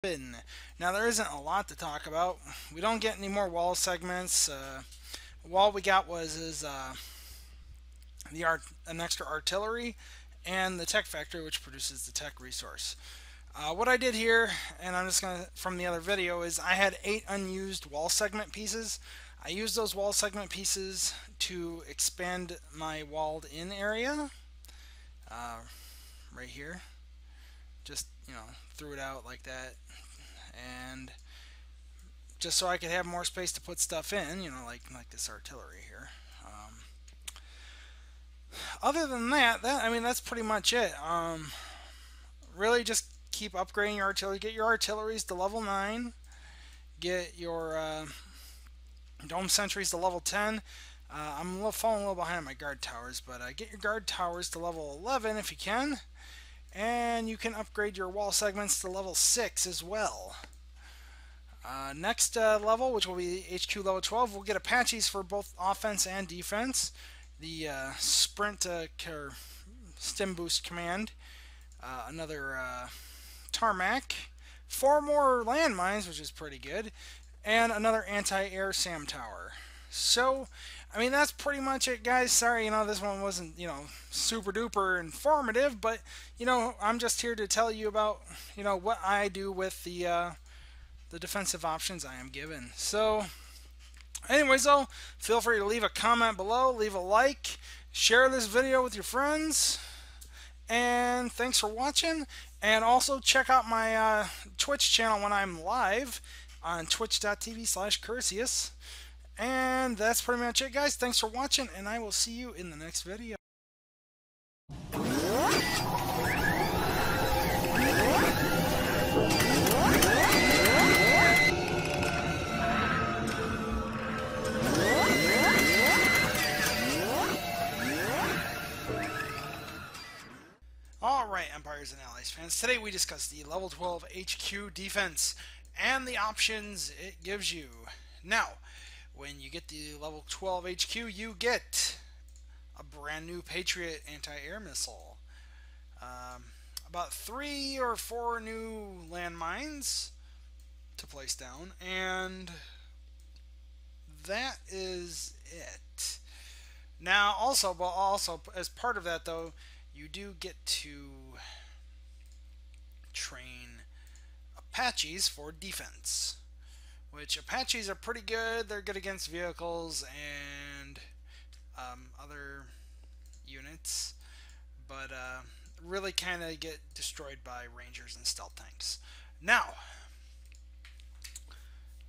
Now there isn't a lot to talk about. We don't get any more wall segments. All we got was an extra artillery and the tech factory, which produces the tech resource. What I did here, and I'm just gonna from the other video, is I had 8 unused wall segment pieces. I used those wall segment pieces to expand my walled in area right here. Just threw it out like that, and just so I could have more space to put stuff in, like this artillery here. Other than that, that's pretty much it. Really, just keep upgrading your artillery. Get your artilleries to level 9. Get your dome sentries to level 10. I'm falling a little behind on my guard towers, but get your guard towers to level 11 if you can. And you can upgrade your wall segments to level 6 as well. Next level, which will be HQ level 12, we'll get Apaches for both offense and defense. The sprint stim boost command. Another tarmac. 4 more landmines, which is pretty good. And another anti-air SAM tower. So, that's pretty much it, guys. Sorry, this one wasn't, super duper informative, but, I'm just here to tell you about, what I do with the defensive options I am given. So, anyways, though, feel free to leave a comment below, leave a like, share this video with your friends, and thanks for watching. And also check out my Twitch channel when I'm live on twitch.tv/Curseus. And that's pretty much it, guys. Thanks for watching, and I will see you in the next video. Alright, Empires and Allies fans, today we discuss the level 12 HQ defense and the options it gives you. Now, when you get the level 12 HQ, you get a brand new Patriot anti-air missile, about 3 or 4 new landmines to place down, and that is it. Now, also as part of that, though, you do get to train Apaches for defense, which Apaches are pretty good. They're good against vehicles and other units, but really kind of get destroyed by Rangers and stealth tanks. Now,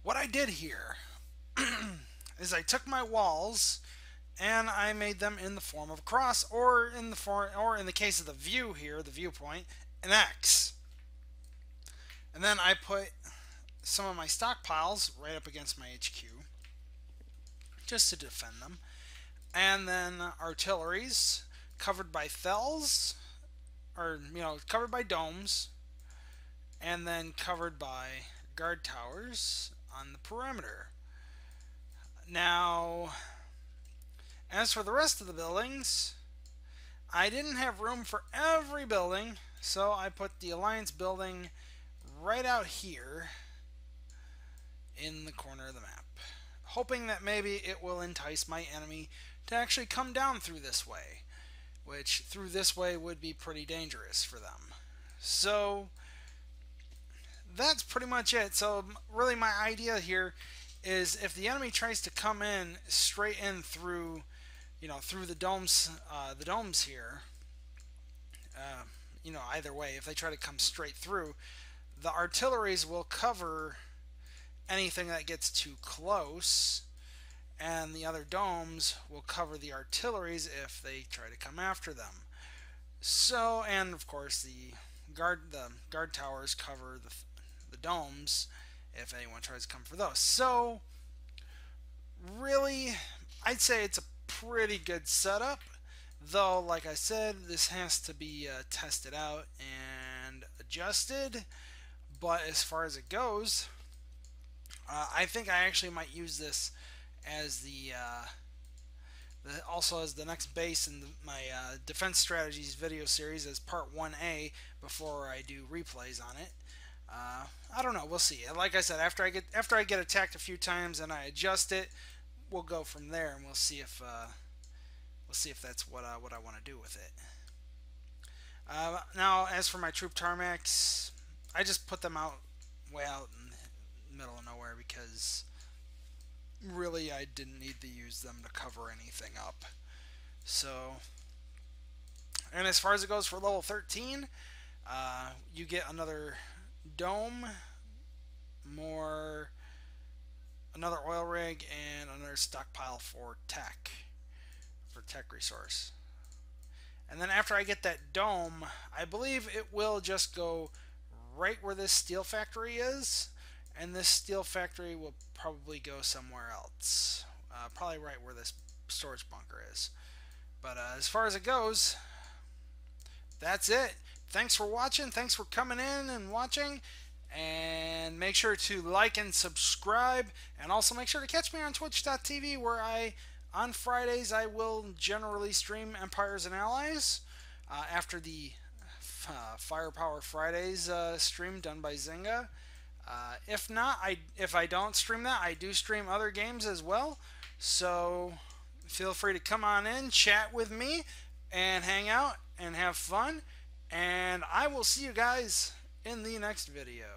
what I did here is I took my walls and I made them in the form of a cross, or in the case of the view here, the viewpoint, an X. And then I put some of my stockpiles right up against my HQ, just to defend them. And then artilleries covered by thells, or covered by domes, and then covered by guard towers on the perimeter. Now, as for the rest of the buildings, I didn't have room for every building, so I put the Alliance building right out here in the corner of the map, hoping that maybe it will entice my enemy to actually come down through this way, which through this way would be pretty dangerous for them. So that's pretty much it. So really my idea here is if the enemy tries to come in straight in through through the domes here, either way, if they try to come straight through, the artilleries will cover anything that gets too close, and the other domes will cover the artilleries if they try to come after them. So, and of course the guard towers cover the domes if anyone tries to come for those. So really, I'd say it's a pretty good setup, though like I said, this has to be tested out and adjusted. But as far as it goes, I think I actually might use this as also as the next base in my defense strategies video series as part 1A before I do replays on it. I don't know. We'll see. Like I said, after I get attacked a few times and I adjust it, we'll go from there, and we'll see if that's what I want to do with it. Now, as for my troop tarmacs, I just put them out way out in the middle of nowhere because really I didn't need to use them to cover anything up. So, and as far as it goes for level 13, you get another dome, another oil rig, and another stockpile for tech resource. And then after I get that dome, I believe it will just go right where this steel factory is, and this steel factory will probably go somewhere else, probably right where this storage bunker is. But as far as it goes, that's it. Thanks for watching. Thanks for coming in and watching. And make sure to like and subscribe. And also make sure to catch me on twitch.tv, where on Fridays I will generally stream Empires and Allies after the Firepower Fridays stream done by Zynga. If not, if I don't stream that, I do stream other games as well. So feel free to come on in, chat with me, and hang out and have fun. And I will see you guys in the next video.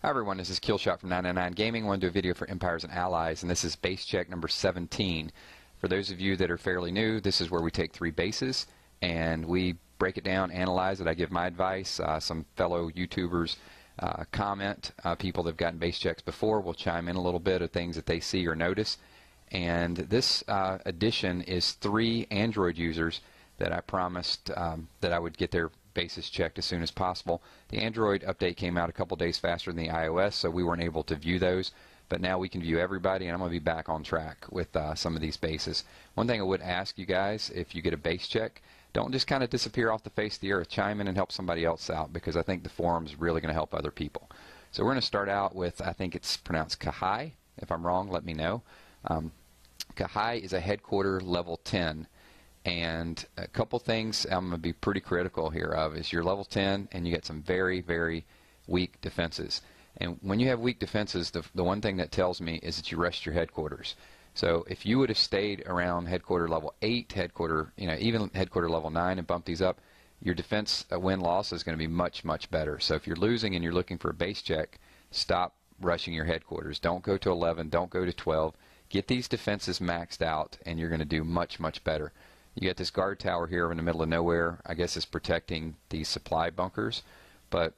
Hi everyone, this is Killshot from 999 Gaming. I want to do a video for Empires and Allies, and this is base check number 17. For those of you that are fairly new, this is where we take 3 bases and we break it down, analyze it. I give my advice. Some fellow YouTubers comment. People that have gotten base checks before will chime in a little bit of things that they see or notice. And this edition is 3 Android users that I promised that I would get their bases checked as soon as possible. The Android update came out a couple days faster than the iOS, so we weren't able to view those, but now we can view everybody, and I'm going to be back on track with some of these bases. One thing I would ask you guys, if you get a base check, don't just kind of disappear off the face of the earth. Chime in and help somebody else out, because I think the forum is really going to help other people. So we're going to start out with, I think it's pronounced Kahai. If I'm wrong, let me know. Kahai is a headquarter level 10. And a couple things I'm going to be pretty critical here of is you're level 10 and you get some very, very weak defenses. And when you have weak defenses, the one thing that tells me is that you rest your headquarters. So if you would have stayed around headquarter level 8, even headquarter level 9 and bumped these up, your defense win-loss is going to be much, much better. So if you're losing and you're looking for a base check, stop rushing your headquarters. Don't go to 11. Don't go to 12. Get these defenses maxed out, and you're going to do much, much better. You got this guard tower here in the middle of nowhere. I guess it's protecting these supply bunkers. But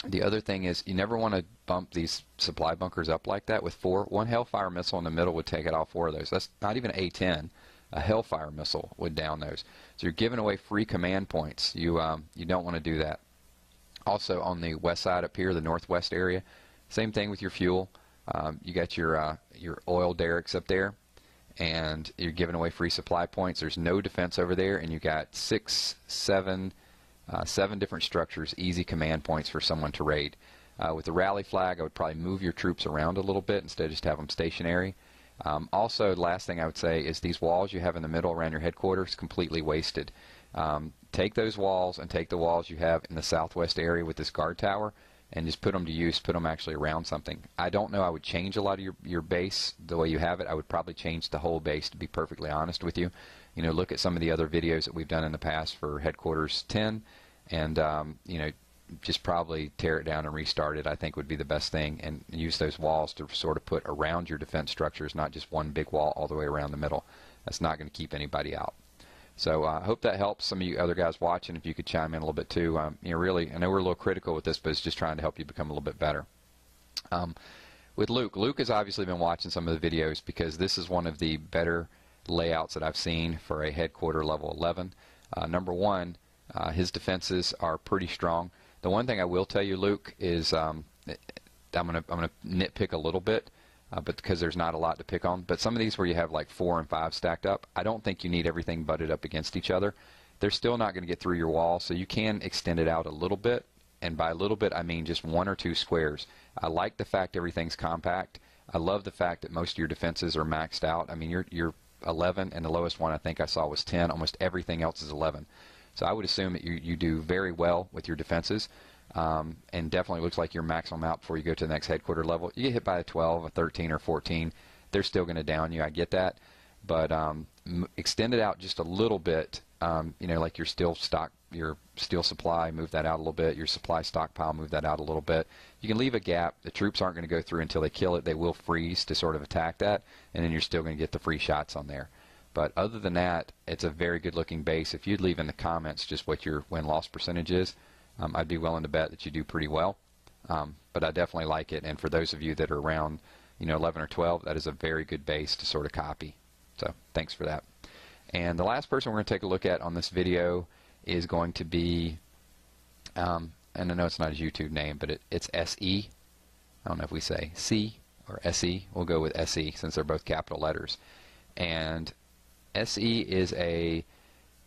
the other thing is you never want to bump these supply bunkers up like that with 4. One Hellfire missile in the middle would take out all 4 of those. That's not even an A-10. A Hellfire missile would down those. So you're giving away free command points. You don't want to do that. Also on the west side up here, the northwest area, same thing with your fuel. You got your oil derricks up there, and you're giving away free supply points. There's no defense over there, and you got 7 different structures, easy command points for someone to raid. With the rally flag, I would probably move your troops around a little bit instead of just have them stationary. Also, the last thing I would say is these walls you have in the middle around your headquarters, completely wasted. Take those walls and take the walls you have in the southwest area with this guard tower and just put them to use, put them actually around something. I don't know I would change a lot of your base the way you have it. I would probably change the whole base, to be perfectly honest with you. Look at some of the other videos that we've done in the past for headquarters 10, and just probably tear it down and restart it, I think would be the best thing, and use those walls to sort of put around your defense structures, not just one big wall all the way around the middle. That's not going to keep anybody out. So I hope that helps some of you other guys watching. If you could chime in a little bit too. Really, I know we're a little critical with this, but it's just trying to help you become a little bit better. With Luke has obviously been watching some of the videos, because this is one of the better layouts that I've seen for a headquarter level 11. Number one, his defenses are pretty strong. The one thing I will tell you, Luke, is I'm gonna nitpick a little bit, but because there's not a lot to pick on. But some of these where you have like 4 and 5 stacked up, I don't think you need everything butted up against each other. They're still not going to get through your wall, so you can extend it out a little bit. And by a little bit, I mean just 1 or 2 squares. I like the fact everything's compact. I love the fact that most of your defenses are maxed out. I mean, you're 11, and the lowest one I think I saw was 10. Almost everything else is 11. So I would assume that you do very well with your defenses, and definitely looks like you're maximum out before you go to the next headquarter level. You get hit by a 12, a 13, or 14, they're still going to down you. I get that, but extend it out just a little bit. Like your steel stock, your steel supply, move that out a little bit. Your supply stockpile, move that out a little bit. You can leave a gap. The troops aren't going to go through until they kill it. They will freeze to sort of attack that, and then you're still going to get the free shots on there. But other than that, it's a very good-looking base. If you'd leave in the comments just what your win-loss percentage is, I'd be willing to bet that you do pretty well. But I definitely like it. And for those of you that are around, 11 or 12, that is a very good base to sort of copy. So thanks for that. And the last person we're going to take a look at on this video is going to be, and I know it's not his YouTube name, but it's SE. I don't know if we say C or SE. We'll go with SE since they're both capital letters. And SE is a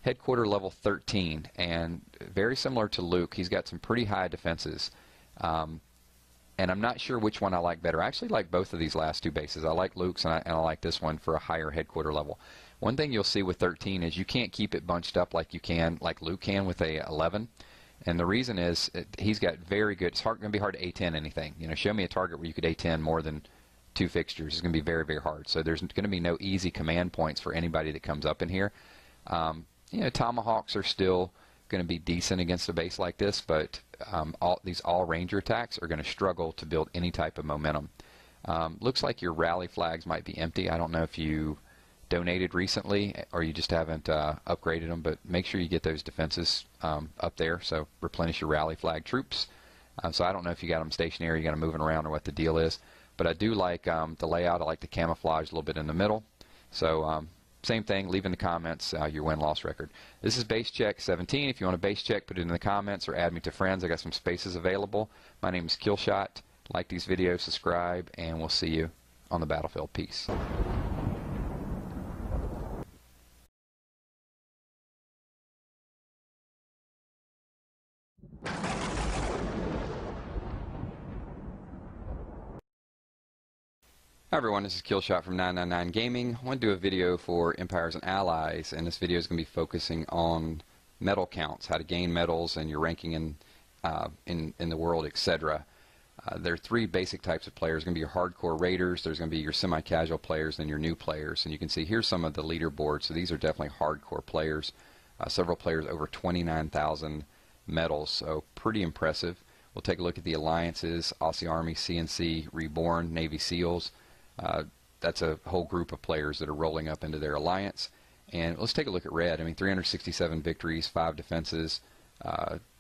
headquarter level 13, and very similar to Luke, he's got some pretty high defenses. And I'm not sure which one I like better. I actually like both of these last 2 bases. I like Luke's, and I like this one for a higher headquarter level. One thing you'll see with 13 is you can't keep it bunched up like Luke can with a 11. And the reason is he's got very good, it's going to be hard to A10 anything. Show me a target where you could A10 more than 2 fixtures. It's going to be very, very hard. So there's going to be no easy command points for anybody that comes up in here. Tomahawks are still going to be decent against a base like this, but all Ranger attacks are going to struggle to build any type of momentum. Looks like your rally flags might be empty. I don't know if you donated recently or you just haven't upgraded them, but make sure you get those defenses up there, so replenish your rally flag troops. So I don't know if you got them stationary, you got them moving around, or what the deal is. But I do like the layout. I like the camouflage a little bit in the middle. So same thing, leave in the comments your win-loss record. This is Base Check 17. If you want a base check, put it in the comments or add me to friends. I got some spaces available. My name is Killshot. Like these videos, subscribe, and we'll see you on the battlefield. Peace. Hi everyone, this is Killshot from 999 Gaming. I want to do a video for Empires and Allies, and this video is going to be focusing on medal counts, how to gain medals and your ranking in the world, etc. There are three basic types of players. There's going to be your hardcore raiders, there's going to be your semi-casual players, and your new players. And you can see here's some of the leaderboards. So these are definitely hardcore players. Several players over 29,000 medals, so pretty impressive. We'll take a look at the alliances: Aussie Army, CNC, Reborn, Navy SEALs. That's a whole group of players that are rolling up into their alliance. And let's take a look at red. I mean, 367 victories, 5 defenses.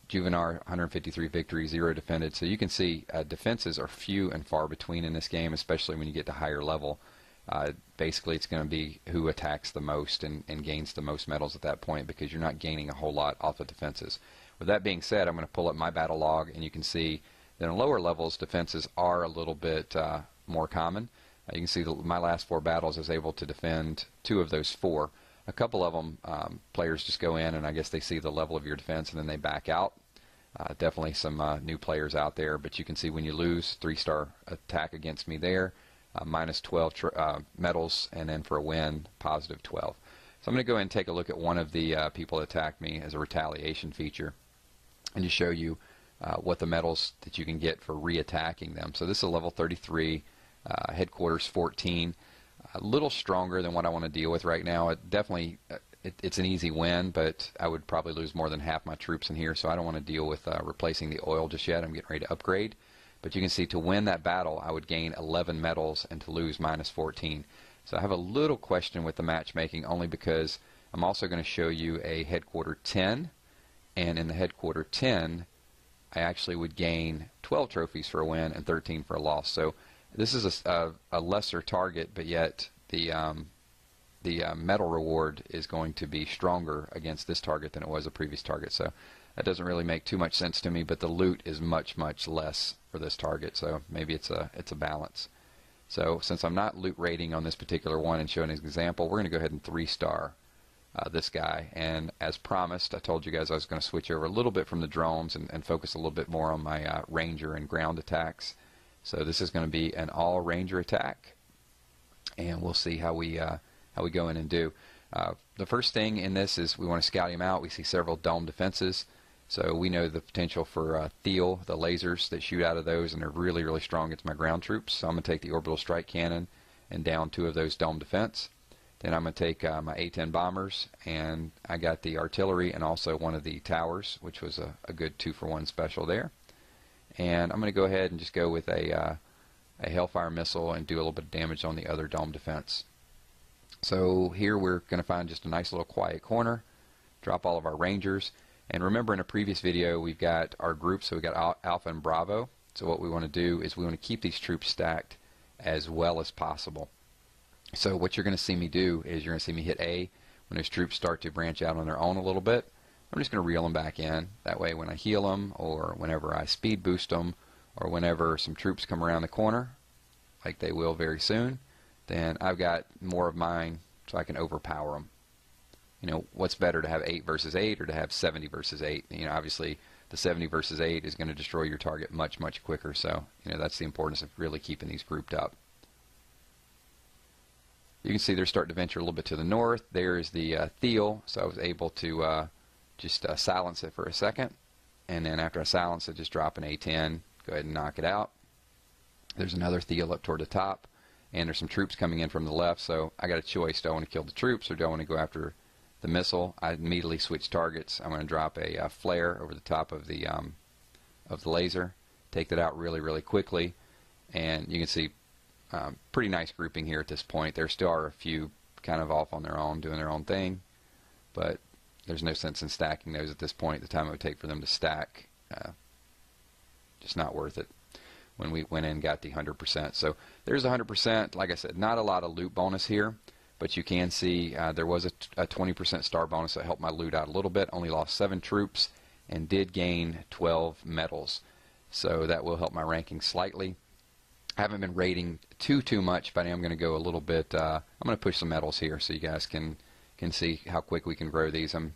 Juvenar, 153 victories, 0 defended. So you can see defenses are few and far between in this game, especially when you get to higher level. Basically, it's going to be who attacks the most and gains the most medals at that point, because you're not gaining a whole lot off of defenses. With that being said, I'm going to pull up my battle log, and you can see that in lower levels, defenses are a little bit more common. You can see my last 4 battles, I was able to defend 2 of those 4. A couple of them, players just go in and I guess they see the level of your defense and then they back out. Definitely some new players out there, but you can see when you lose, 3-star attack against me there, minus 12 medals, and then for a win, positive 12. So I'm going to go ahead and take a look at one of the people that attacked me as a retaliation feature and just show you what the medals that you can get for re-attacking them. So this is a level 33. Headquarters 14, a little stronger than what I want to deal with right now. It definitely, it's an easy win, but I would probably lose more than half my troops in here, so I don't want to deal with replacing the oil just yet. I'm getting ready to upgrade. But you can see to win that battle, I would gain 11 medals, and to lose minus 14. So I have a little question with the matchmaking, only because I'm also going to show you a headquarter 10, and in the headquarter 10, I actually would gain 12 trophies for a win and 13 for a loss. So this is a lesser target, but yet the medal reward is going to be stronger against this target than it was a previous target. So that doesn't really make too much sense to me, but the loot is much, much less for this target, so maybe it's a balance. So since I'm not loot rating on this particular one and showing an example, we're going to go ahead and 3-star this guy. And as promised, I told you guys I was going to switch over a little bit from the drones and focus a little bit more on my ranger and ground attacks. So this is going to be an all ranger attack, and we'll see how we go in and do. The first thing in this is we want to scout him out. We see several dome defenses, so we know the potential for Thiel, the lasers that shoot out of those, and they're really, really strong against my ground troops. So I'm going to take the orbital strike cannon and down 2 of those dome defense. Then I'm going to take my A-10 bombers, and I got the artillery and also one of the towers, which was a good 2-for-1 special there. And I'm going to go ahead and just go with a Hellfire missile and do a little bit of damage on the other dome defense. So here we're going to find just a nice little quiet corner, drop all of our rangers. And remember, in a previous video, we've got our groups, so we've got Alpha and Bravo. So what we want to do is we want to keep these troops stacked as well as possible. So what you're going to see me do is you're going to see me hit A when those troops start to branch out on their own a little bit. I'm just going to reel them back in. That way when I heal them, or whenever I speed boost them, or whenever some troops come around the corner, like they will very soon, then I've got more of mine so I can overpower them. You know, what's better, to have 8 versus 8 or to have 70 versus 8? You know, obviously the 70 versus 8 is going to destroy your target much, much quicker. So, you know, that's the importance of really keeping these grouped up. You can see they're starting to venture a little bit to the north. There is the Thiel, so I was able to just silence it for a second, and then after I silence it, just drop an A-10, go ahead and knock it out. There's another Thiel up toward the top, and there's some troops coming in from the left, so I got a choice. Do I want to kill the troops, or do I want to go after the missile? I immediately switch targets. I'm going to drop a flare over the top of the laser, take that out really, really quickly, and you can see pretty nice grouping here at this point. There still are a few kind of off on their own, doing their own thing, but there's no sense in stacking those at this point. The time it would take for them to stack, just not worth it when we went in and got the 100%. So there's 100%. Like I said, not a lot of loot bonus here, but you can see there was a 20% star bonus that helped my loot out a little bit. Only lost 7 troops and did gain 12 medals. So that will help my ranking slightly. I haven't been rating too much, but I am going to go a little bit. I'm going to push some medals here so you guys can see how quick we can grow these. I'm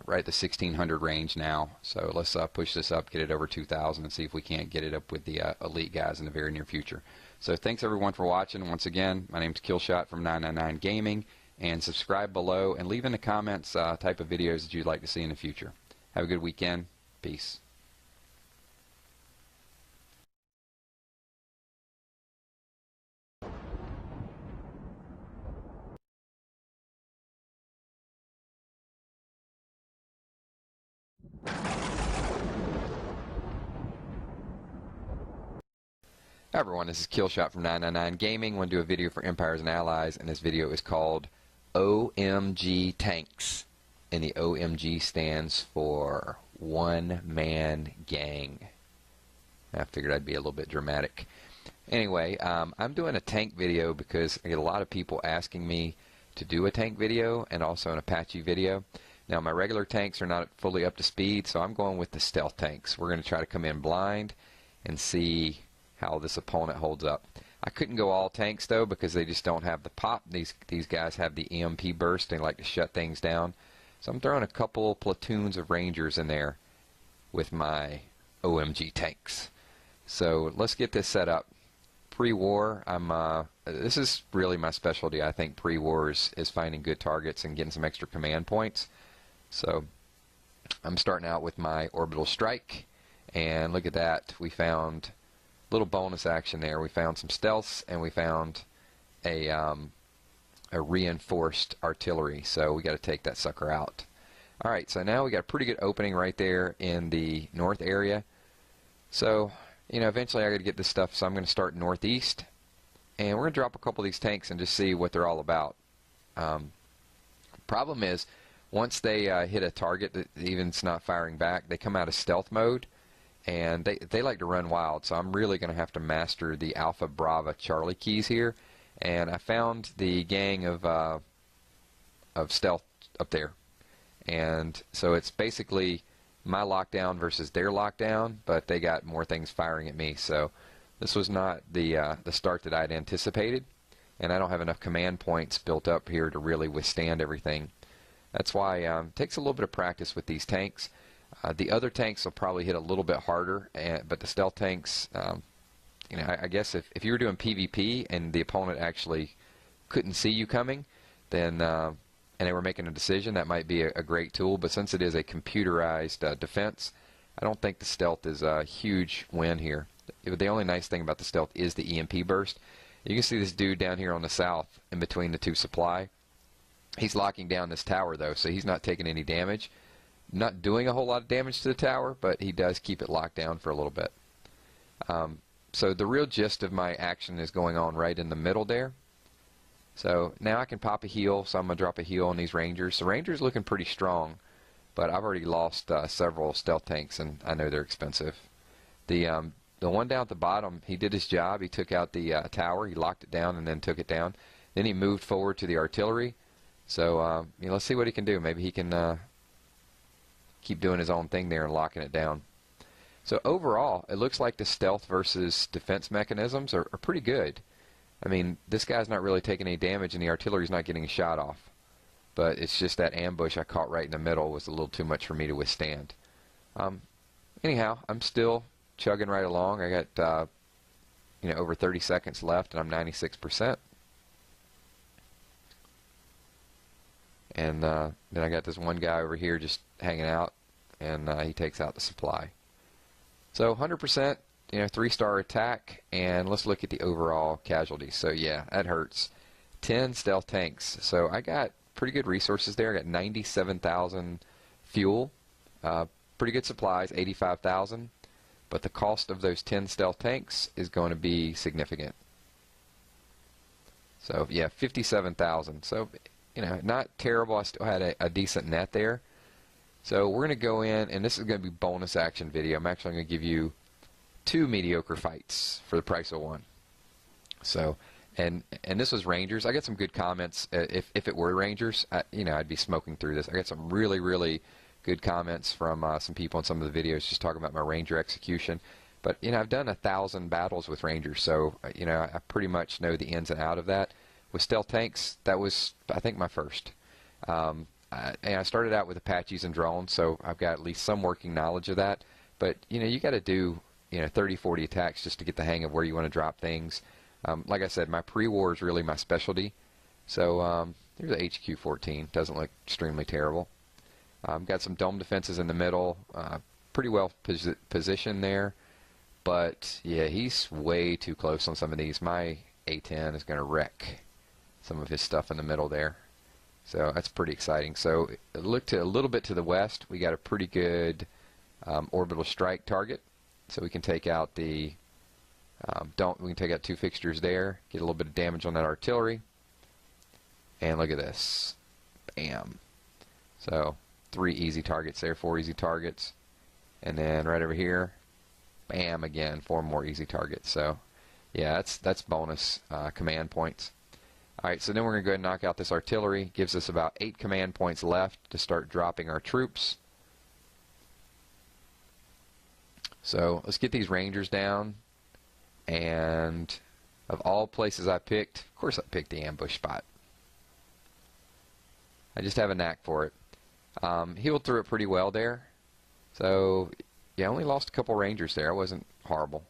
right at the 1600 range now. So let's push this up, get it over 2000, and see if we can't get it up with the elite guys in the very near future. So thanks everyone for watching. Once again, my name's Killshot from 999 Gaming, and subscribe below and leave in the comments type of videos that you'd like to see in the future. Have a good weekend. Peace. Hi everyone, this is Killshot from 999 Gaming. I want to do a video for Empires and Allies, and this video is called OMG Tanks. And the OMG stands for One Man Gang. I figured I'd be a little bit dramatic. Anyway, I'm doing a tank video because I get a lot of people asking me to do a tank video and also an Apache video. Now my regular tanks are not fully up to speed, so I'm going with the stealth tanks. We're going to try to come in blind and see how this opponent holds up. I couldn't go all tanks though because they just don't have the pop. These guys have the EMP burst. They like to shut things down. So I'm throwing a couple platoons of Rangers in there with my OMG tanks. So let's get this set up. Pre-war, this is really my specialty. I think pre-war is finding good targets and getting some extra command points. So I'm starting out with my orbital strike, and look at that. We found little bonus action there. We found some stealths, and we found a reinforced artillery, so we got to take that sucker out. Alright, so now we got a pretty good opening right there in the north area. So, you know, eventually I got to get this stuff, so I'm going to start northeast, and we're going to drop a couple of these tanks and just see what they're all about. Problem is, once they hit a target that even's not firing back, they come out of stealth mode, and they like to run wild, so I'm really going to have to master the Alpha Brava Charlie keys here. And I found the gang of stealth up there, and so it's basically my lockdown versus their lockdown, but they got more things firing at me. So this was not the start that I'd anticipated, and I don't have enough command points built up here to really withstand everything. That's why it takes a little bit of practice with these tanks. The other tanks will probably hit a little bit harder, but the stealth tanks, you know, I guess if you were doing PvP and the opponent actually couldn't see you coming, then and they were making a decision, that might be a great tool. But since it is a computerized defense, I don't think the stealth is a huge win here. The only nice thing about the stealth is the EMP burst. You can see this dude down here on the south in between the two supply. He's locking down this tower though, so he's not taking any damage. Not doing a whole lot of damage to the tower, but he does keep it locked down for a little bit. So the real gist of my action is going on right in the middle there. So now I can pop a heal, so I'm going to drop a heal on these Rangers. The Rangers looking pretty strong, but I've already lost several stealth tanks, and I know they're expensive. The one down at the bottom, he did his job. He took out the tower, he locked it down, and then took it down. Then he moved forward to the artillery. So you know, let's see what he can do. Maybe he can keep doing his own thing there and locking it down. So overall, it looks like the stealth versus defense mechanisms are pretty good. I mean, this guy's not really taking any damage, and the artillery's not getting a shot off. But it's just that ambush I caught right in the middle was a little too much for me to withstand. Anyhow, I'm still chugging right along. I got you know, over 30 seconds left, and I'm 96%. And then I got this one guy over here just hanging out, and he takes out the supply. So 100%, you know, 3-star attack, and let's look at the overall casualties. So yeah, that hurts. 10 stealth tanks. So I got pretty good resources there. I got 97,000 fuel, pretty good supplies, 85,000. But the cost of those 10 stealth tanks is going to be significant. So yeah, 57,000. So, you know, not terrible. I still had a decent net there. So we're going to go in, and this is going to be bonus action video. I'm actually going to give you 2 mediocre fights for the price of 1. So, and this was Rangers. I got some good comments. If it were Rangers, you know, I'd be smoking through this. I got some really good comments from some people in some of the videos just talking about my Ranger execution. But, you know, I've done 1,000 battles with Rangers, so, you know, I pretty much know the ins and out of that. With stealth tanks, that was, I think, my first. and I started out with Apaches and drones, so I've got at least some working knowledge of that. But you got to do 30, 40 attacks just to get the hang of where you want to drop things. Like I said, my pre-war is really my specialty. So there's a HQ-14. Doesn't look extremely terrible. Got some dome defenses in the middle. Pretty well positioned there. But yeah, he's way too close on some of these. My A-10 is going to wreck some of his stuff in the middle there. So that's pretty exciting. So look to a little bit to the west. We got a pretty good orbital strike target. So we can take out the we can take out 2 fixtures there, get a little bit of damage on that artillery. And look at this. Bam. So 3 easy targets there, 4 easy targets. And then right over here, bam again, 4 more easy targets. So yeah, that's bonus command points. Alright, so then we're going to go ahead and knock out this artillery. Gives us about 8 command points left to start dropping our troops. So let's get these Rangers down. And of all places I picked, of course I picked the ambush spot. I just have a knack for it. Healed through it pretty well there. So yeah, I only lost a couple Rangers there. I wasn't horrible.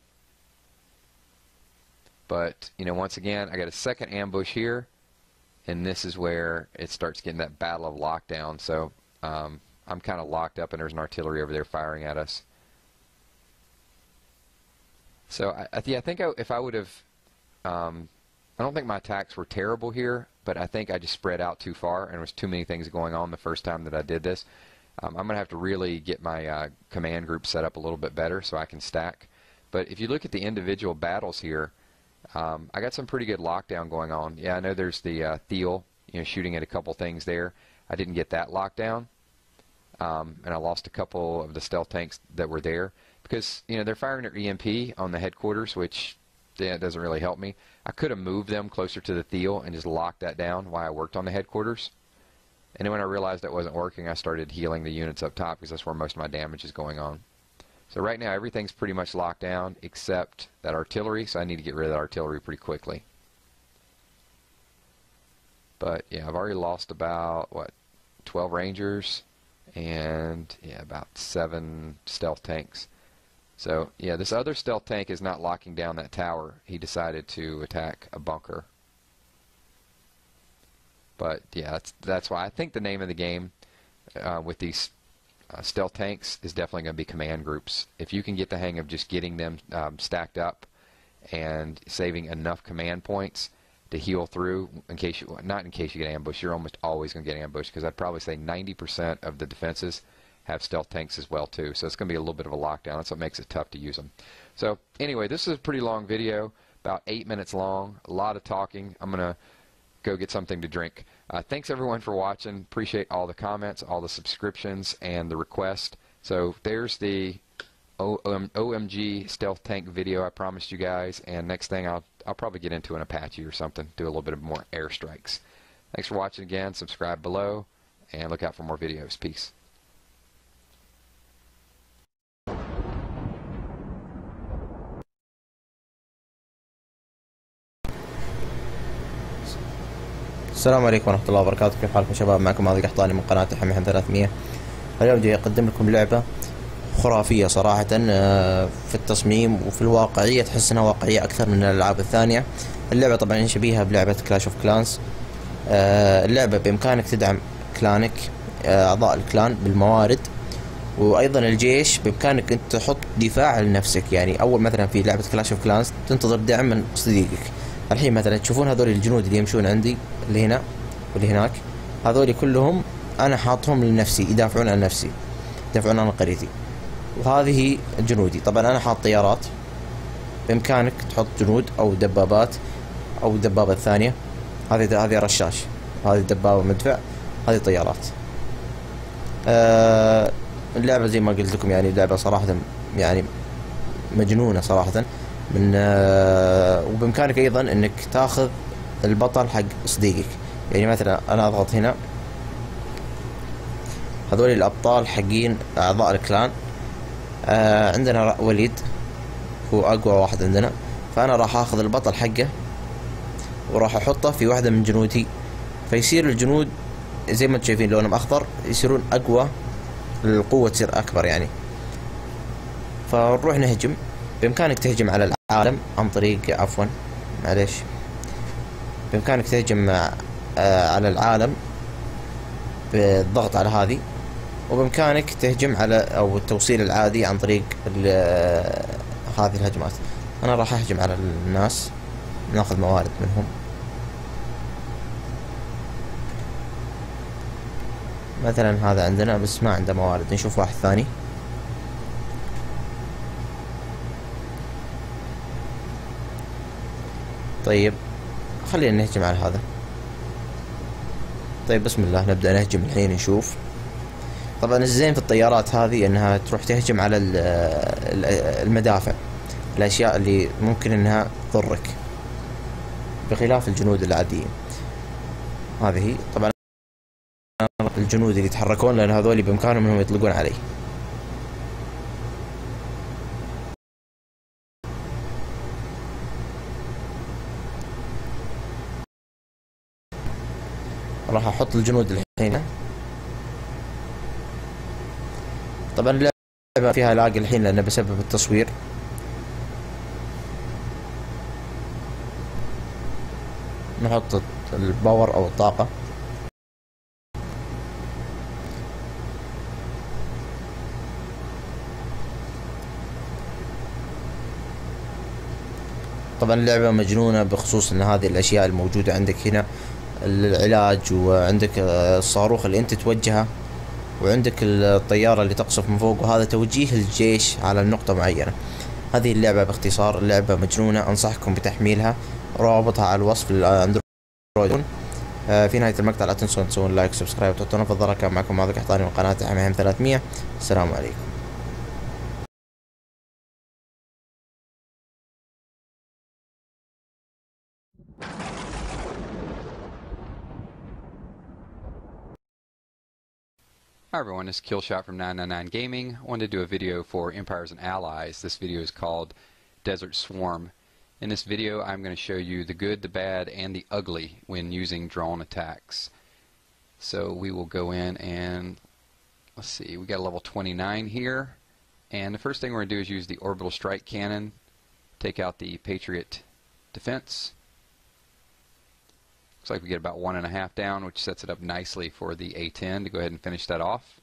But once again, I got a second ambush here, and this is where it starts getting that battle of lockdown. So I'm kind of locked up, and there's an artillery over there firing at us. So I think if I would have, I don't think my attacks were terrible here, but I think I just spread out too far, and there was too many things going on the first time that I did this. I'm going to have to really get my command group set up a little bit better so I can stack. But if you look at the individual battles here, I got some pretty good lockdown going on. Yeah, I know there's the Thiel, shooting at a couple things there. I didn't get that lockdown, and I lost a couple of the stealth tanks that were there because they're firing their EMP on the headquarters, which doesn't really help me. I could have moved them closer to the Thiel and just locked that down while I worked on the headquarters. And then when I realized that wasn't working, I started healing the units up top because that's where most of my damage is going on. So right now everything's pretty much locked down except that artillery, so I need to get rid of that artillery pretty quickly. But yeah, I've already lost about 12 Rangers and yeah, about 7 stealth tanks. So yeah, this other stealth tank is not locking down that tower. He decided to attack a bunker. But yeah, that's why I think the name of the game with these stealth tanks is definitely going to be command groups. If you can get the hang of just getting them stacked up and saving enough command points to heal through, not in case you get ambushed, you're almost always going to get ambushed because I'd probably say 90% of the defenses have stealth tanks as well too. So it's going to be a little bit of a lockdown. That's what makes it tough to use them. So anyway, this is a pretty long video, about 8 minutes long, a lot of talking. I'm going to go get something to drink. Thanks everyone for watching. Appreciate all the comments, all the subscriptions, and the request. So there's the OMG stealth tank video I promised you guys, and next thing I'll probably get into an Apache or something, do a little bit of more airstrikes. Thanks for watching again. Subscribe below, and look out for more videos. Peace. السلام عليكم ورحمة الله وبركاته. كيف حالكم شباب؟ معكم ماضي قحطاني من قناة حميحن 300. اليوم جاي أقدم لكم لعبة خرافية صراحة في التصميم وفي الواقعية، تحس انها واقعية أكثر من الألعاب الثانية. اللعبة طبعا شبيهة بلعبة كلاش اوف كلانس. اللعبة بإمكانك تدعم كلانك، أعضاء الكلان بالموارد، وأيضا الجيش بإمكانك أنت تحط دفاع لنفسك. يعني أول مثلا في لعبة كلاش اوف كلانس تنتظر دعم من صديقك. الحين مثلا تشوفون هذول الجنود اللي يمشون عندي اللي هنا واللي هناك، هذول كلهم أنا حاطهم لنفسي، يدافعون عن نفسي، يدافعون عن قريتي. وهذه جنودي. طبعا أنا حاط طيارات، بإمكانك تحط جنود أو دبابات أو الدبابة الثانية. هذه رشاش، هذه دبابة مدفع، هذه طيارات. اللعبة زي ما قلت لكم يعني لعبة صراحة يعني مجنونة صراحة. من وبإمكانك أيضا أنك تاخذ البطل حق صديقك. يعني مثلا أنا أضغط هنا، هذول الأبطال حقين أعضاء الكلان. عندنا وليد هو أقوى واحد عندنا، فأنا راح أخذ البطل حقه وراح أحطه في واحدة من جنودي، فيصير الجنود زي ما انتم شايفين لونهم اخضر يصيرون اقوى، القوة تصير اكبر يعني. فنروح نهجم. بامكانك تهجم على العالم عن طريق معليش، بامكانك تهجم على العالم بالضغط على هذه، وبامكانك تهجم على او التوصيل العادي عن طريق هذه الهجمات. انا راح اهجم على الناس، ناخذ موارد منهم. مثلا هذا عندنا بس ما عنده موارد، نشوف واحد ثاني. طيب خلينا نهجم على هذا. طيب بسم الله نبدأ نهجم الحين نشوف. طبعا الزين في الطيارات هذه انها تروح تهجم على المدافع، الاشياء اللي ممكن انها تضرك، بخلاف الجنود العاديين. هذه طبعا الجنود اللي يتحركون، لان هذول بامكانهم انهم يطلقون علي. راح احط الجنود الحين. طبعا اللعبة فيها لاج الحين لانه بسبب التصوير. نحط الباور او الطاقة. طبعا اللعبة مجنونة بخصوص ان هذه الاشياء الموجودة عندك هنا، العلاج، وعندك الصاروخ اللي انت توجهه، وعندك الطيارة اللي تقصف من فوق، وهذا توجيه الجيش على النقطة معينة. هذه اللعبة باختصار اللعبة مجنونة، انصحكم بتحميلها، رابطها على الوصف الاندرويد. في نهاية المقطع لا تنسون تسوون لايك وسبسكرايب وتحطون في الظهر. كان معكم ماضي قحطاني من قناة حميهم 300. السلام عليكم. Hi everyone, this is Killshot from 999 Gaming. I wanted to do a video for Empires and Allies. This video is called Desert Swarm. In this video I'm going to show you the good, the bad, and the ugly when using drone attacks. So we will go in and, let's see, we got a level 29 here. And the first thing we're going to do is use the Orbital Strike Cannon, take out the Patriot Defense. Looks like we get about 1.5 down, which sets it up nicely for the A-10 to go ahead and finish that off.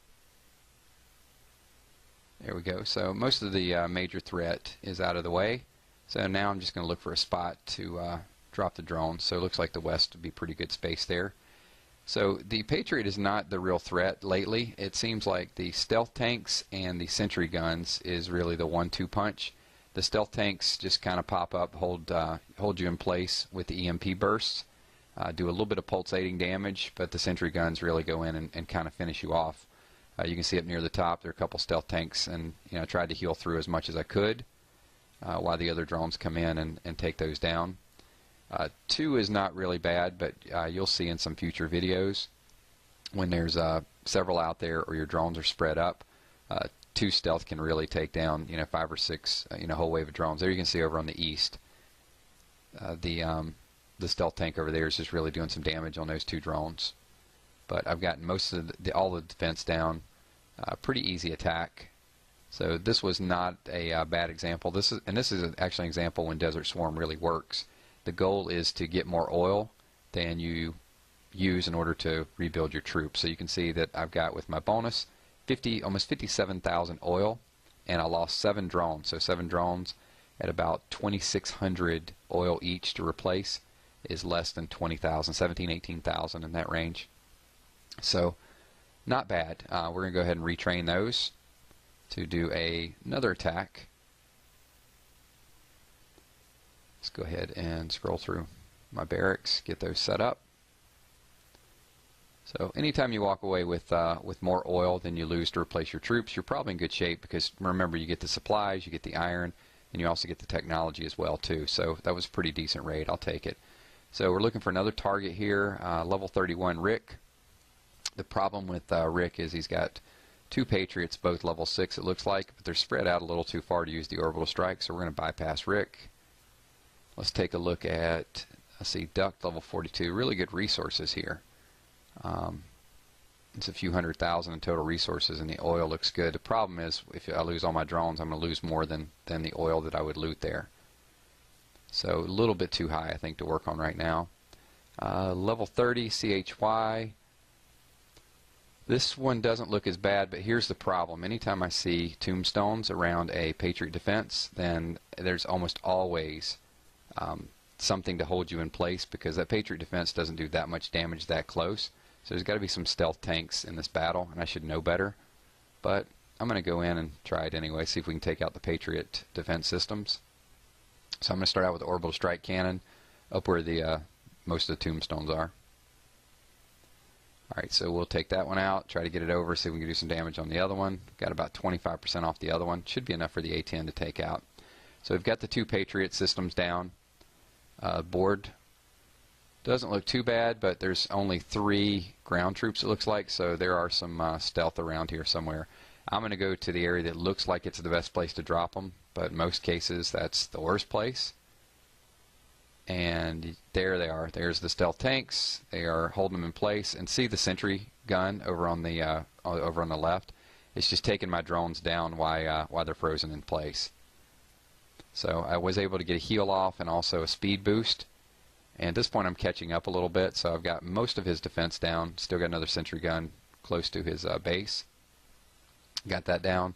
There we go. So most of the major threat is out of the way. So now I'm just going to look for a spot to drop the drone. So it looks like the west would be pretty good space there. So the Patriot is not the real threat lately. It seems like the stealth tanks and the sentry guns is really the 1-2 punch. The stealth tanks just kind of pop up, hold you in place with the EMP bursts. Do a little bit of pulsating damage, but the sentry guns really go in and kind of finish you off. You can see up near the top there are a couple stealth tanks, and I tried to heal through as much as I could while the other drones come in and take those down. 2 is not really bad, but you'll see in some future videos when there's several out there or your drones are spread up, 2 stealth can really take down 5 or 6 whole wave of drones. There you can see over on the east the stealth tank over there is just really doing some damage on those 2 drones. But I've gotten most of all the defense down. Pretty easy attack. So this was not a bad example. This is actually an example when Desert Swarm really works. The goal is to get more oil than you use in order to rebuild your troops. So you can see that I've got with my bonus almost 57,000 oil, and I lost 7 drones. So 7 drones at about 2,600 oil each to replace is less than 20,000, 17, 18,000 in that range. So not bad. We're going to go ahead and retrain those to do another attack. Let's go ahead and scroll through my barracks, get those set up. So anytime you walk away with more oil than you lose to replace your troops, you're probably in good shape, because remember, you get the supplies, you get the iron, and you also get the technology as well too. So that was a pretty decent raid. I'll take it. So we're looking for another target here, level 31 Rick. The problem with Rick is he's got 2 Patriots, both level 6 it looks like, but they're spread out a little too far to use the orbital strike, so we're going to bypass Rick. Let's take a look at, let's see, Duck level 42, really good resources here. It's a few 100,000 in total resources, and the oil looks good. The problem is, if I lose all my drones, I'm going to lose more than the oil that I would loot there. So a little bit too high, I think, to work on right now. Level 30 CHY. This one doesn't look as bad, but here's the problem. Anytime I see tombstones around a Patriot defense, then there's almost always something to hold you in place, because that Patriot defense doesn't do that much damage that close. So there's got to be some stealth tanks in this battle, and I should know better. But I'm going to go in and try it anyway, see if we can take out the Patriot defense systems. So I'm going to start out with the orbital strike cannon up where the most of the tombstones are. Alright, so we'll take that one out, try to get it over, see if we can do some damage on the other one. Got about 25% off the other one. Should be enough for the A-10 to take out. So we've got the 2 Patriot systems down. Board doesn't look too bad, but there's only 3 ground troops, it looks like, so there are some stealth around here somewhere. I'm going to go to the area that looks like it's the best place to drop them, but in most cases that's the worst place. And there they are. There's the stealth tanks. They are holding them in place. And see the sentry gun over on the left? It's just taking my drones down while they're frozen in place. So I was able to get a heal off and also a speed boost. And at this point I'm catching up a little bit, so I've got most of his defense down. Still got another sentry gun close to his base. Got that down.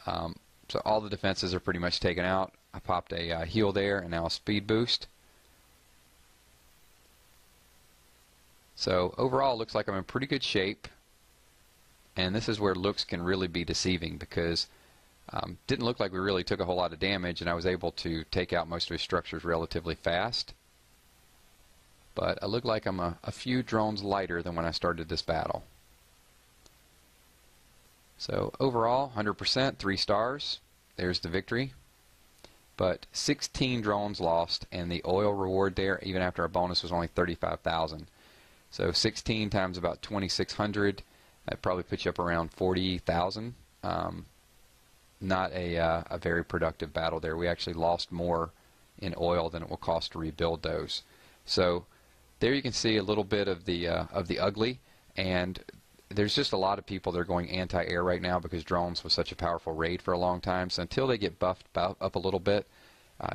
So all the defenses are pretty much taken out. I popped a heal there and now a speed boost. So overall it looks like I'm in pretty good shape. And this is where looks can really be deceiving, because didn't look like we really took a whole lot of damage, and I was able to take out most of his structures relatively fast. But I look like I'm a few drones lighter than when I started this battle. So overall, 100%, 3 stars. There's the victory. But 16 drones lost, and the oil reward there, even after our bonus, was only 35,000. So 16 times about 2,600, that probably puts you up around 40,000. Not a very productive battle there. We actually lost more in oil than it will cost to rebuild those. So there you can see a little bit of the ugly, and there's just a lot of people that are going anti-air right now because drones was such a powerful raid for a long time. So until they get buffed up a little bit,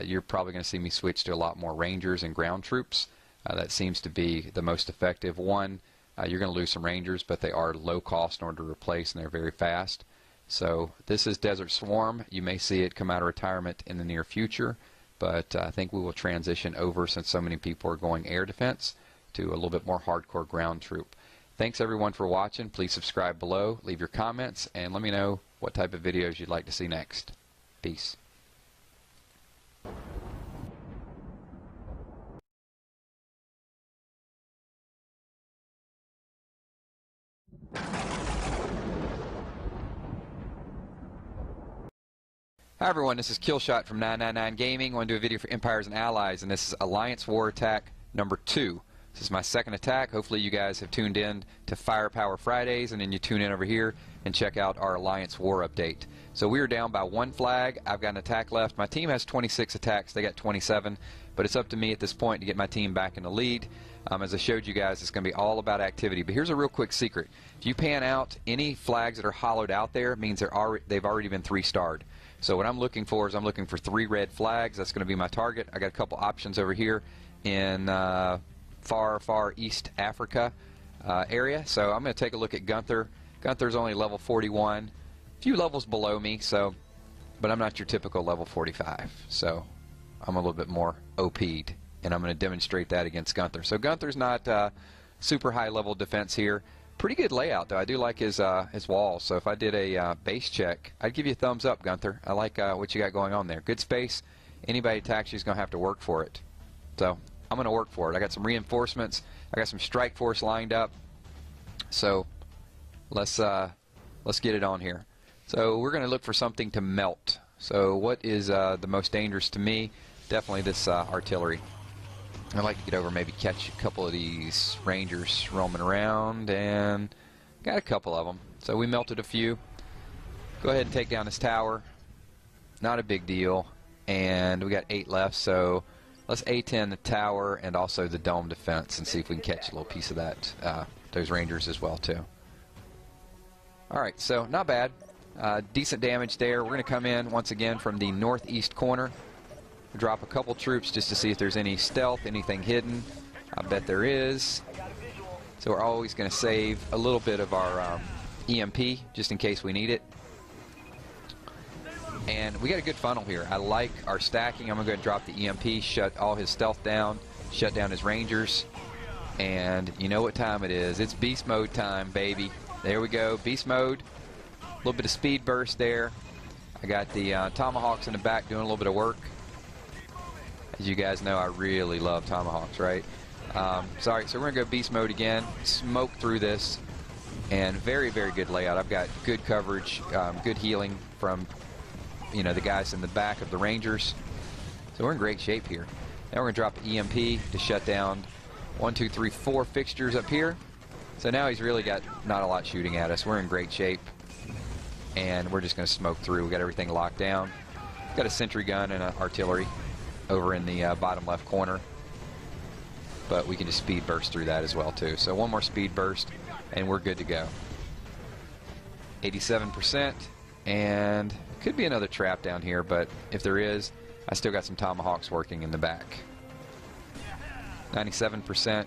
you're probably going to see me switch to a lot more Rangers and ground troops. That seems to be the most effective. One, you're going to lose some Rangers, but they are low cost in order to replace, and they're very fast. So this is Desert Swarm. You may see it come out of retirement in the near future, but I think we will transition over, since so many people are going air defense, to a little bit more hardcore ground troop. Thanks everyone for watching. Please subscribe below, leave your comments, and let me know what type of videos you'd like to see next. Peace. Hi everyone, this is Killshot from 999 Gaming. I want to do a video for Empires and Allies, and this is Alliance War Attack number 2. This is my second attack. Hopefully you guys have tuned in to Firepower Fridays, and then you tune in over here and check out our Alliance War update. So we are down by 1 flag. I've got an attack left. My team has 26 attacks. They got 27, but it's up to me at this point to get my team back in the lead. As I showed you guys, it's going to be all about activity. But here's a real quick secret. If you pan out any flags that are hollowed out there, it means they've already been 3-starred. So what I'm looking for is I'm looking for 3 red flags. That's going to be my target. I got a couple options over here in far East Africa area. So I'm going to take a look at Gunther. Gunther's only level 41, a few levels below me, but I'm not your typical level 45. So I'm a little bit more OP'd, and I'm going to demonstrate that against Gunther. So Gunther's not super high level defense here. Pretty good layout though. I do like his walls. So if I did a base check, I'd give you a thumbs up, Gunther. I like what you got going on there. Good space. Anybody attacks you is going to have to work for it. So I'm going to work for it. I got some reinforcements. I got some strike force lined up. So let's get it on here. So we're going to look for something to melt. So what is the most dangerous to me? Definitely this artillery. I'd like to get over, maybe catch a couple of these Rangers roaming around, and got a couple of them. So we melted a few. Go ahead and take down this tower. Not a big deal. And we got 8 left, so let's A-10 the tower and also the dome defense and see if we can catch a little piece of that, those Rangers as well too. Alright, so not bad. Decent damage there. We're going to come in once again from the northeast corner. Drop a couple troops just to see if there's any stealth, anything hidden. I bet there is. So we're always going to save a little bit of our EMP just in case we need it. And we got a good funnel here. I like our stacking. I'm going to go ahead and drop the EMP, shut all his stealth down, shut down his rangers. And you know what time it is. It's beast mode time, baby. There we go, beast mode. A little bit of speed burst there. I got the tomahawks in the back doing a little bit of work. As you guys know, I really love tomahawks, right? Sorry, so we're going to go beast mode again, smoke through this, and very, very good layout. I've got good coverage, good healing from, you know, the guys in the back of the Rangers. So we're in great shape here. Now we're going to drop the EMP to shut down 1, 2, 3, 4 fixtures up here. So now he's really got not a lot shooting at us. We're in great shape, and we're just going to smoke through. We got everything locked down. Got a sentry gun and an artillery over in the bottom left corner, but we can just speed burst through that as well too. So one more speed burst and we're good to go. 87%, and could be another trap down here, but if there is, I still got some tomahawks working in the back. 97%,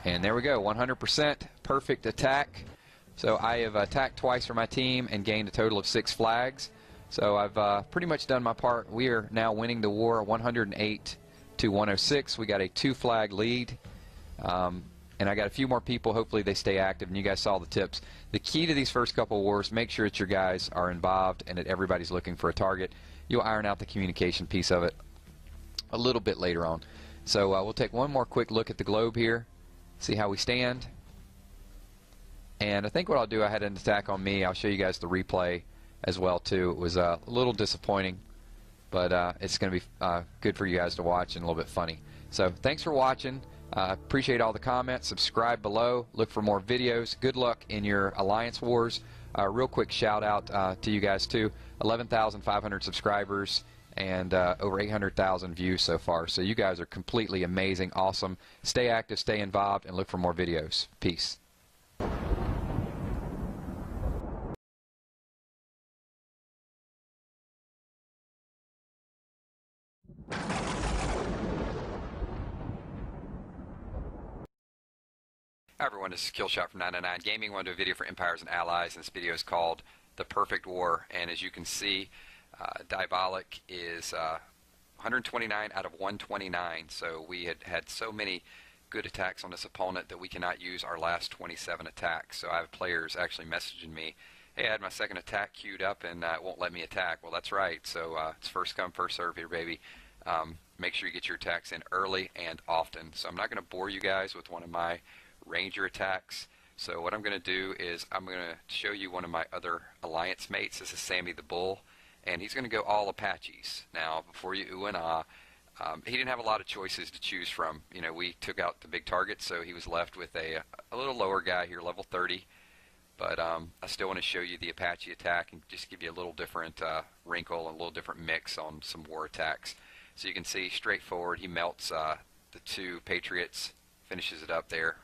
and there we go, 100%, perfect attack. So I have attacked twice for my team and gained a total of 6 flags. So I've pretty much done my part. We are now winning the war 108 to 106. We got a 2-flag lead. And I got a few more people. Hopefully they stay active, and you guys saw the tips. The key to these first couple wars, make sure that your guys are involved and that everybody's looking for a target. You'll iron out the communication piece of it a little bit later on. So we'll take one more quick look at the globe here, see how we stand. And I think what I'll do, I had an attack on me. I'll show you guys the replay as well too. It was a little disappointing, but it's going to be good for you guys to watch and a little bit funny. So thanks for watching. Appreciate all the comments. Subscribe below. Look for more videos. Good luck in your Alliance Wars. Real quick shout out to you guys too. 11,500 subscribers and over 800,000 views so far. So you guys are completely amazing, awesome. Stay active, stay involved, and look for more videos. Peace. Hi everyone, this is Killshot from 999 Gaming. I want to do a video for Empires and Allies, and this video is called The Perfect War. And as you can see, Diabolic is 129 out of 129. So we had so many good attacks on this opponent that we cannot use our last 27 attacks. So I have players actually messaging me, hey, I had my second attack queued up and it won't let me attack. Well, that's right. So it's first come, first serve here, baby. Make sure you get your attacks in early and often. So I'm not going to bore you guys with one of my Ranger attacks. So what I'm going to do is I'm going to show you one of my other alliance mates. This is Sammy the Bull, and he's going to go all Apaches. Now, before you ooh and ah, he didn't have a lot of choices to choose from. You know, we took out the big targets, so he was left with a little lower guy here, level 30. But I still want to show you the Apache attack and just give you a little different wrinkle and a little different mix on some war attacks. So you can see straightforward, he melts the 2 Patriots, finishes it up there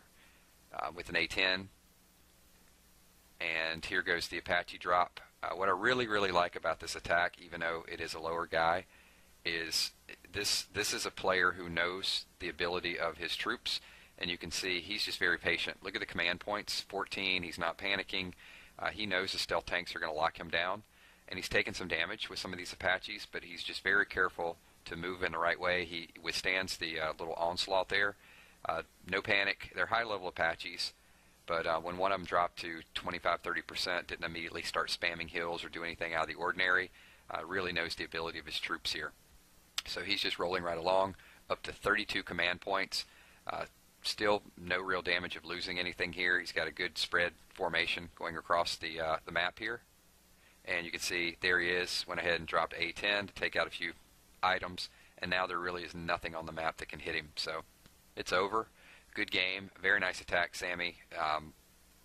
with an A10, and here goes the Apache drop. What I really like about this attack, even though it is a lower guy, is this is a player who knows the ability of his troops, and you can see he's just very patient. Look at the command points, 14, he's not panicking. He knows the stealth tanks are going to lock him down, and he's taken some damage with some of these Apaches, but he's just very careful to move in the right way. He withstands the little onslaught there. No panic. They're high-level Apaches, but when one of them dropped to 25-30%, didn't immediately start spamming hills or do anything out of the ordinary. Really knows the ability of his troops here. So he's just rolling right along, up to 32 command points. Still no real damage of losing anything here. He's got a good spread formation going across the map here. And you can see there he is. Went ahead and dropped A10 to take out a few items, and now there really is nothing on the map that can hit him. So it's over. Good game. Very nice attack, Sammy.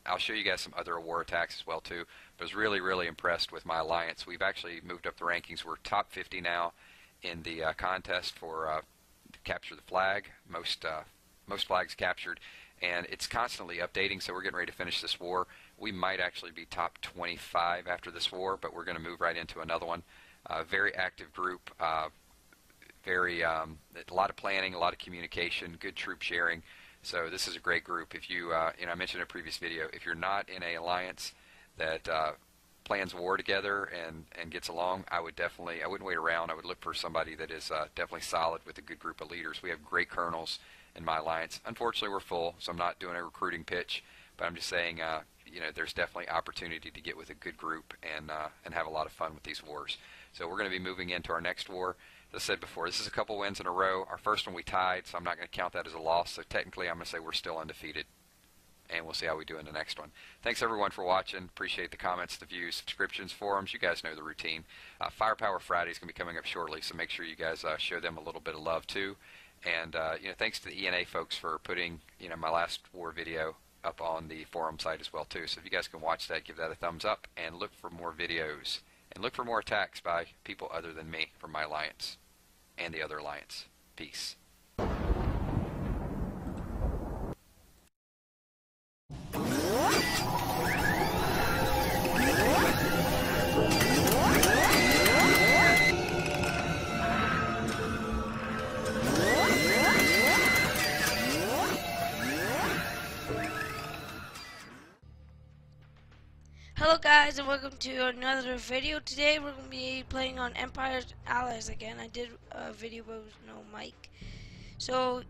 I'll show you guys some other war attacks as well too. But I was really impressed with my alliance. We've actually moved up the rankings. We're top 50 now in the contest for capture the flag. Most flags captured, and it's constantly updating, so we're getting ready to finish this war. We might actually be top 25 after this war, but we're going to move right into another one. Very active group, a lot of planning, a lot of communication, good troop sharing. So this is a great group. If you, I mentioned in a previous video, if you're not in a alliance that plans war together and gets along, I wouldn't wait around. I would look for somebody that is definitely solid with a good group of leaders. We have great colonels in my alliance. Unfortunately, we're full, so I'm not doing a recruiting pitch, but I'm just saying, there's definitely opportunity to get with a good group and have a lot of fun with these wars. So we're going to be moving into our next war. As I said before, this is a couple wins in a row. Our first one we tied, so I'm not going to count that as a loss. So technically, I'm going to say we're still undefeated, and we'll see how we do in the next one. Thanks everyone for watching. Appreciate the comments, the views, subscriptions, forums. You guys know the routine. Firepower Friday is going to be coming up shortly, so make sure you guys show them a little bit of love too. And thanks to the ENA folks for putting my last war video up on the forum site as well too. So if you guys can watch that, give that a thumbs up, and look for more videos, and look for more attacks by people other than me from my alliance and the other alliance. Peace. Hello guys, and welcome to another video. Today we're going to be playing on Empires Allies again. I did a video but with no mic. So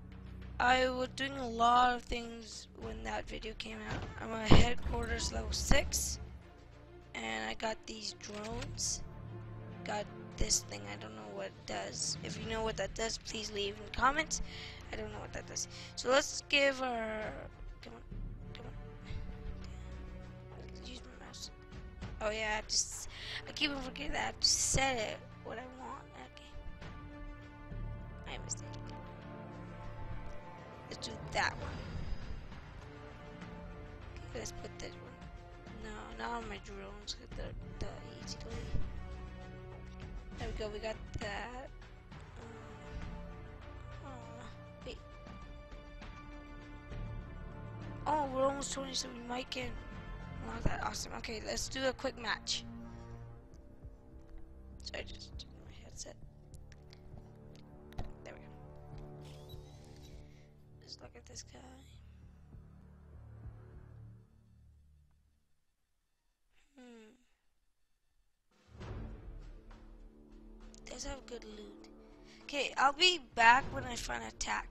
I was doing a lot of things when that video came out. I'm at headquarters level 6 and I got these drones. Got this thing, I don't know what it does. If you know what that does, please leave in the comments. I don't know what that does. So let's give our... Come on. Oh yeah, I keep on forgetting that I have to set it what I want. Okay. My mistake. Let's do that one. Okay, let's put that one. No, not on my drones, because they're easy to leave. There we go, we got that. Wait. Oh, we're almost 20, so we might get... Not that awesome. Okay, let's do a quick match. Sorry, just took my headset. There we go. Just look at this guy. Does have good loot. Okay, I'll be back when I find an attack.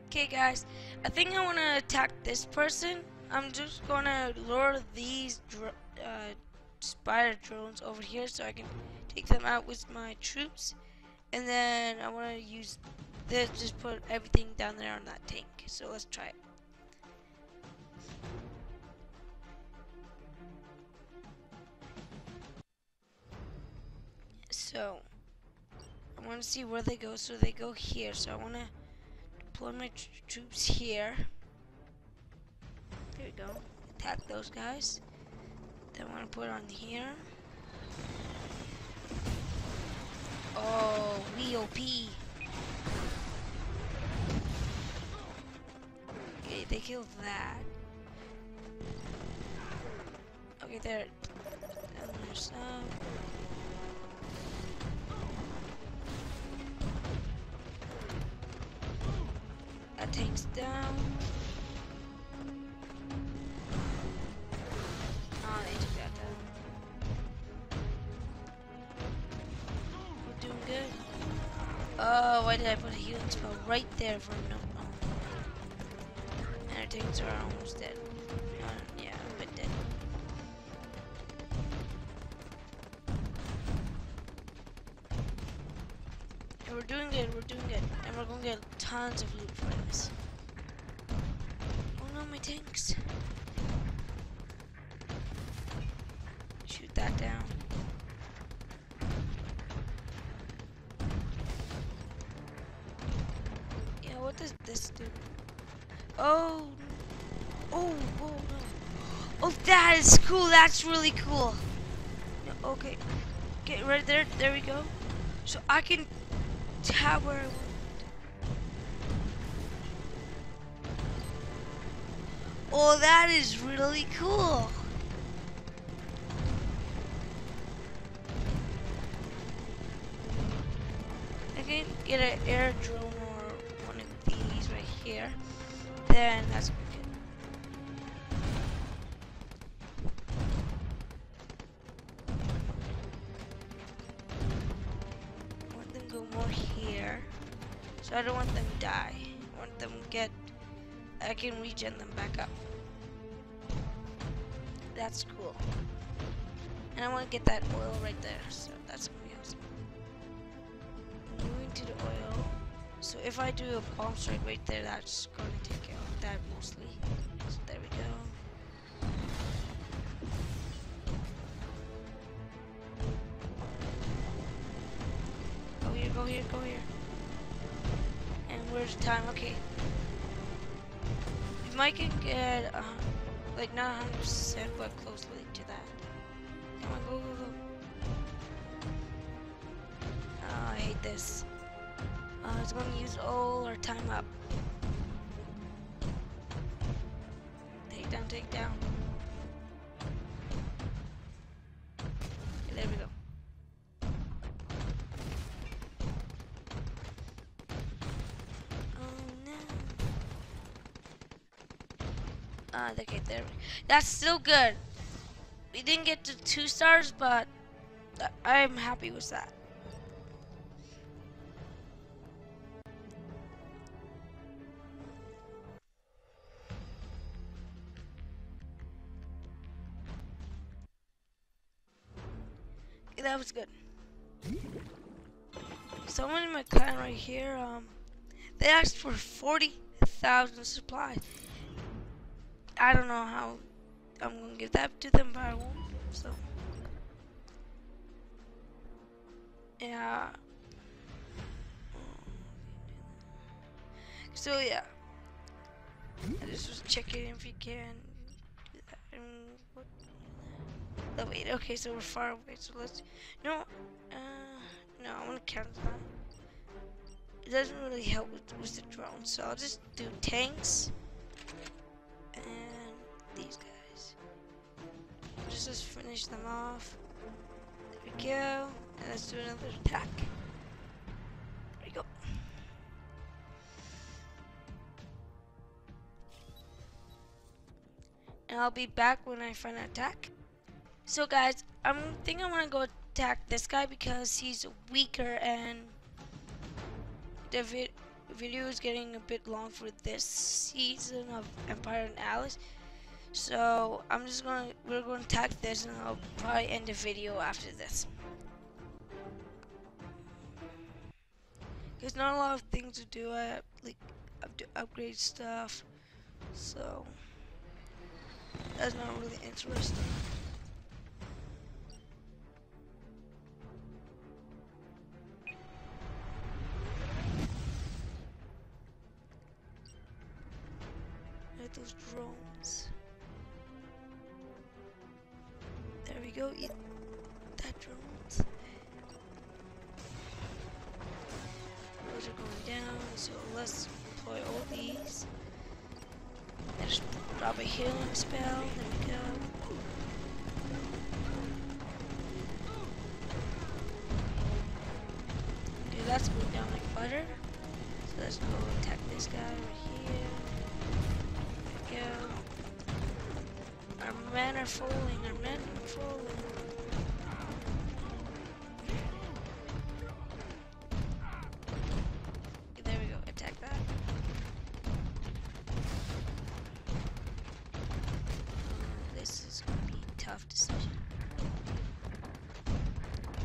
Okay, guys, I think I want to attack this person. I'm just gonna lure these spider drones over here so I can take them out with my troops, and then I want to use this, just put everything down there on that tank. So let's try it. So I want to see where they go. So they go here. So I want to deploy my troops here. There we go. Attack those guys. Then I want to put on here. Oh, VOP. Okay, they killed that. Okay, there. And there's some. That tank's down. Oh, why did I put a healing spell right there for no? Oh. And our tanks are almost dead. Yeah, a bit dead. And we're doing good, and we're gonna get tons of loot for this. Oh no, my tanks! Shoot that down. What does this do? Oh, whoa, no. Oh, that is cool. That's really cool. No, okay, get right there. There we go. So I can tab where I want. Oh, that is really cool. I can get an air drone or one of these right here. Then that's good. I want them to go more here. So I don't want them to die. I want them to get, I can regen them back up. That's cool. And I want to get that oil right there. So that's going to be awesome. Moving to the oil. So if I do a palm strike right there, that's going to take care of that mostly. So there we go. Go here, go here, go here. And where's the time? Okay. You might can get, like not 100%, but closely to that. Come on, go, go, go. Oh, I hate this. It's going to use all our time up. Take down, take down. Okay, there we go. Oh no. Okay, there. That's still good. We didn't get to 2 stars, but I'm happy with that. That was good. Someone in my clan right here, they asked for 40,000 supplies. I don't know how I'm gonna give that to them, but I won't. So yeah. I just was checking if you can do that. Oh wait, okay, so we're far away, so let's, no, I want to count that. It doesn't really help with the drone, so I'll just do tanks, and these guys. Just finish them off. There we go, and let's do another attack. There we go. And I'll be back when I find an attack. So guys, I think I'm gonna go attack this guy because he's weaker and the video is getting a bit long for this season of Empire and Allies. So we're gonna attack this, and I'll probably end the video after this. There's not a lot of things to do. I have to upgrade stuff, so that's not really interesting. Those drones. There we go. Eat that drones. Those are going down. So let's deploy all these. And just drop a healing spell. There we go. Okay, that's going down like butter. So let's go attack this guy right here. Our men are falling, our men are falling. Okay, there we go, attack that. This is gonna be a tough decision.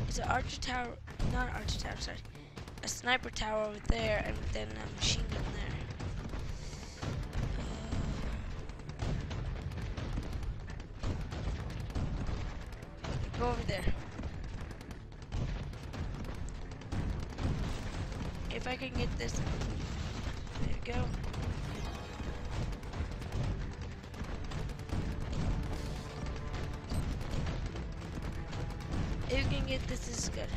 It's an archer tower, not an archer tower, sorry. A sniper tower over there, and then a machine gun there. Go over there. If I can get this. There we go. If you can get this is good.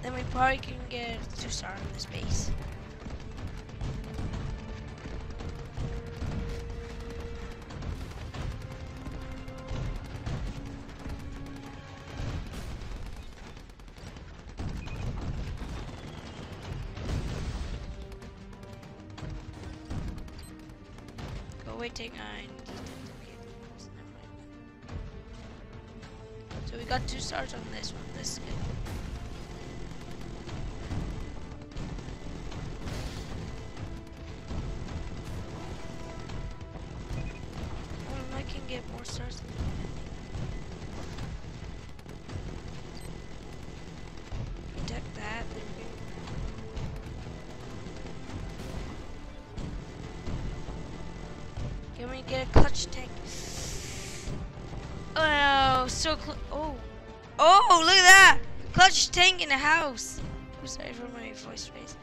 Then we probably can get 2-star in this base. waiting. So we got 2 stars on this one. This is good. Well, I can get more stars than that. Protect that. There we go. Can we get a clutch tank? Oh, so close. Oh, look at that! Clutch tank in the house. I'm sorry for my voice raise.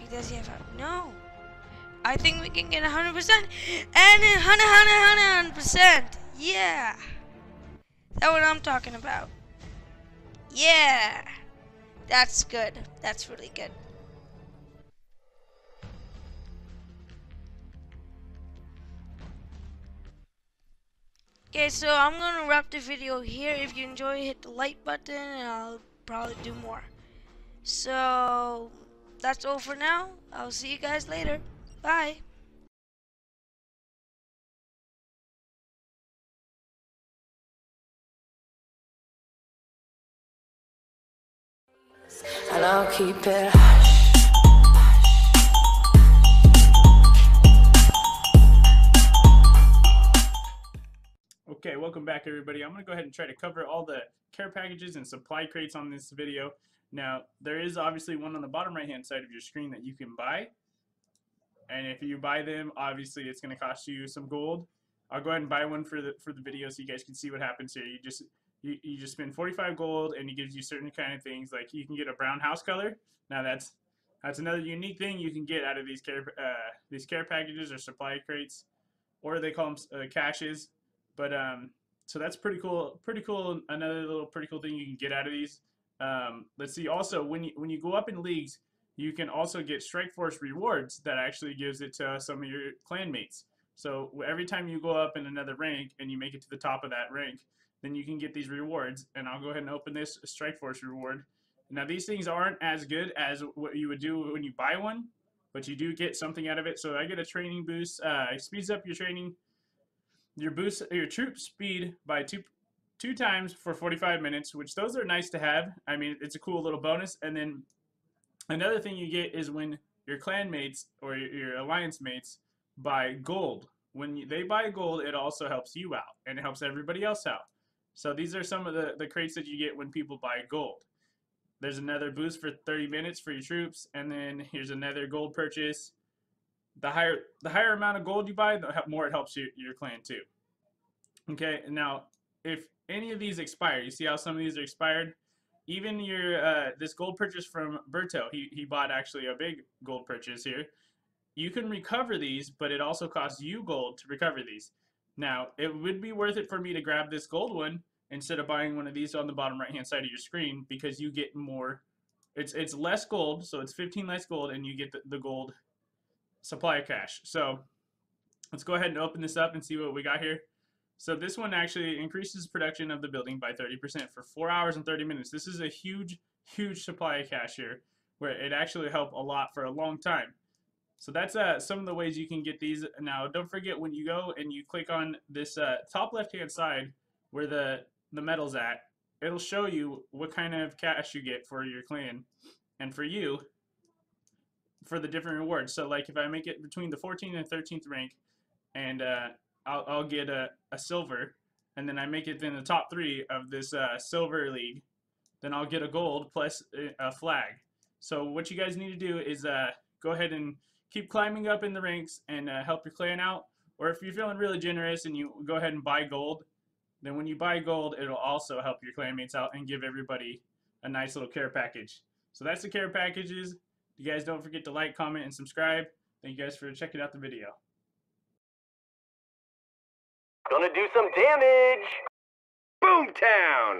Does he have a... No. I think we can get 100%. And 100%. Yeah. That's what I'm talking about. Yeah. That's good. That's really good. Okay, so I'm gonna wrap the video here. If you enjoy, hit the like button and I'll probably do more. So that's all for now. I'll see you guys later. Bye. And I'll keep it hush. Okay, welcome back everybody. I'm going to go ahead and try to cover all the care packages and supply crates on this video. Now, there is obviously one on the bottom right hand side of your screen that you can buy. And if you buy them, obviously it's going to cost you some gold. I'll go ahead and buy one for the video so you guys can see what happens here. You just spend 45 gold and it gives you certain kind of things, like you can get a brown house color. Now that's another unique thing you can get out of these care packages or supply crates, or they call them caches. But so that's pretty cool. Another little pretty cool thing you can get out of these. Let's see. Also, when you go up in leagues, you can also get Strike Force rewards that actually gives it to some of your clanmates. So every time you go up in another rank and you make it to the top of that rank, then you can get these rewards. And I'll go ahead and open this Strike Force reward. Now these things aren't as good as what you would do when you buy one, but you do get something out of it. So I get a training boost. It speeds up your training. Your troop speed by two times for 45 minutes, which those are nice to have. I mean, it's a cool little bonus. And then another thing you get is when your clan mates or your alliance mates buy gold. When they buy gold, it also helps you out and it helps everybody else out. So these are some of the crates that you get when people buy gold. There's another boost for 30 minutes for your troops, and then here's another gold purchase. The higher amount of gold you buy, the more it helps your clan too. Okay, now if any of these expire, you see how some of these are expired? Even your this gold purchase from Berto, he bought actually a big gold purchase here. You can recover these, but it also costs you gold to recover these. Now, it would be worth it for me to grab this gold one instead of buying one of these on the bottom right hand side of your screen, because you get more. It's less gold, so it's 15 less gold, and you get the gold supply cache. So let's go ahead and open this up and see what we got here. So this one actually increases production of the building by 30% for 4 hours and 30 minutes. This is a huge supply cache here, where it actually helped a lot for a long time. So that's some of the ways you can get these. Now, don't forget, when you go and you click on this top left-hand side where the metal's at, it'll show you what kind of cash you get for your clan and for you for the different rewards. So like if I make it between the 14th and 13th rank, and I'll get a silver, and then I make it in the top 3 of this silver league, then I'll get a gold plus a flag. So what you guys need to do is go ahead and keep climbing up in the ranks and help your clan out. Or if you're feeling really generous and you go ahead and buy gold, then when you buy gold, it'll also help your clanmates out and give everybody a nice little care package. So that's the care packages. You guys don't forget to like, comment, and subscribe. Thank you guys for checking out the video. Gonna do some damage! Boomtown!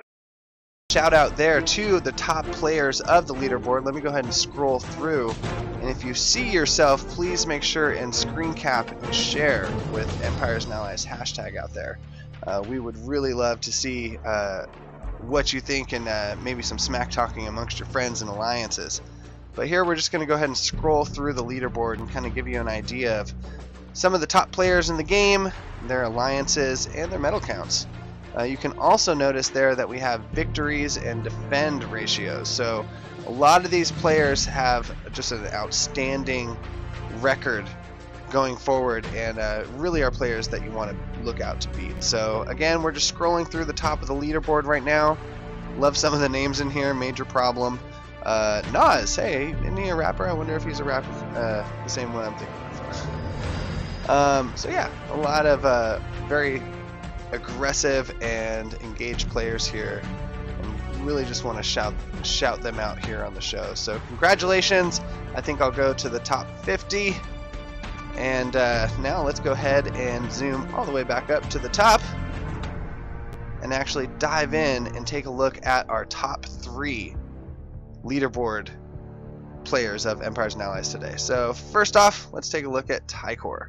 Shout out there to the top players of the leaderboard. Let me go ahead and scroll through. And if you see yourself, please make sure and screen cap and share with Empires and Allies hashtag out there. We would really love to see what you think, and maybe some smack talking amongst your friends and alliances. But here we're just going to go ahead and scroll through the leaderboard and kind of give you an idea of some of the top players in the game, their alliances, and their medal counts. You can also notice there that we have victories and defend ratios. So a lot of these players have just an outstanding record going forward, and really are players that you want to look out to beat. So again, we're just scrolling through the top of the leaderboard right now. Love some of the names in here. Major Problem. Nas, hey, isn't he a rapper? I wonder if he's a rapper. The same one I'm thinking of. So yeah, a lot of very aggressive and engaged players here, and really just want to shout them out here on the show. So congratulations. I think I'll go to the top 50. And now let's go ahead and zoom all the way back up to the top and actually dive in and take a look at our top 3 leaderboard players of Empires and Allies today. So first off, let's take a look at Tykor.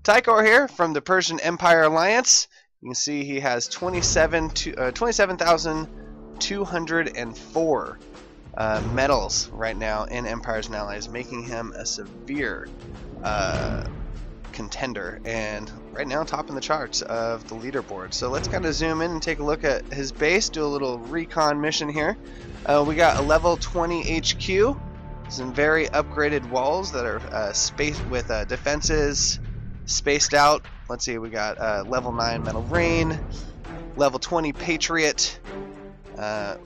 Tykor here from the Persian Empire Alliance. You can see he has 27,204 medals right now in Empires and Allies, making him a severe contender, and right now topping the charts of the leaderboard. So let's kind of zoom in and take a look at his base, do a little recon mission here. We got a level 20 HQ, some very upgraded walls that are spaced with defenses spaced out. Let's see, we got level 9 Metal Rain, level 20 Patriot, and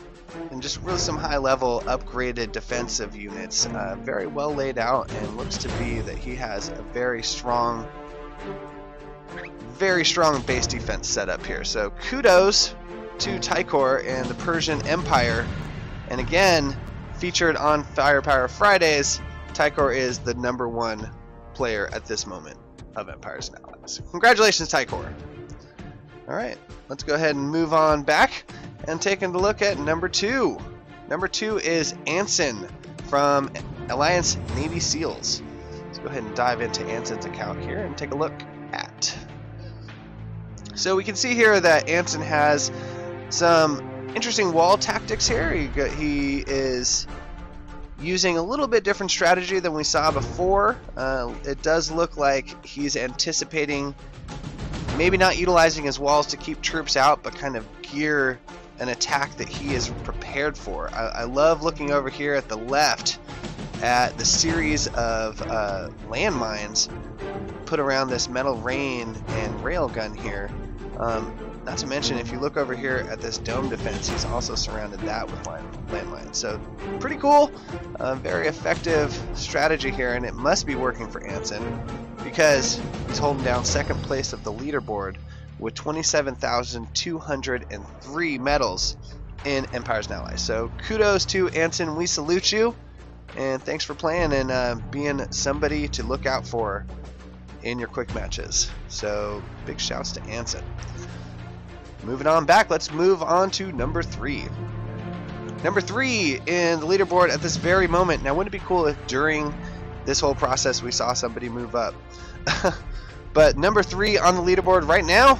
just really some high-level upgraded defensive units. Very well laid out, and looks to be that he has a very strong base defense setup here. So kudos to Tykor and the Persian Empire. And again, featured on Firepower Fridays, Tykor is the #1 player at this moment of Empires and Allies. Congratulations, Tykor. Alright, let's go ahead and move on back and take a look at number 2. Number 2 is Anson from Alliance Navy SEALs. Let's go ahead and dive into Anson's account here and take a look at. So we can see here that Anson has some interesting wall tactics here. He is using a little bit different strategy than we saw before. It does look like he's anticipating maybe not utilizing his walls to keep troops out, but kind of gear an attack that he is prepared for. I love looking over here at the left at the series of landmines put around this Metal Rain and railgun here. Not to mention, if you look over here at this dome defense, he's also surrounded that with landmines. So pretty cool, very effective strategy here, and it must be working for Anson because he's holding down second place of the leaderboard with 27,203 medals in Empires and Allies. So kudos to Anson, we salute you, and thanks for playing and being somebody to look out for in your quick matches. So big shouts to Anson. Moving on back, let's move on to number 3. Number 3 in the leaderboard at this very moment. Now, wouldn't it be cool if during this whole process we saw somebody move up? But number 3 on the leaderboard right now,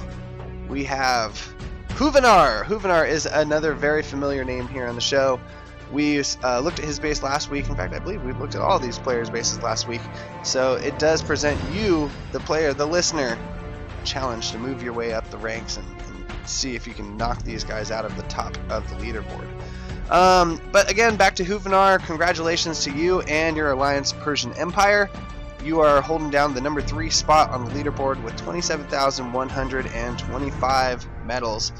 we have Huvenar. Huvenar is another very familiar name here on the show. We looked at his base last week. In fact, I believe we looked at all these players' bases last week. So it does present you, the player, the listener, a challenge to move your way up the ranks and see if you can knock these guys out of the top of the leaderboard. But again, back to Huvenar. Congratulations to you and your Alliance Persian Empire. You are holding down the number 3 spot on the leaderboard with 27,125 medals,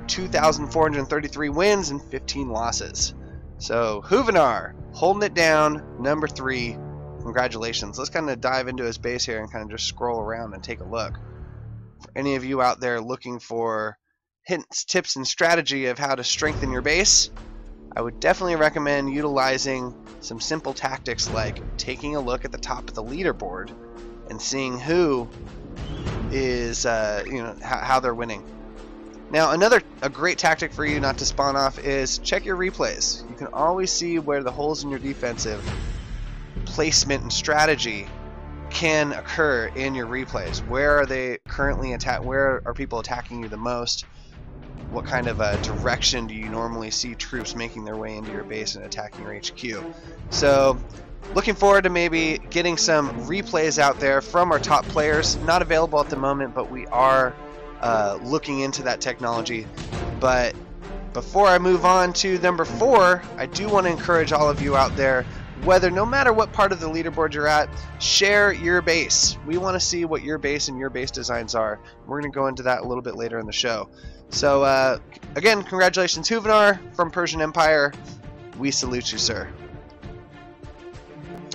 2,433 wins, and 15 losses. So Huvenar holding it down, number 3. Congratulations. Let's kind of dive into his base here and kind of just scroll around and take a look. For any of you out there looking for hints, tips, and strategy of how to strengthen your base, I would definitely recommend utilizing some simple tactics like taking a look at the top of the leaderboard and seeing who is, how they're winning. Now, a great tactic for you not to spawn off is check your replays. You can always see where the holes in your defensive placement and strategy can occur in your replays. Where are they currently where are people attacking you the most? What kind of direction do you normally see troops making their way into your base and attacking your HQ? So looking forward to maybe getting some replays out there from our top players. Not available at the moment, but we are looking into that technology. But before I move on to number 4, I do want to encourage all of you out there, whether no matter what part of the leaderboard you're at, share your base. We want to see what your base and your base designs are. We're going to go into that a little bit later in the show. So again, congratulations Huvenar from Persian Empire. We salute you, sir.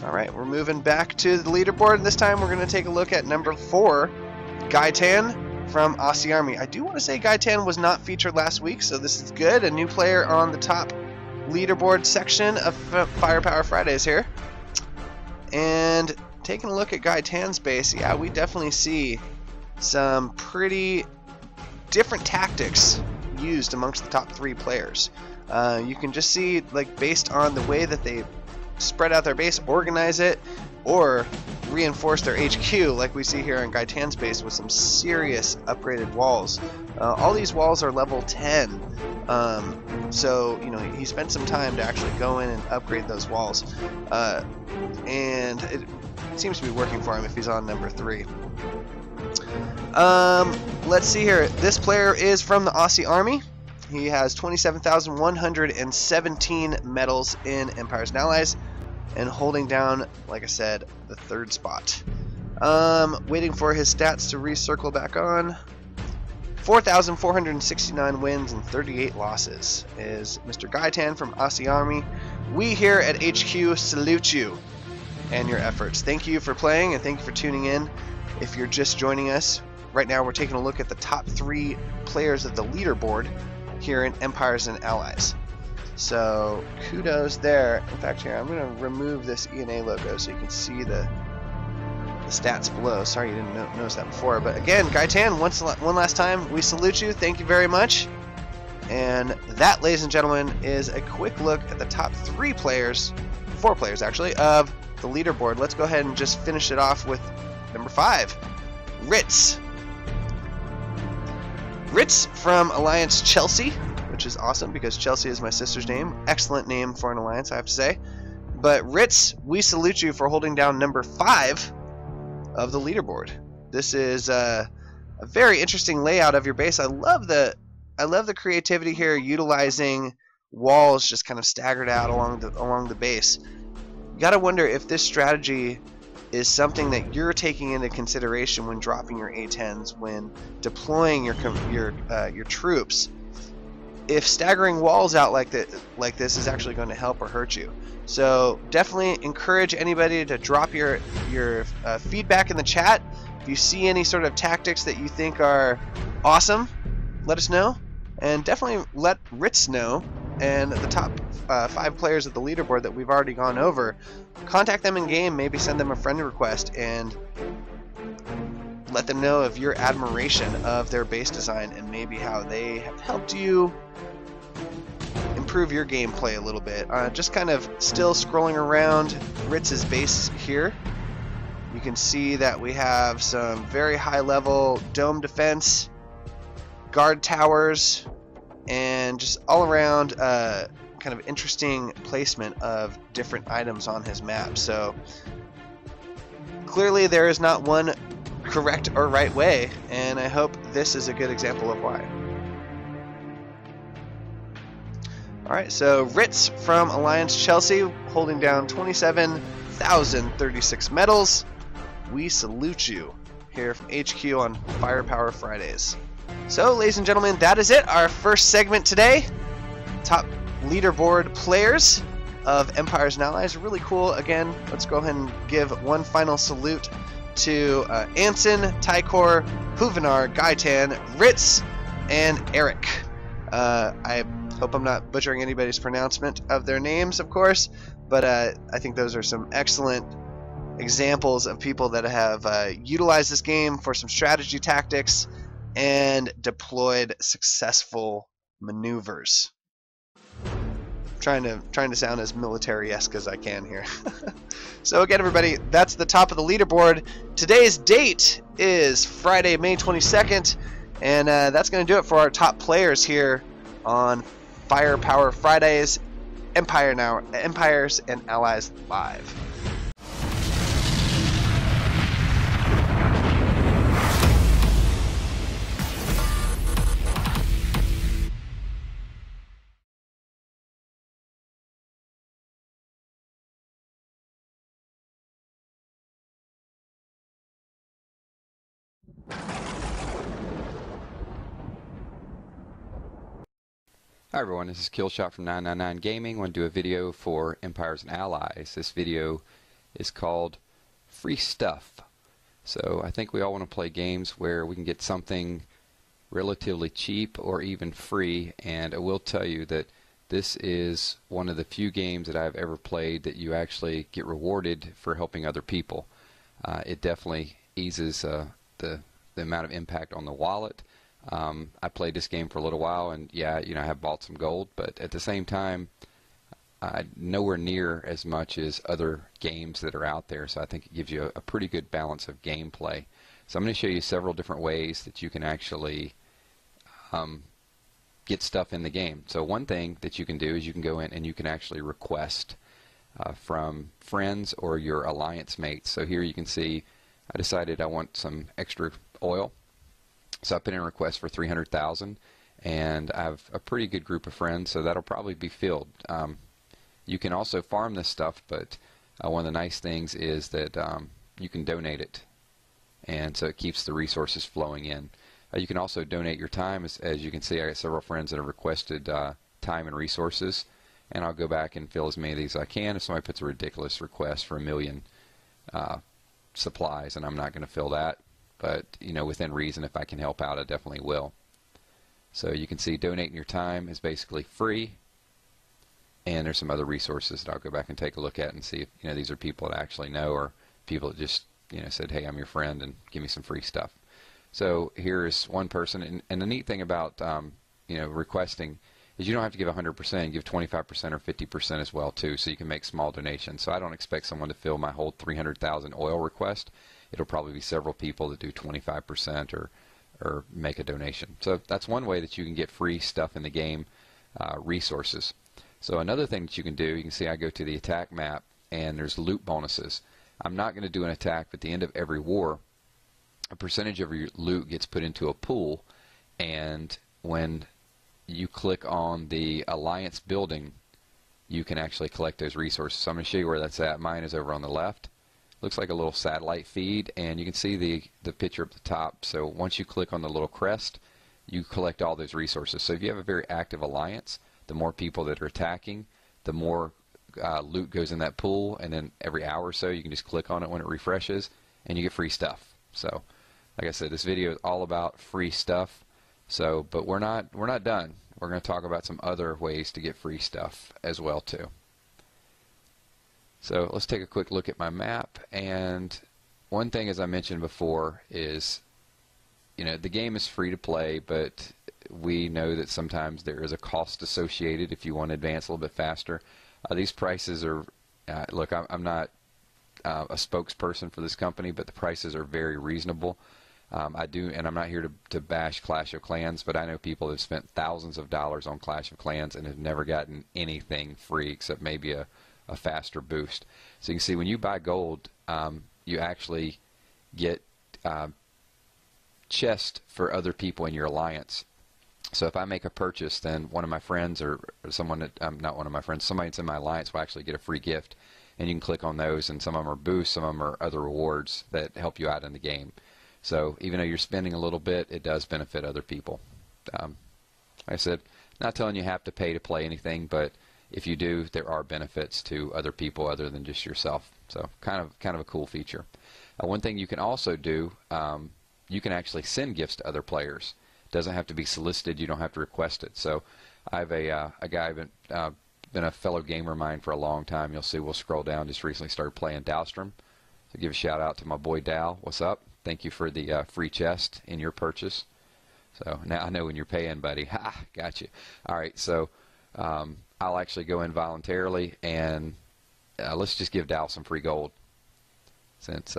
Alright, we're moving back to the leaderboard. This time we're going to take a look at number 4, Gaitan from Aussie Army. I do want to say Gaitan was not featured last week, so this is good. A new player on the top leaderboard section of Firepower Fridays here. And taking a look at Gaitan's base, yeah, we definitely see some pretty different tactics used amongst the top 3 players. You can just see, like, based on the way that they spread out their base, organize it, or reinforce their HQ, like we see here on Gaitan's base with some serious upgraded walls. All these walls are level 10, so you know he spent some time to actually go in and upgrade those walls, and it seems to be working for him if he's on number 3. Let's see here. This player is from the Aussie Army. He has 27,117 medals in Empires and Allies, and holding down, like I said, the 3rd spot. Waiting for his stats to recircle back on. 4,469 wins and 38 losses is Mr. Gaitan from Aussie Army. We here at HQ salute you and your efforts. Thank you for playing, and thank you for tuning in. If you're just joining us, right now we're taking a look at the top 3 players of the leaderboard here in Empires and Allies. So kudos there. In fact, here I'm going to remove this ENA logo so you can see the stats below. Sorry you didn't notice that before. But again, Gaitan, one last time, we salute you. Thank you very much. And that, ladies and gentlemen, is a quick look at the top 3 players, 4 players actually, of the leaderboard. Let's go ahead and just finish it off with number 5, Ritz. Ritz from Alliance Chelsea, which is awesome because Chelsea is my sister's name. Excellent name for an alliance, I have to say. But Ritz, we salute you for holding down number 5 of the leaderboard. This is a very interesting layout of your base. I love the creativity here, utilizing walls just kind of staggered out along the base. You gotta wonder if this strategy is something that you're taking into consideration when dropping your A10s, when deploying your troops. If staggering walls out like this is actually going to help or hurt you. So definitely encourage anybody to drop your feedback in the chat. If you see any sort of tactics that you think are awesome, let us know, and definitely let Ritz know, and the top 5 players of the leaderboard that we've already gone over. Contact them in game, maybe send them a friend request, and let them know of your admiration of their base design and maybe how they have helped you improve your gameplay a little bit. Just kind of still scrolling around Ritz's base here. You can see that we have some very high level dome defense, guard towers, and just all around kind of interesting placement of different items on his map. So clearly there is not one correct or right way, and I hope this is a good example of why. Alright, so Ritz from Alliance Chelsea holding down 27,036 medals. We salute you here from HQ on Firepower Fridays. So, ladies and gentlemen, that is it. Our first segment today. Top leaderboard players of Empires and Allies. Really cool. Again, let's go ahead and give one final salute to Anson, Tykor, Huvenar, Gaitan, Ritz, and Eric. I hope I'm not butchering anybody's pronouncement of their names, of course, but I think those are some excellent examples of people that have utilized this game for some strategy tactics and deployed successful maneuvers. Trying to sound as military-esque as I can here. So again, everybody, that's the top of the leaderboard. Today's date is Friday, May 22nd, and that's going to do it for our top players here on Firepower Fridays, Empires and Allies Live. Hi everyone, this is Killshot from 999 Gaming. I want to do a video for Empires and Allies. This video is called Free Stuff. So I think we all want to play games where we can get something relatively cheap or even free, and I will tell you that this is one of the few games that I've ever played that you actually get rewarded for helping other people. It definitely eases the amount of impact on the wallet. I played this game for a little while, and yeah, you know, I have bought some gold, but at the same time, nowhere near as much as other games that are out there. So I think it gives you a pretty good balance of gameplay. So I'm going to show you several different ways that you can actually get stuff in the game. So one thing that you can do is you can go in and you can actually request from friends or your alliance mates. So here you can see I decided I want some extra oil. So I put in a request for 300,000, and I have a pretty good group of friends, so that'll probably be filled. You can also farm this stuff, but one of the nice things is that you can donate it, and so it keeps the resources flowing in. You can also donate your time. As you can see, I got several friends that have requested time and resources, and I'll go back and fill as many of these as I can. If somebody puts a ridiculous request for 1 million supplies, and I'm not going to fill that. But, you know, within reason, if I can help out, I definitely will. So you can see donating your time is basically free. And there's some other resources that I'll go back and take a look at and see if, you know, these are people that I actually know or people that just, you know, said, hey, I'm your friend and give me some free stuff. So here's one person. And the neat thing about, you know, requesting is you don't have to give 100%. You give 25% or 50% as well, too. So you can make small donations. So I don't expect someone to fill my whole 300,000 oil request. It'll probably be several people that do 25% or make a donation. So that's one way that you can get free stuff in the game, resources. So another thing that you can do, you can see I go to the attack map and there's loot bonuses. I'm not going to do an attack, but at the end of every war, a percentage of your loot gets put into a pool, and when you click on the alliance building, you can actually collect those resources. So I'm going to show you where that's at. Mine is over on the left. Looks like a little satellite feed, and you can see the picture up the top. So once you click on the little crest, you collect all those resources. So if you have a very active alliance, the more people that are attacking, the more loot goes in that pool, and then every hour or so you can just click on it when it refreshes, and you get free stuff. So like I said, this video is all about free stuff. So, but we're not done. We're going to talk about some other ways to get free stuff as well too. So let's take a quick look at my map, and one thing, as I mentioned before, is, you know, the game is free to play, but we know that sometimes there is a cost associated if you want to advance a little bit faster. These prices are, look, I'm not a spokesperson for this company, but the prices are very reasonable. I do, and I'm not here to bash Clash of Clans, but I know people that have spent thousands of dollars on Clash of Clans and have never gotten anything free except maybe a faster boost. So you can see when you buy gold, you actually get chests for other people in your alliance. So if I make a purchase, then one of my friends or someone that, not one of my friends, somebody that's in my alliance will actually get a free gift. And you can click on those, and some of them are boosts, some of them are other rewards that help you out in the game. So even though you're spending a little bit, it does benefit other people. Like I said, not telling you have to pay to play anything, but if you do, there are benefits to other people other than just yourself. So kind of a cool feature. One thing you can also do, you can actually send gifts to other players. It doesn't have to be solicited. You don't have to request it. So I have a guy been a fellow gamer of mine for a long time. You'll see we'll scroll down. Just recently started playing Dowstrom. So give a shout out to my boy Dow. What's up? Thank you for the free chest in your purchase. So now I know when you're paying, buddy. Ha! Got you. All right. So I'll actually go in voluntarily, and let's just give Dow some free gold, since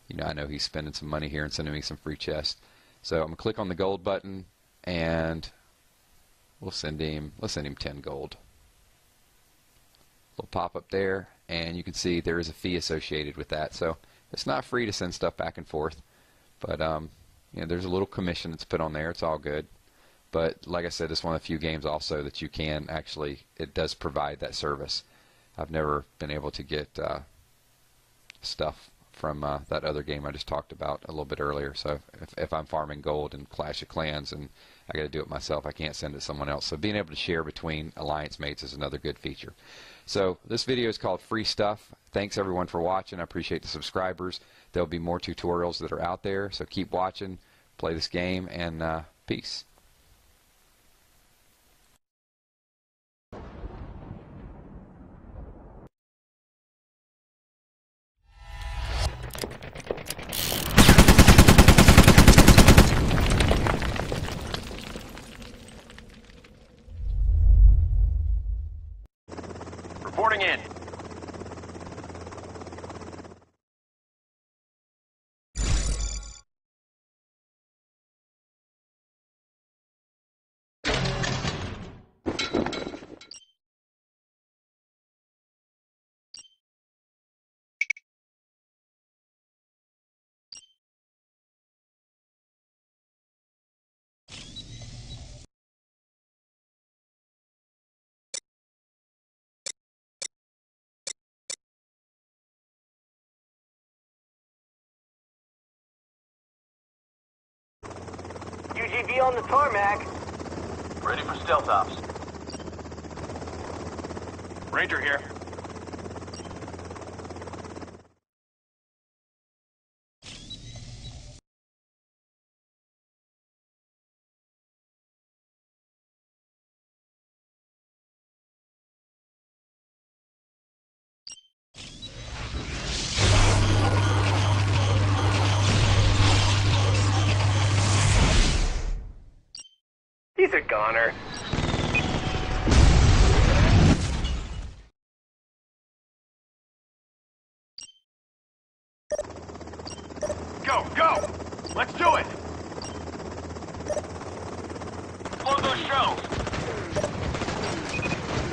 you know, I know he's spending some money here and sending me some free chests. So I'm gonna click on the gold button, and let's send him 10 gold. Little pop up there, and you can see there is a fee associated with that. So it's not free to send stuff back and forth, but you know, there's a little commission that's put on there. It's all good. But like I said, it's one of the few games also that you can actually, it does provide that service. I've never been able to get stuff from that other game I just talked about a little bit earlier. So if I'm farming gold in Clash of Clans and I got to do it myself, I can't send it to someone else. So being able to share between alliance mates is another good feature. So this video is called Free Stuff. Thanks everyone for watching. I appreciate the subscribers. There'll be more tutorials that are out there, so keep watching, play this game, and peace. Reporting in. UGV on the tarmac. Ready for stealth ops. Ranger here. He's a goner. Go, go! Let's do it! Explode those shells!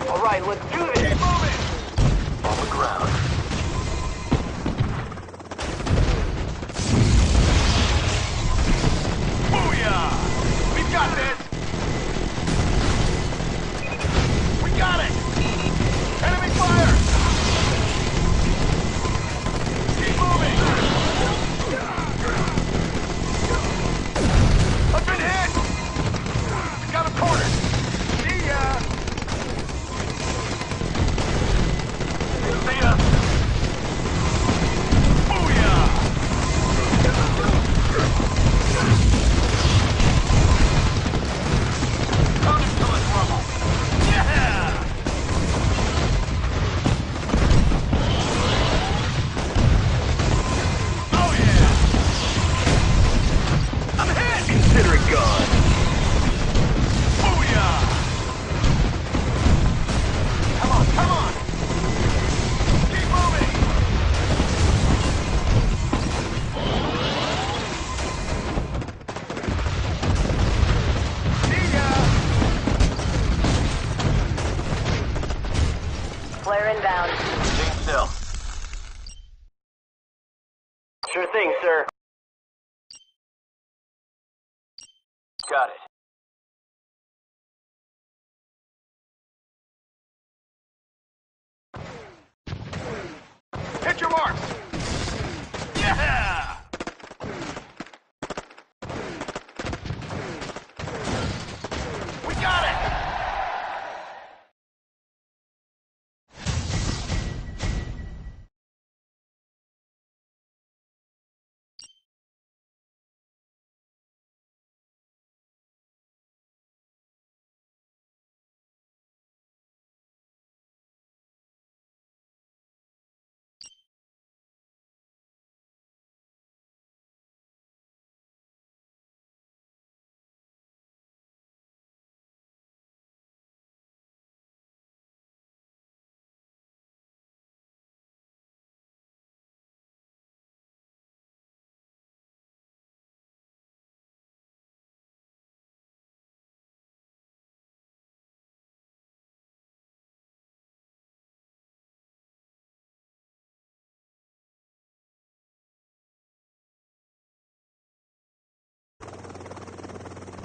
Alright, let's do this! Keep moving! On the ground. Booyah! We've got this! Got it! Enemy fire! Keep moving! I've been hit! Got him cornered! See ya! See ya! Booyah! Coming to us, Rumble! Yeah! Oh yeah! I'm hit! Consider it gone. Booyah! Come on, come on! Keep moving! See ya! Flare inbound. Stay still. Sure thing, sir. Got it. Hit your marks! Yeah! We got it!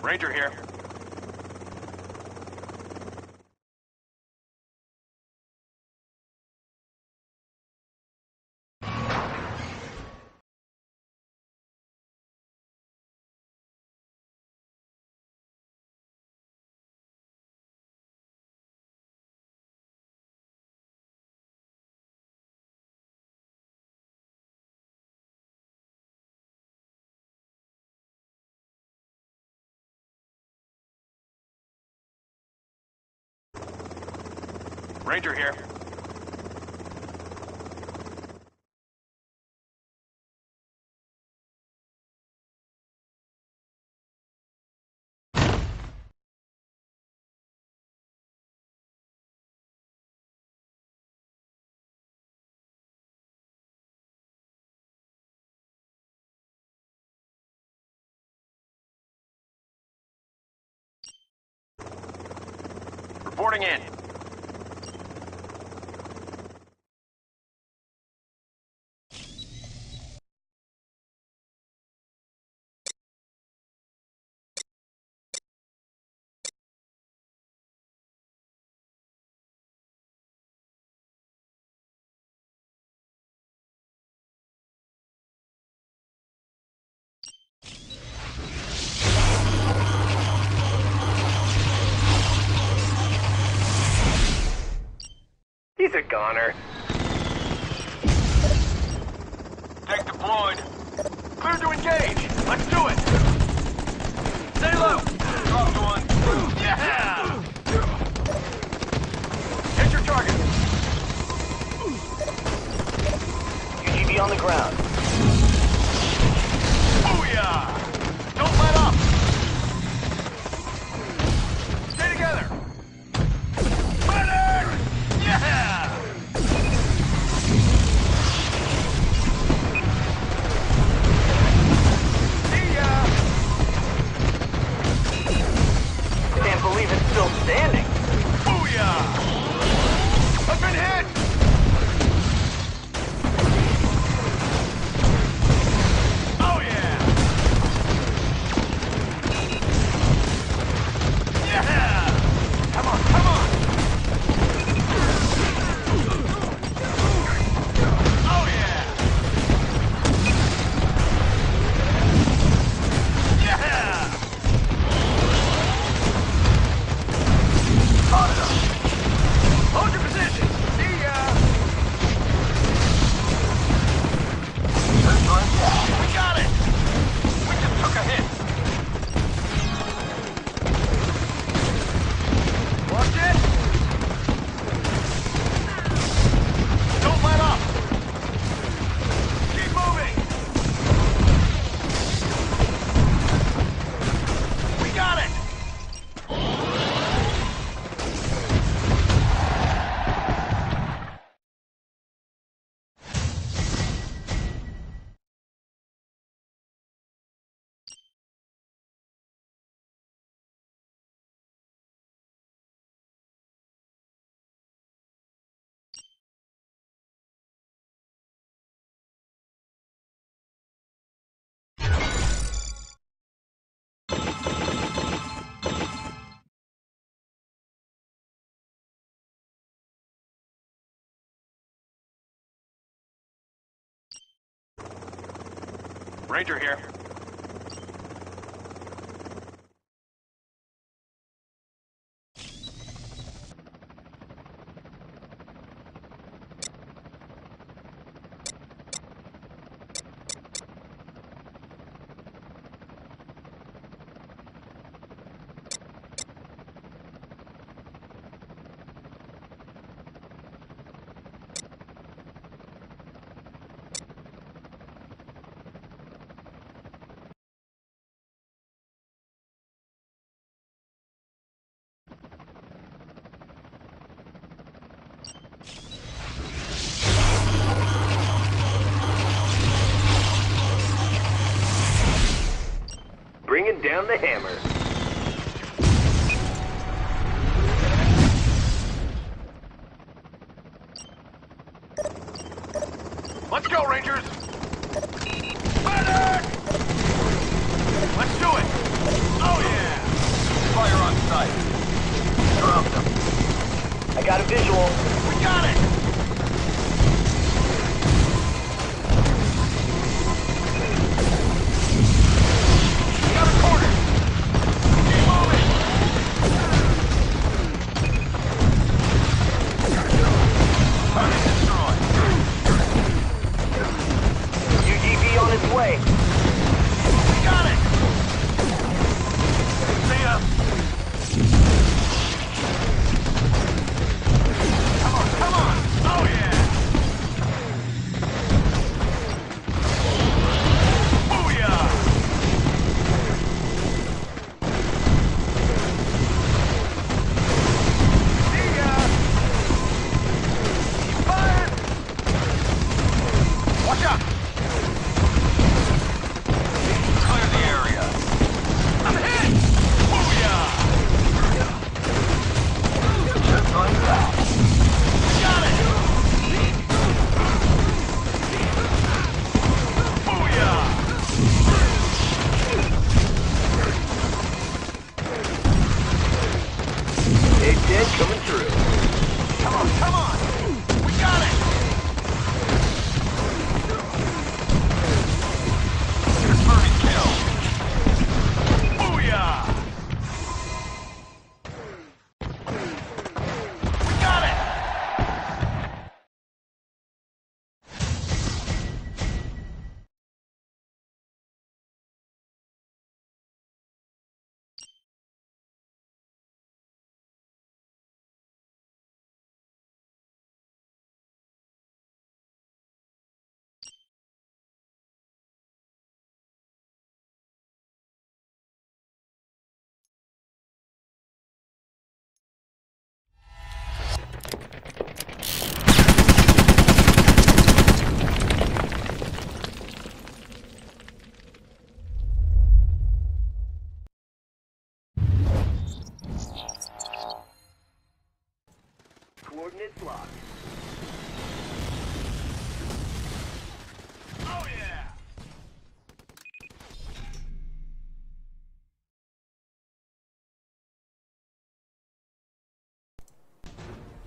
Ranger here. Ranger here. Reporting in. He's a goner. Tank deployed. Clear to engage. Let's do it. Stay low. Dropped one. Yeah! Hit your target. UGV on the ground. Booyah! Don't let up. Stay together. Medic! Yeah! See ya! Can't believe it's still standing. Booyah! I've been hit! Oh yeah! Yeah! Come on, come on! Oh yeah! Yeah! Hold your position! See ya! We got it! We just took a hit! Watch it! Don't let up! Keep moving! We got it! Ranger here. Bringing down the hammer. Let's go, Rangers! Medic! Let's do it! Oh yeah! Fire on sight. Drop them. I got a visual. We got it! Got a corner! coming through. Come on, come on! We got it! Confirming kill! Booyah! We got it! Coordinates locked. Oh yeah!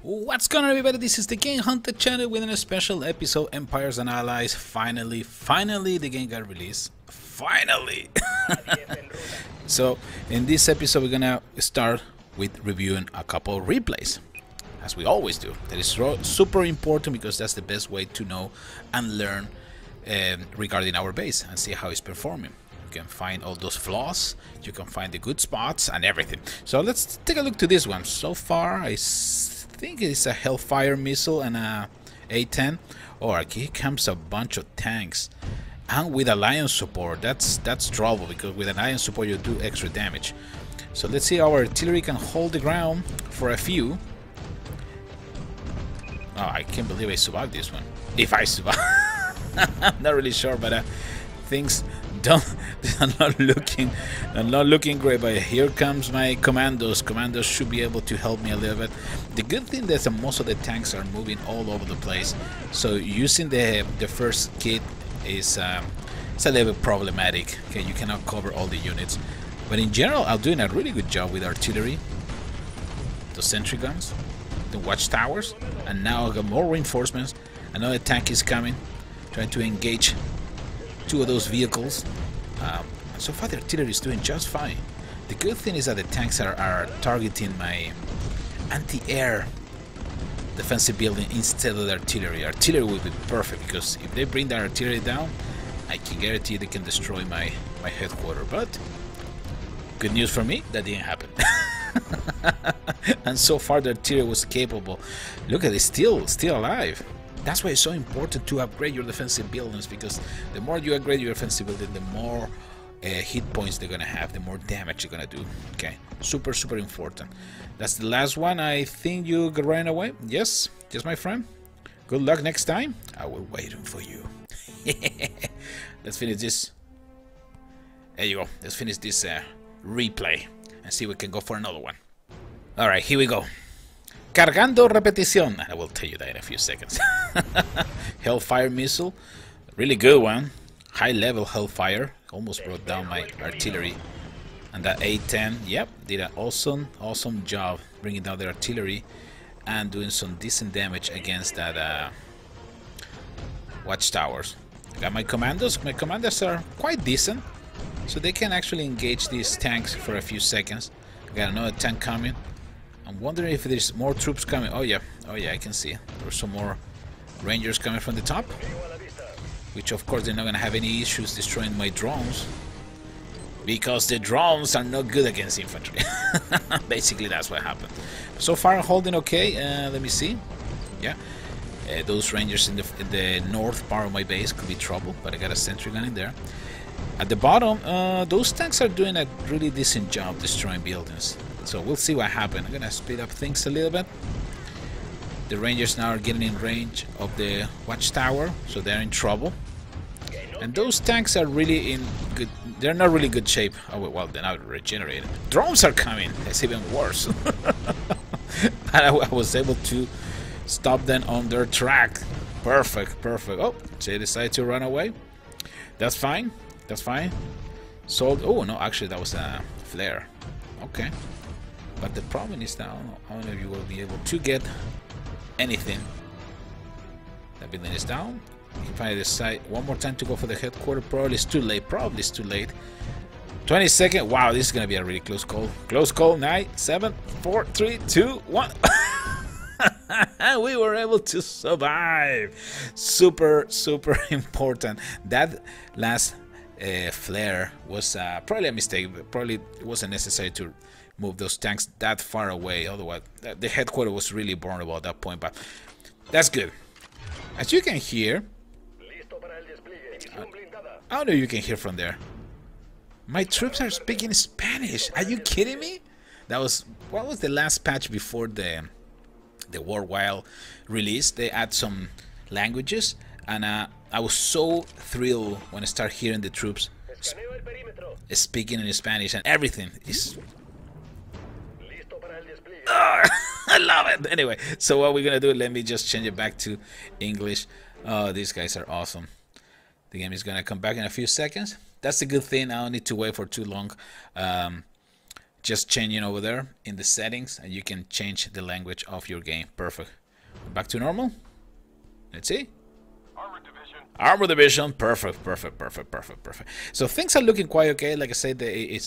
What's going on, everybody? This is the Game Hunter channel with a special episode, Empires and Allies. Finally the game got released. Finally! So in this episode we're gonna start with reviewing a couple of replays, as we always do. That is super important because that's the best way to know and learn regarding our base and see how it's performing. You can find all those flaws, you can find the good spots and everything. So let's take a look to this one. So far I think it's a Hellfire missile and a A-10. Oh, here comes a bunch of tanks. And with Alliance support, that's trouble, because with Alliance support you do extra damage. So let's see how our artillery can hold the ground for a few. Oh, I can't believe I survived this one. If I survive. I'm not really sure, but things are not looking great. But here comes my commandos. Commandos should be able to help me a little bit. The good thing is that most of the tanks are moving all over the place, so using the first kit is it's a little bit problematic. Okay, you cannot cover all the units, but in general I'm doing a really good job with artillery, the sentry guns, the watchtowers, and now I got more reinforcements. Another tank is coming, trying to engage two of those vehicles. So far the artillery is doing just fine. The good thing is that the tanks are targeting my anti-air defensive building instead of the artillery. Artillery will be perfect, because if they bring the artillery down, I can guarantee they can destroy my headquarters. But good news for me, that didn't happen. And so far the artillery was capable. Look at it, still alive. That's why it's so important to upgrade your defensive buildings, because the more you upgrade your defensive building, the more hit points they're gonna have, the more damage you're gonna do. Okay, super important. That's the last one. I think you ran away. Yes, my friend. Good luck next time. I will wait for you. Let's finish this. There you go. Let's finish this replay and see if we can go for another one. All right, here we go. Cargando repetición. I will tell you that in a few seconds. Hellfire missile, really good one. High level Hellfire, almost brought down my artillery. And that A-10, yep, did an awesome job bringing down the artillery and doing some decent damage against that watchtowers. Got my commandos. My commandos are quite decent, so they can actually engage these tanks for a few seconds. Got another tank coming. I'm wondering if there's more troops coming. Oh yeah, I can see there's some more Rangers coming from the top, which of course they're not gonna have any issues destroying my drones, because the drones are not good against infantry. Basically that's what happened. So far I'm holding okay. Let me see. Yeah, those Rangers in the north part of my base could be trouble, but I got a sentry gun in there. At the bottom, those tanks are doing a really decent job destroying buildings. So we'll see what happens. I'm gonna speed up things a little bit. The Rangers now are getting in range of the watchtower, so they're in trouble. And those tanks are really in good. They're not really good shape. Oh well, they're not regenerated. Drones are coming. It's even worse. But I was able to stop them on their track. Perfect. Oh, they decided to run away. That's fine. So, oh no, actually that was a flare. Okay. But the problem is now, I don't know if you will be able to get anything. That building is down. If I decide one more time to go for the headquarters, probably it's too late. Probably it's too late. 20 seconds. Wow, this is gonna be a really close call. Close call. 9, 7, 4, 3, 2, 1. We were able to survive. Super important. That last flare was probably a mistake. Probably it wasn't necessary to move those tanks that far away. Otherwise, the headquarters was really vulnerable at that point. But that's good. As you can hear, I don't know if you can hear from there. My troops are speaking Spanish. Are you kidding me? That was, what was the last patch before the worldwide release? They add some languages, and I was so thrilled when I started hearing the troops speaking in Spanish, and everything is. I love it. Anyway, so what we're gonna do? Let me just change it back to English. Oh, these guys are awesome. The game is gonna come back in a few seconds. That's a good thing. I don't need to wait for too long. Just changing over there in the settings, and you can change the language of your game. Perfect. Back to normal. Let's see. Armor Division. Perfect. So things are looking quite okay. Like I said,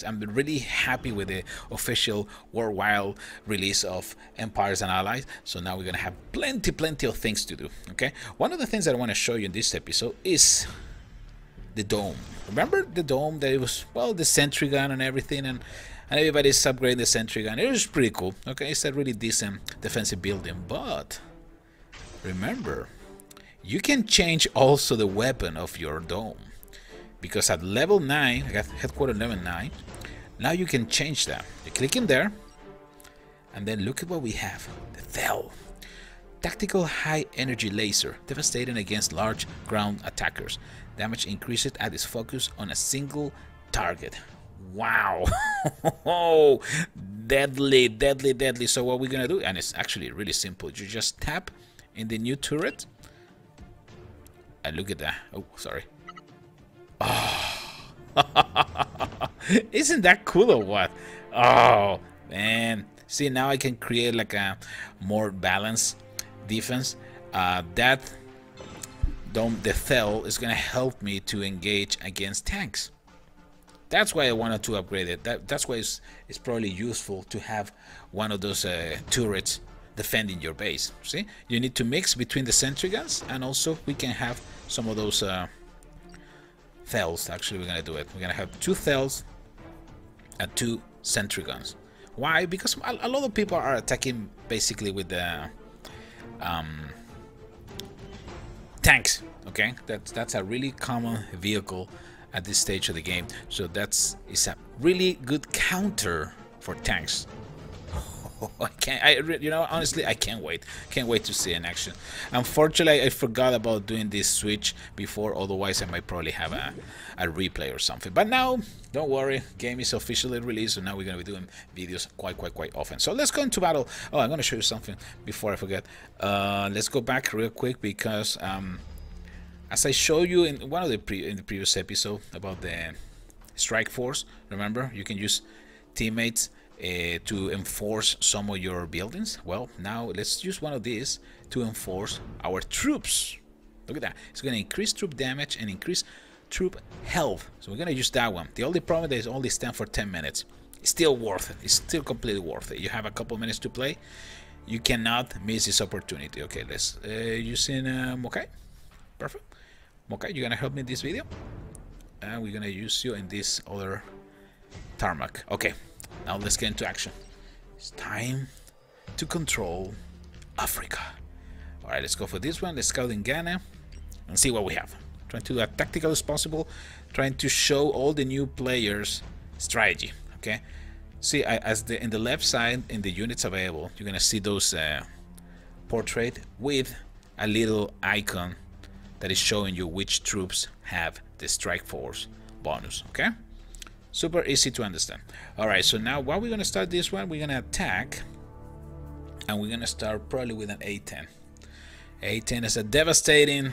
I'm really happy with the official worldwide release of Empires and Allies. So now we're gonna have plenty of things to do. Okay. One of the things that I want to show you in this episode is the dome. Remember the dome that it was, well, the sentry gun and everything, and everybody's upgrading the sentry gun. It was pretty cool. Okay, it's a really decent defensive building, but remember, you can change also the weapon of your dome, because at level 9, I got headquarters level 9, now you can change that. You click in there, and then look at what we have. The Thel. Tactical high energy laser, devastating against large ground attackers. Damage increases at its focus on a single target. Wow. Deadly. So what we're gonna do, and it's actually really simple, you just tap in the new turret, and look at that. Oh, sorry. Oh. Isn't that cool or what? Oh man, see, now I can create like a more balanced defense. That dome, the Thel, is gonna help me to engage against tanks. That's why I wanted to upgrade it. That's why it's probably useful to have one of those turrets defending your base. See, you need to mix between the sentry guns, and also we can have some of those Thels. Actually, we're gonna do it. We're gonna have 2 Thels and 2 sentry guns. Why? Because a lot of people are attacking basically with the tanks. Okay, that's a really common vehicle at this stage of the game, so it's a really good counter for tanks. Honestly, I can't wait to see in action. Unfortunately, I forgot about doing this switch before, otherwise I might probably have a replay or something. But now, don't worry, game is officially released, so now we're gonna be doing videos quite often. So let's go into battle. Oh, I'm gonna show you something before I forget. Let's go back real quick, because as I showed you in one of the previous episode about the strike force, remember, you can use teammates to enforce some of your buildings. Well, now let's use one of these to enforce our troops. Look at that. It's going to increase troop damage and increase troop health. So we're going to use that one. The only problem is it only stands for 10 minutes. It's still worth it. It's still completely worth it. You have a couple minutes to play. You cannot miss this opportunity. Okay, let's using Mokai. Perfect. Mokai, you're going to help me in this video. And we're going to use you in this other tarmac. Okay. Now let's get into action. It's time to control Africa. Alright, let's go for this one. Let's scout in Ghana and see what we have. Trying to do as tactical as possible. Trying to show all the new players strategy. Okay. See, in the left side, in the units available, you're gonna see those portrait with a little icon that is showing you which troops have the strike force bonus. Okay. Super easy to understand. Alright, so now while we're going to start this one, we're going to attack. And we're going to start probably with an A-10. A-10 is a devastating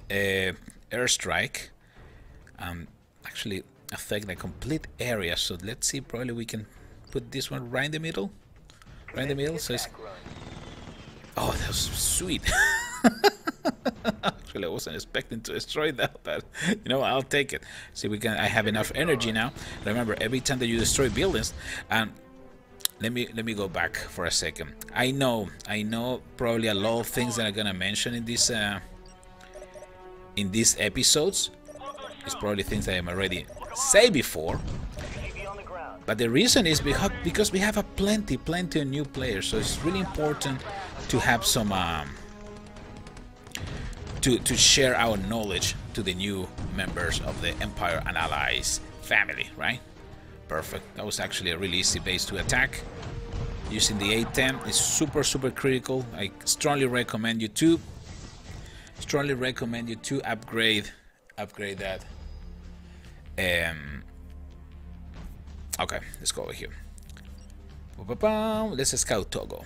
airstrike. Actually affect the complete area. So let's see, probably we can put this one right in the middle. right in the middle. So it's... Oh, that was sweet. Actually, I wasn't expecting to destroy that, but you know, I'll take it. See, I have enough energy now. Remember, every time that you destroy buildings, and let me go back for a second. I know probably a lot of things that I'm gonna mention in these episodes. It's probably things that I'm already say before. But the reason is because we have a plenty of new players, so it's really important to have some to share our knowledge to the new members of the Empire and Allies family, right? Perfect. That was actually a really easy base to attack. Using the A10 is super critical. I strongly recommend you to upgrade that. Okay, let's go over here. Let's scout Togo.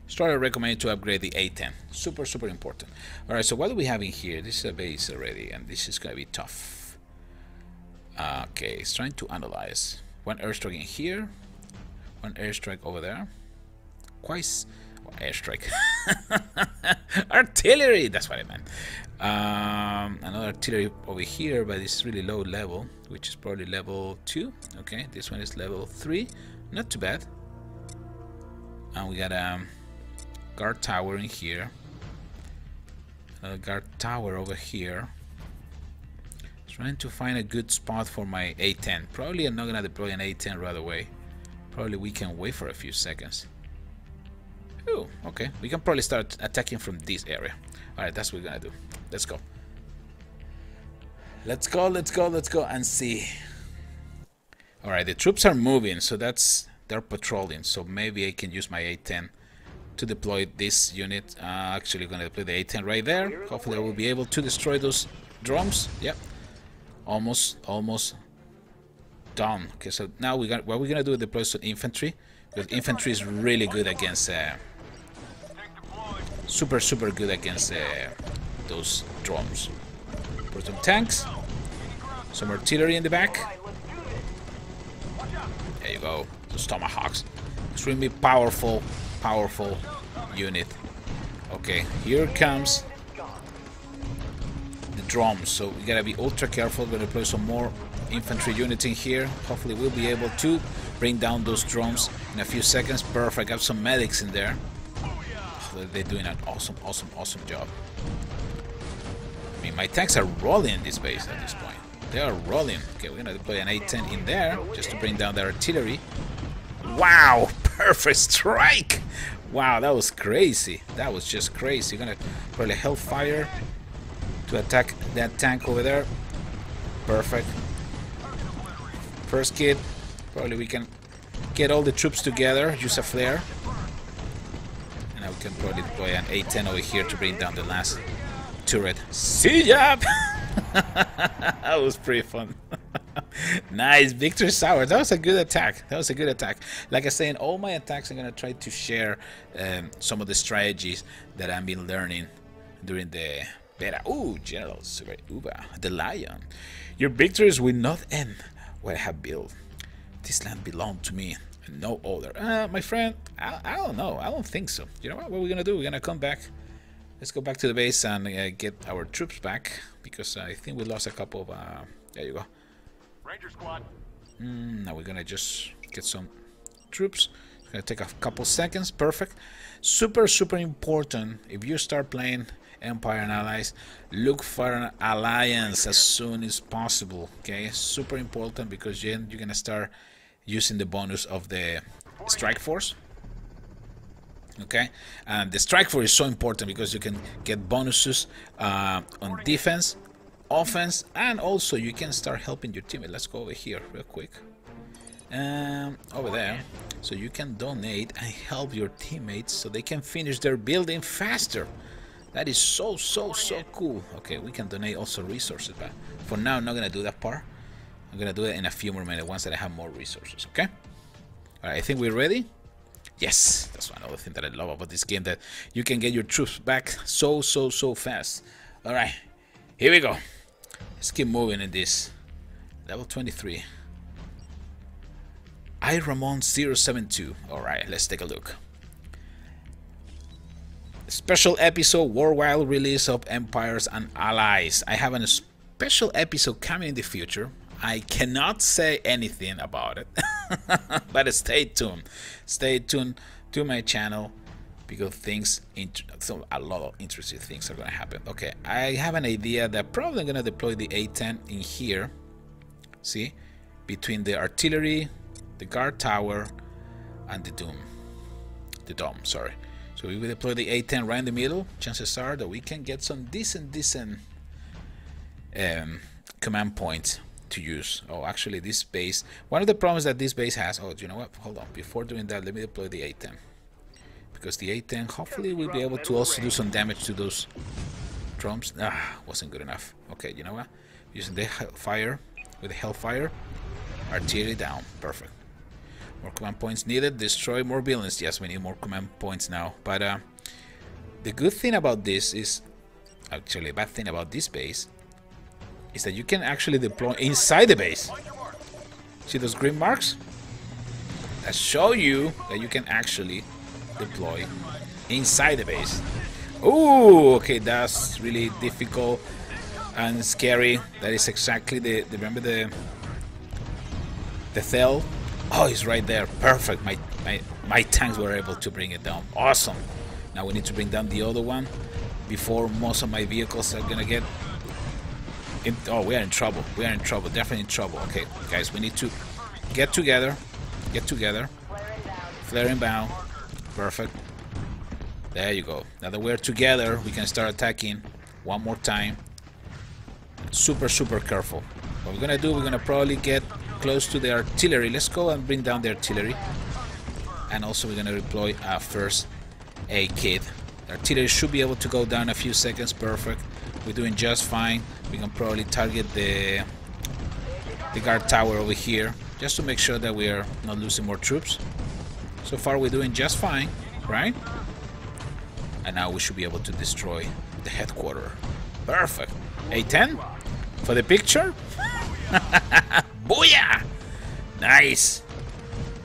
Strongly recommend to upgrade the A10. Super important. Alright, so what do we have in here? This is a base already, and this is gonna be tough. Okay, it's trying to analyze. One airstrike in here, one airstrike over there. Airstrike. Artillery, that's what I meant. Another artillery over here, but it's really low level, which is probably level 2. Okay, this one is level 3. Not too bad. And we got a guard tower in here. Another guard tower over here. Trying to find a good spot for my A10. Probably I'm not gonna deploy an A10 right away. Probably we can wait for a few seconds. Oh, okay. We can probably start attacking from this area. Alright, that's what we're gonna do. Let's go. Let's go and see. Alright, the troops are moving, so they're patrolling. So maybe I can use my A10 to deploy this unit. Actually gonna deploy the A10 right there. Hopefully I will be able to destroy those drums. Yep. Almost done. Okay, so now what we're gonna do is deploy some infantry, because infantry is really good against super good against those drones. Put some tanks, some artillery in the back. There you go. Those tomahawks. Extremely powerful unit. Okay, here comes the drums. So we gotta be ultra careful. We're gonna deploy some more infantry units in here. Hopefully we'll be able to bring down those drones in a few seconds. Perfect. Got some medics in there. They're doing an awesome job. I mean, my tanks are rolling in this base at this point. They are rolling. Okay, we're gonna deploy an A10 in there just to bring down the artillery. Wow, perfect strike. Wow, that was crazy. That was just crazy. You're gonna probably hellfire to attack that tank over there. Perfect. First kid. Probably we can get all the troops together, use a flare. And now we can probably deploy an A10 over here to bring down the last turret. See ya! That was pretty fun. Nice, Victor Sour. That was a good attack. Like I say, in all my attacks, I'm gonna try to share some of the strategies that I've been learning during the beta. Ooh, General Super Uba, the Lion. Your victories will not end what I have built. This land belonged to me and no other. My friend, I don't know. I don't think so. You know what we're gonna do? We're gonna come back. Let's go back to the base and get our troops back, because I think we lost a couple of. There you go. Ranger squad. Now we're gonna just get some troops. It's gonna take a couple seconds. Perfect. Super important. If you start playing Empire and Allies, look for an alliance as soon as possible. Okay, super important, because then you're gonna start using the bonus of the strike force. Okay, and the strike force is so important because you can get bonuses on defense, offense, and also you can start helping your teammate. Let's go over here real quick. Over there, so you can donate and help your teammates so they can finish their building faster. That is so cool. Okay, we can donate also resources, but for now I'm not gonna do that part. I'm gonna do it in a few more minutes once that I have more resources. Okay, all right, I think we're ready. Yes, that's another thing that I love about this game, that you can get your troops back so fast. All right, here we go. Let's keep moving in this. Level 23. I Ramon 072. All right, let's take a look. special episode, worldwide release of Empires and Allies. I have a special episode coming in the future. I cannot say anything about it, but stay tuned. Stay tuned to my channel because a lot of interesting things are going to happen. Okay, I have an idea that probably I'm going to deploy the A-10 in here. See, between the artillery, the guard tower, and the dome. Sorry. So we will deploy the A-10 right in the middle. Chances are that we can get some decent command points to use. Oh, actually, this base. One of the problems that this base has. Oh, do you know what? Hold on. Before doing that, let me deploy the A-10 because the A-10 hopefully will be able to also do some damage to those drums. Wasn't good enough. Okay, you know what? Using the fire with the Hellfire, artillery down. Perfect. More command points needed. Destroy more buildings. Yes, we need more command points now. But the good thing about this is, actually, a bad thing about this base is that you can actually deploy inside the base. See those green marks? That show you that you can actually deploy inside the base. Ooh, okay, that's really difficult and scary. That is exactly remember the Thel? Oh, it's right there. Perfect. My tanks were able to bring it down. Awesome. Now we need to bring down the other one before most of my vehicles are gonna get oh, we are in trouble. We are in trouble. Definitely in trouble. Okay, guys, we need to get together. Flare inbound. Perfect. There you go. Now that we're together, we can start attacking one more time. Super careful. What we're gonna do, we're gonna probably get close to the artillery. Let's go and bring down the artillery. And also we're gonna deploy our first aid kit. The artillery should be able to go down in a few seconds. Perfect. We're doing just fine. We can probably target the guard tower over here just to make sure that we are not losing more troops. So far we're doing just fine, right? And now we should be able to destroy the headquarters. Perfect. A-10 for the picture. Booyah! Nice.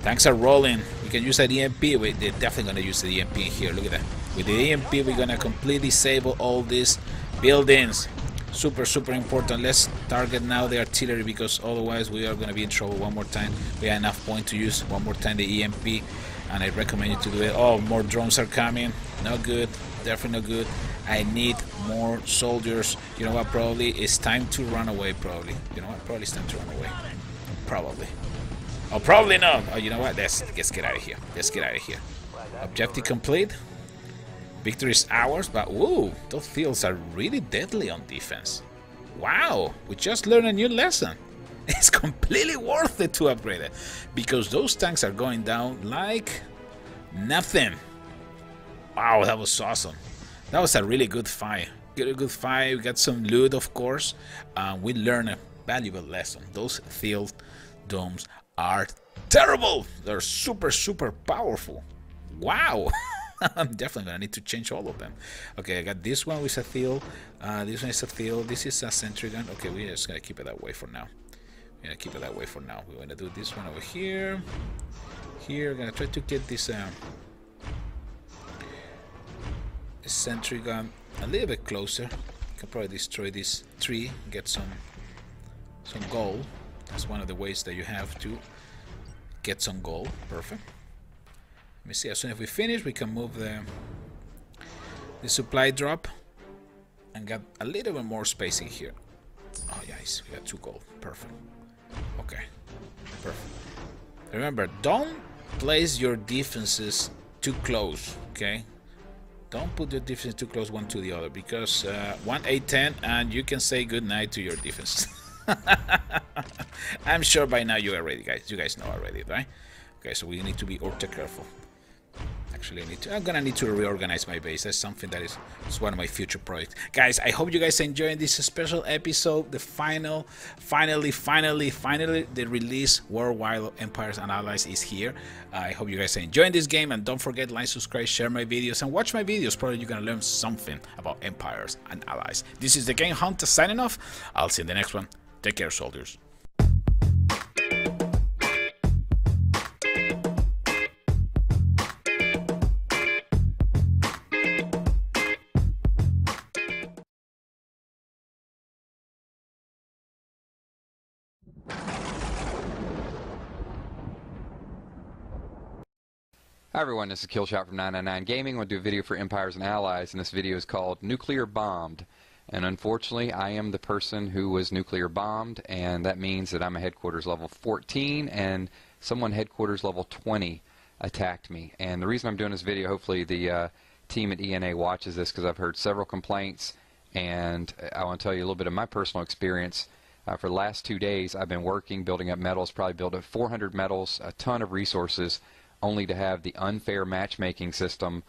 Tanks are rolling. We can use an EMP. They're definitely going to use the EMP here. Look at that. With the EMP, we're going to completely disable all these buildings. Super important. Let's target now the artillery because otherwise we are going to be in trouble one more time. We have enough point to use one more time the EMP, and I recommend you to do it. Oh, more drones are coming. Not good. Definitely not good. I need more soldiers. You know what? Probably it's time to run away. Probably. You know what? Probably it's time to run away. Probably. Oh, probably not. Oh, you know what? Let's get out of here. Let's get out of here. Objective complete. Victory is ours, but whoa, those fields are really deadly on defense. Wow, we just learned a new lesson. It's completely worth it to upgrade it because those tanks are going down like nothing. Wow, that was awesome. That was a really good fight. Good fight. We got some loot, of course. We learned a valuable lesson. Those field domes are terrible. They're super powerful. Wow. I'm definitely gonna need to change all of them. Okay, I got this one with a field. This one is a field. This is a sentry gun. Okay, we're just gonna keep it that way for now. We're gonna keep it that way for now. We're gonna do this one over here. Here, we're gonna try to get this sentry gun a little bit closer. Can probably destroy this tree, get some gold. That's one of the ways that you have to get some gold. Perfect. Let me see, as soon as we finish, we can move the supply drop and get a little bit more spacing here. Oh, yes, we got 2 gold. Perfect. Okay, perfect. Remember, don't place your defenses too close, okay? Don't put your defenses too close one to the other because one A-10 and you can say goodnight to your defense. I'm sure by now you are ready, guys. You guys know already, right? Okay, so we need to be ultra careful. Actually, I'm gonna need to reorganize my base. That's something that is one of my future projects. Guys, I hope you guys are enjoying this special episode. The finally, the release worldwide of Empires and Allies is here. I hope you guys are enjoying this game, and don't forget to like, subscribe, share my videos, and watch my videos. Probably you're gonna learn something about Empires and Allies. This is the Game Hunter signing off. I'll see you in the next one. Take care, soldiers. Hi everyone, this is Killshot from 999 Gaming. I want to do a video for Empires and Allies, and this video is called Nuclear Bombed. And unfortunately, I am the person who was nuclear bombed, and that means that I'm a headquarters level 14, and someone headquarters level 20 attacked me. And the reason I'm doing this video, hopefully the team at ENA watches this, because I've heard several complaints, and I want to tell you a little bit of my personal experience. For the last 2 days, I've been working, building up metals, probably built up 400 metals, a ton of resources, only to have the unfair matchmaking system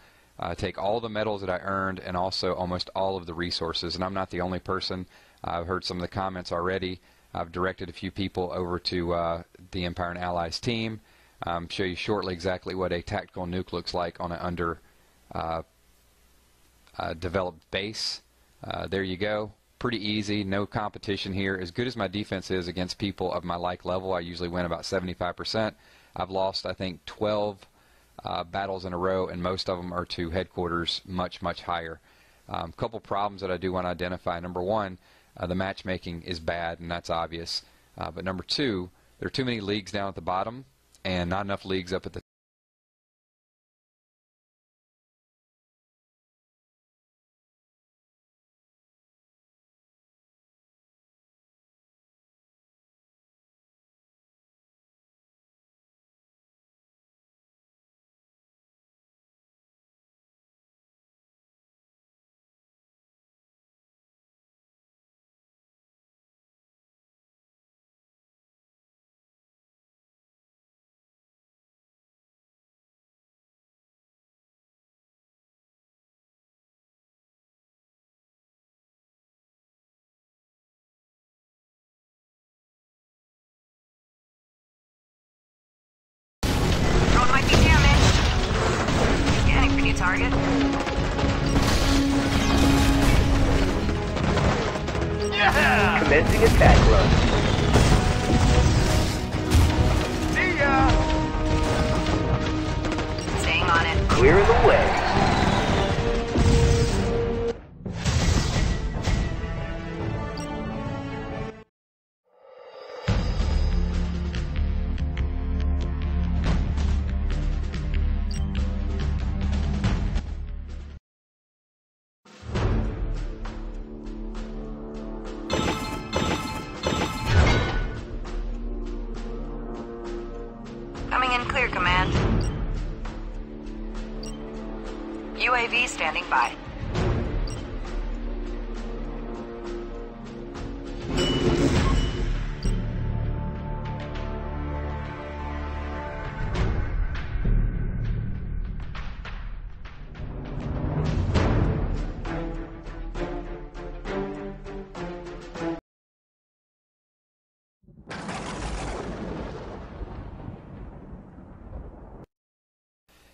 take all the metals that I earned and also almost all of the resources. And I'm not the only person. I've heard some of the comments already. I've directed a few people over to the Empire and Allies team. Show you shortly exactly what a tactical nuke looks like on an under developed base. There you go. Pretty easy, no competition here. As good as my defense is against people of my like level, I usually win about 75%. I've lost, I think, 12 battles in a row, and most of them are to headquarters much, much higher. A couple problems that I do want to identify. Number one, the matchmaking is bad, and that's obvious. But number two, there are too many leagues down at the bottom and not enough leagues up at the might be damaged. Scanning for new target. Yeah! Commencing attack run. See ya! Staying on it. Clear the way. Coming in clear, Command. UAV standing by.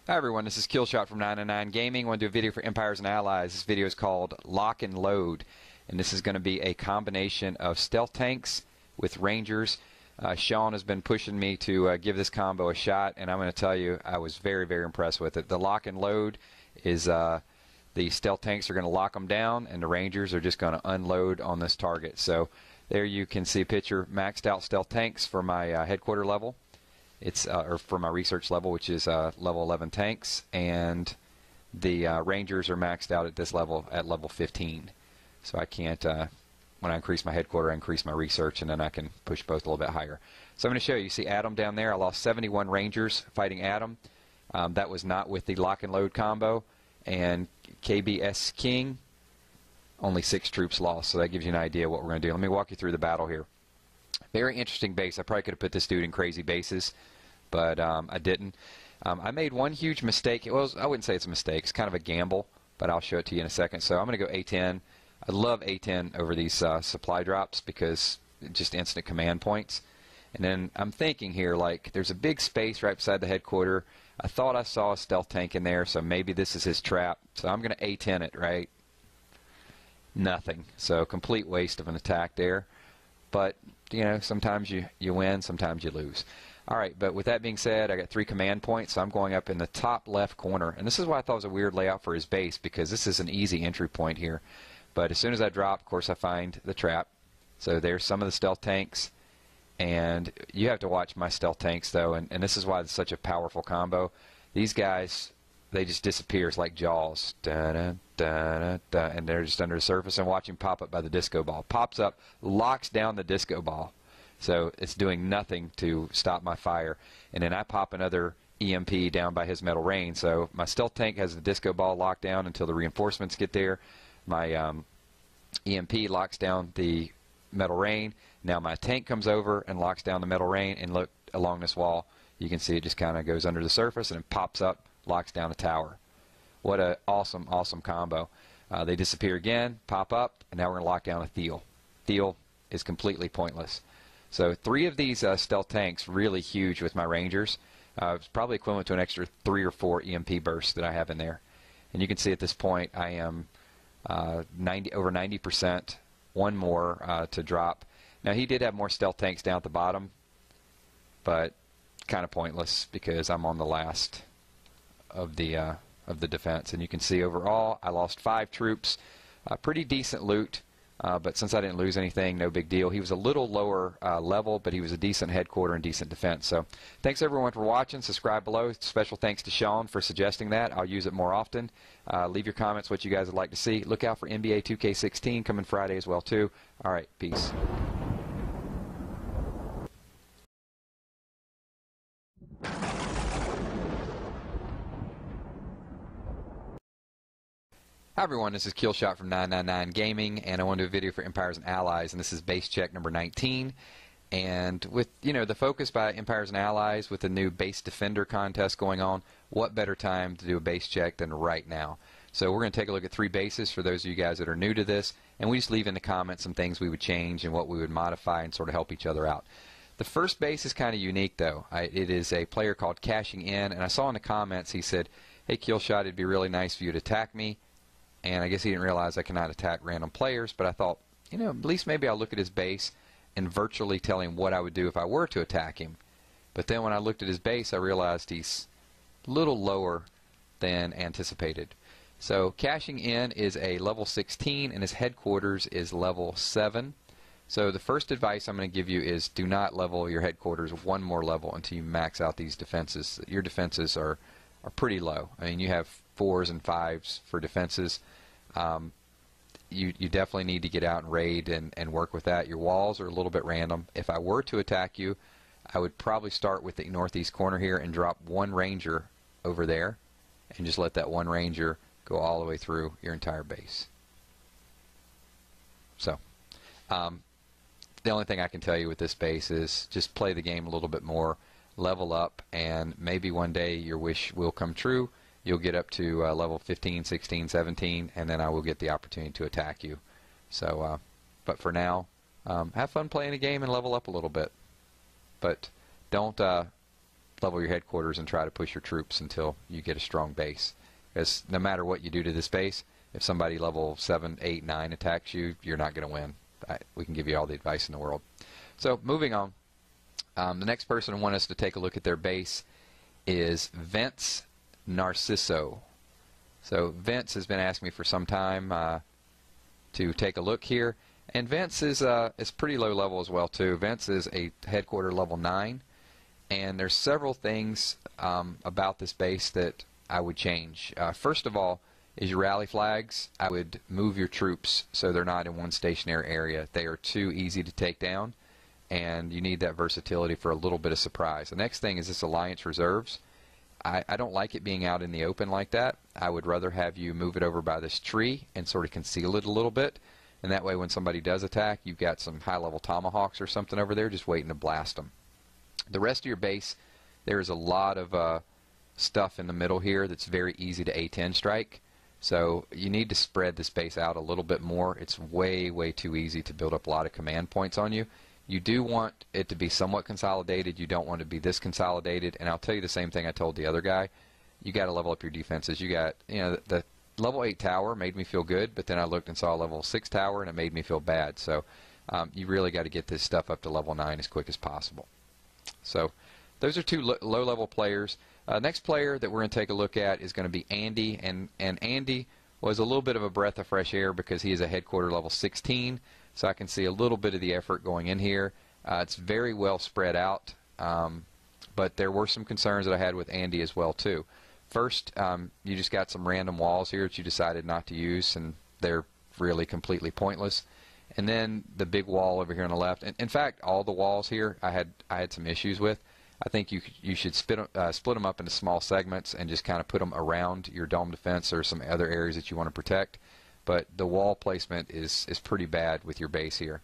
Hi everyone, this is Killshot from 999 Gaming. I want to do a video for Empires and Allies. This video is called Lock and Load, and this is going to be a combination of stealth tanks with Rangers. Sean has been pushing me to give this combo a shot, and I'm going to tell you I was very, very impressed with it. The Lock and Load is the stealth tanks are going to lock them down, and the Rangers are just going to unload on this target. So there you can see a picture, maxed out stealth tanks for my headquarter level. It's or for my research level, which is level 11 tanks, and the Rangers are maxed out at this level at level 15. So I can't, when I increase my headquarter, I increase my research, and then I can push both a little bit higher. So I'm going to show you. You see Adam down there. I lost 71 Rangers fighting Adam. That was not with the lock and load combo. And KBS King, only 6 troops lost. So that gives you an idea of what we're going to do. Let me walk you through the battle here. Very interesting base. I probably could have put this dude in crazy bases, but I didn't. I made one huge mistake. Well, I wouldn't say it's a mistake. It's kind of a gamble, but I'll show it to you in a second. So I'm going to go A10. I love A10 over these supply drops because just instant command points. And then I'm thinking here, like, there's a big space right beside the headquarter. I thought I saw a stealth tank in there, so maybe this is his trap. So I'm going to A10 it, right? Nothing. So complete waste of an attack there. But, you know, sometimes you win, sometimes you lose. All right, but with that being said, I got 3 command points, so I'm going up in the top left corner. And this is why I thought it was a weird layout for his base, because this is an easy entry point here. But as soon as I drop, of course, I find the trap. So there's some of the stealth tanks. And you have to watch my stealth tanks, though, and this is why it's such a powerful combo. These guys, they just disappear. It's like Jaws. And they're just under the surface, and watch him pop up by the disco ball. Pops up, locks down the disco ball. So it's doing nothing to stop my fire. And then I pop another EMP down by his metal rain. So my stealth tank has the disco ball locked down until the reinforcements get there. My EMP locks down the metal rain. Now my tank comes over and locks down the metal rain, and look along this wall. You can see it just kind of goes under the surface and it pops up, locks down a tower. What a awesome, awesome combo. They disappear again, pop up, and now we're going to lock down a Thiel. Thiel is completely pointless. So 3 of these stealth tanks, really huge with my Rangers. It's probably equivalent to an extra 3 or 4 EMP bursts that I have in there. And you can see at this point I am over 90%, one more to drop. Now he did have more stealth tanks down at the bottom, but kind of pointless because I'm on the last of the defense. And you can see overall I lost 5 troops. Pretty decent loot, but since I didn't lose anything, no big deal. He was a little lower level, but he was a decent headquarter and decent defense. So thanks everyone for watching. Subscribe below. Special thanks to Sean for suggesting that. I'll use it more often. Leave your comments what you guys would like to see. Look out for NBA 2K16 coming Friday as well too. All right, peace. Hi everyone, this is Killshot from 999 Gaming, and I want to do a video for Empires and Allies, and this is base check number 19. And with, you know, the focus by Empires and Allies with the new base defender contest going on, what better time to do a base check than right now? So we're going to take a look at 3 bases for those of you guys that are new to this, and we just leave in the comments some things we would change and what we would modify and sort of help each other out. The first base is kind of unique though. It is a player called Cashing In, and I saw in the comments he said, hey Killshot, it'd be really nice for you to attack me. And I guess he didn't realize I cannot attack random players, but I thought, you know, at least maybe I'll look at his base and virtually tell him what I would do if I were to attack him. But then when I looked at his base, I realized he's a little lower than anticipated. So Cashing In is a level 16, and his headquarters is level 7. So the first advice I'm going to give you is do not level your headquarters 1 more level until you max out these defenses. Your defenses are pretty low. I mean, you have 4s and 5s for defenses. You definitely need to get out and raid and work with that. Your walls are a little bit random. If I were to attack you, I would probably start with the northeast corner here and drop 1 ranger over there and just let that 1 ranger go all the way through your entire base. So the only thing I can tell you with this base is just play the game a little bit more, level up, and maybe one day your wish will come true. You'll get up to level 15, 16, 17, and then I will get the opportunity to attack you. So, but for now, have fun playing a game and level up a little bit. But don't level your headquarters and try to push your troops until you get a strong base. Because no matter what you do to this base, if somebody level 7, 8, 9 attacks you, you're not going to win. We can give you all the advice in the world. So moving on, the next person I want us to take a look at their base is Vince Narciso. So Vince has been asking me for some time to take a look here, and Vince is pretty low level as well too. Vince is a headquarter level 9, and there's several things about this base that I would change. First of all is your rally flags. I would move your troops so they're not in one stationary area. They are too easy to take down, and you need that versatility for a little bit of surprise. The next thing is this Alliance Reserves. I don't like it being out in the open like that. I would rather have you move it over by this tree and sort of conceal it a little bit, and that way when somebody does attack, you've got some high-level tomahawks or something over there just waiting to blast them. The rest of your base, there is a lot of stuff in the middle here that's very easy to A-10 strike, so you need to spread this base out a little bit more. It's way, way too easy to build up a lot of command points on you. You do want it to be somewhat consolidated. You don't want it to be this consolidated. And I'll tell you the same thing I told the other guy. You got to level up your defenses. You got, you know, the level 8 tower made me feel good, but then I looked and saw a level 6 tower and it made me feel bad. So you really got to get this stuff up to level 9 as quick as possible. So those are 2 low-level players. Next player that we're going to take a look at is going to be Andy, and Andy was a little bit of a breath of fresh air because he is a headquarter level 16. So I can see a little bit of the effort going in here. It's very well spread out, but there were some concerns that I had with Andy as well too. First, you just got some random walls here that you decided not to use, and they're really completely pointless. And then the big wall over here on the left, and in fact all the walls here I had some issues with. I think you should split them up into small segments and just kind of put them around your dome defense or some other areas that you want to protect. But the wall placement is pretty bad with your base here.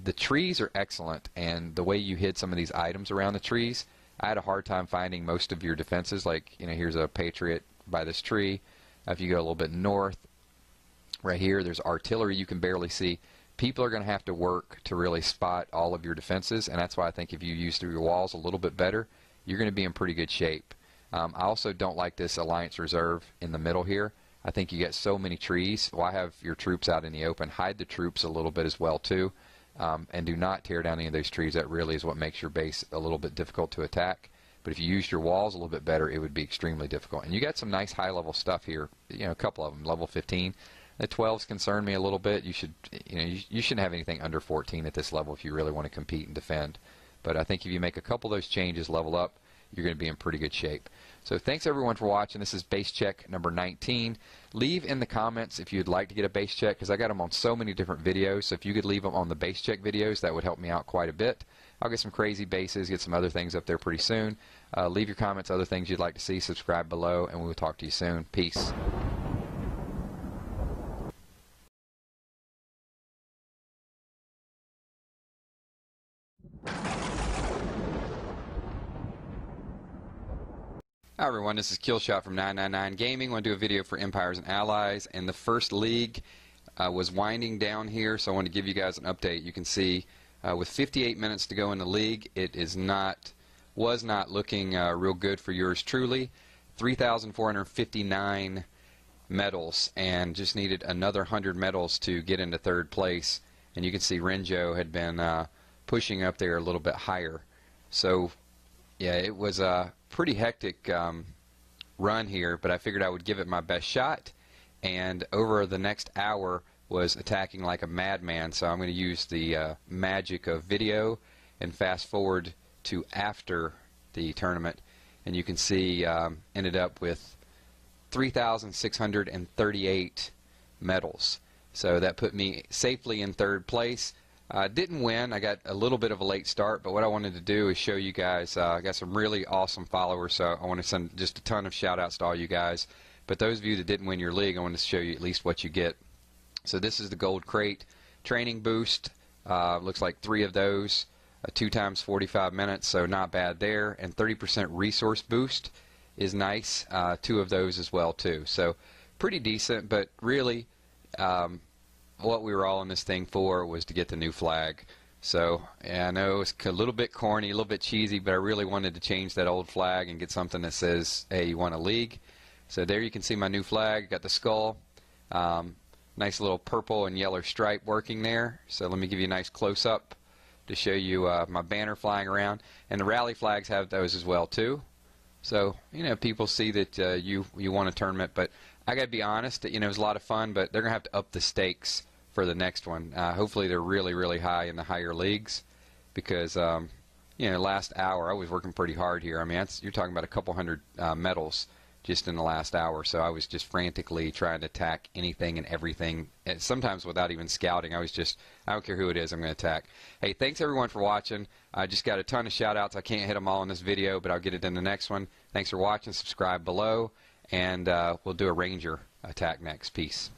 The trees are excellent, and the way you hid some of these items around the trees, I had a hard time finding most of your defenses. Like, you know, here's a Patriot by this tree. If you go a little bit north, right here, there's artillery you can barely see. People are going to have to work to really spot all of your defenses, and that's why I think if you use through your walls a little bit better, you're going to be in pretty good shape. I also don't like this Alliance Reserve in the middle here. I think you get so many trees. Why have your troops out in the open? Hide the troops a little bit as well too, and do not tear down any of those trees. That really is what makes your base a little bit difficult to attack. But if you used your walls a little bit better, it would be extremely difficult. And you got some nice high-level stuff here. You know, a couple of them, level 15. The 12s concern me a little bit. You should, you shouldn't have anything under 14 at this level if you really want to compete and defend. But I think if you make a couple of those changes, level up, you're going to be in pretty good shape. So thanks everyone for watching. This is base check number 19. Leave in the comments if you'd like to get a base check, because I got them on so many different videos. So if you could leave them on the base check videos, that would help me out quite a bit. I'll get some crazy bases, get some other things up there pretty soon. Leave your comments, other things you'd like to see, subscribe below, and we will talk to you soon. Peace. Hi everyone, this is Killshot from 999 Gaming. I want to do a video for Empires and Allies, and the first league was winding down here, so I want to give you guys an update. You can see with 58 minutes to go in the league, it was not looking real good for yours truly. 3,459 medals, and just needed another 100 medals to get into third place. And you can see Renjo had been pushing up there a little bit higher. So yeah, it was a pretty hectic run here, but I figured I would give it my best shot, and over the next hour was attacking like a madman. So I'm going to use the magic of video and fast forward to after the tournament, and you can see ended up with 3,638 medals. So that put me safely in third place. Didn't win. I got a little bit of a late start, but what I wanted to do is show you guys. I got some really awesome followers, so I want to send just a ton of shout outs to all you guys. But those of you that didn't win your league, I want to show you at least what you get. So this is the Gold Crate training boost. Looks like 3 of those, 2 times 45 minutes, so not bad there. And 30% resource boost is nice, 2 of those as well too. So pretty decent, but really what we were all in this thing for was to get the new flag. So yeah, I know it's a little bit corny, a little bit cheesy, but I really wanted to change that old flag and get something that says, hey, you won a league. So there you can see my new flag. Got the skull, nice little purple and yellow stripe working there. So let me give you a nice close-up to show you my banner flying around. And the rally flags have those as well too. So, you know, people see that you won a tournament, but I got to be honest, you know, it was a lot of fun, but they're going to have to up the stakes for the next one. Hopefully they're really, really high in the higher leagues, because, you know, last hour I was working pretty hard here. I mean, you're talking about a couple hundred medals just in the last hour, so I was just frantically trying to attack anything and everything, and sometimes without even scouting. I don't care who it is, I'm going to attack. Hey, thanks everyone for watching. I just got a ton of shout outs. I can't hit them all in this video, but I'll get it in the next one. Thanks for watching. Subscribe below, and we'll do a Ranger attack next. Peace.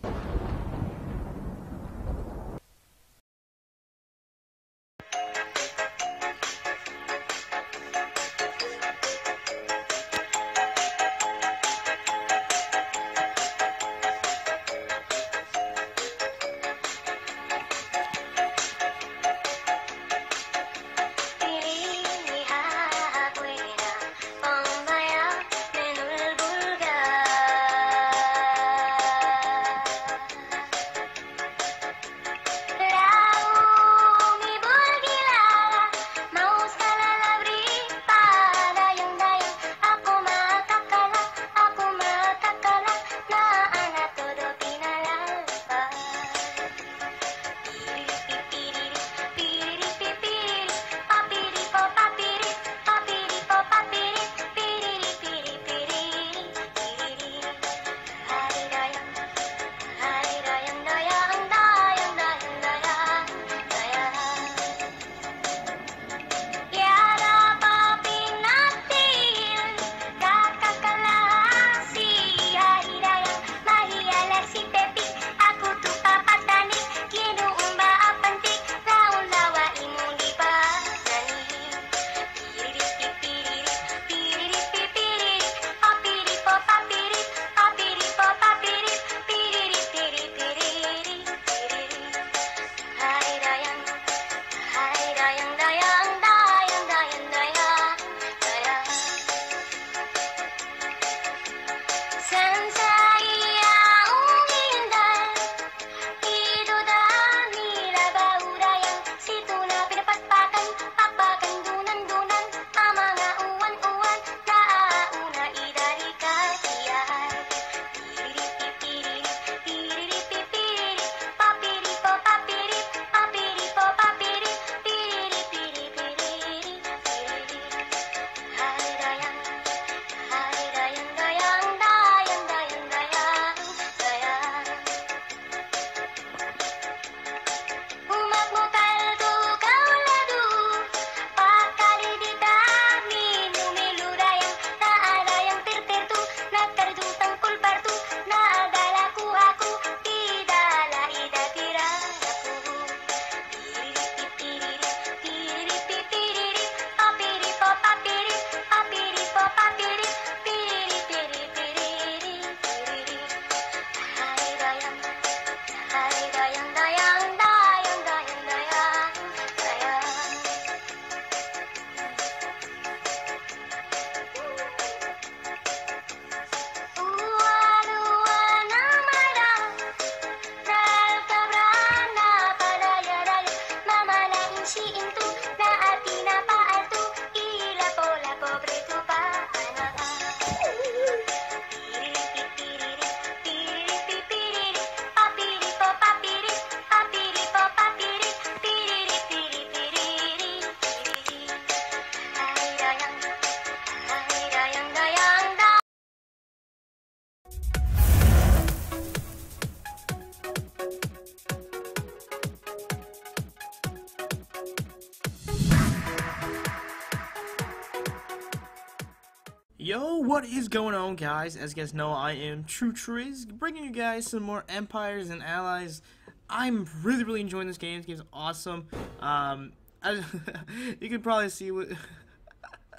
What is going on, guys? As you guys know, I am True Triz, bringing you guys some more Empires and Allies. I'm really enjoying this game. This game's awesome. You can probably see what...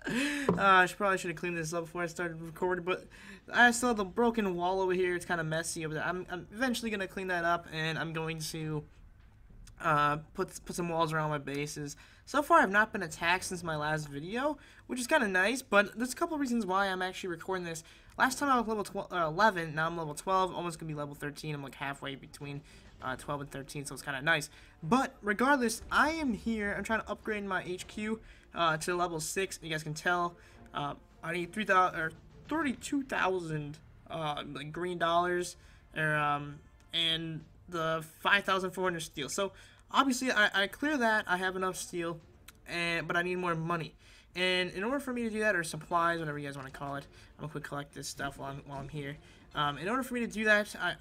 I probably should have cleaned this up before I started recording, but I still have the broken wall over here. It's kind of messy over there. I'm eventually going to clean that up, and I'm going to put some walls around my bases. So far, I've not been attacked since my last video, which is kind of nice, but there's a couple of reasons why I'm actually recording this. Last time I was level 11, now I'm level 12, almost going to be level 13. I'm like halfway between 12 and 13, so it's kind of nice. But regardless, I am here. I'm trying to upgrade my HQ to level 6. You guys can tell I need 32,000 like green dollars, and the 5,400 steel. So obviously I clear that. I have enough steel, but I need more money. And in order for me to do that, or supplies, whatever you guys want to call it, I'm gonna quick collect this stuff while I'm here. In order for me to do that, I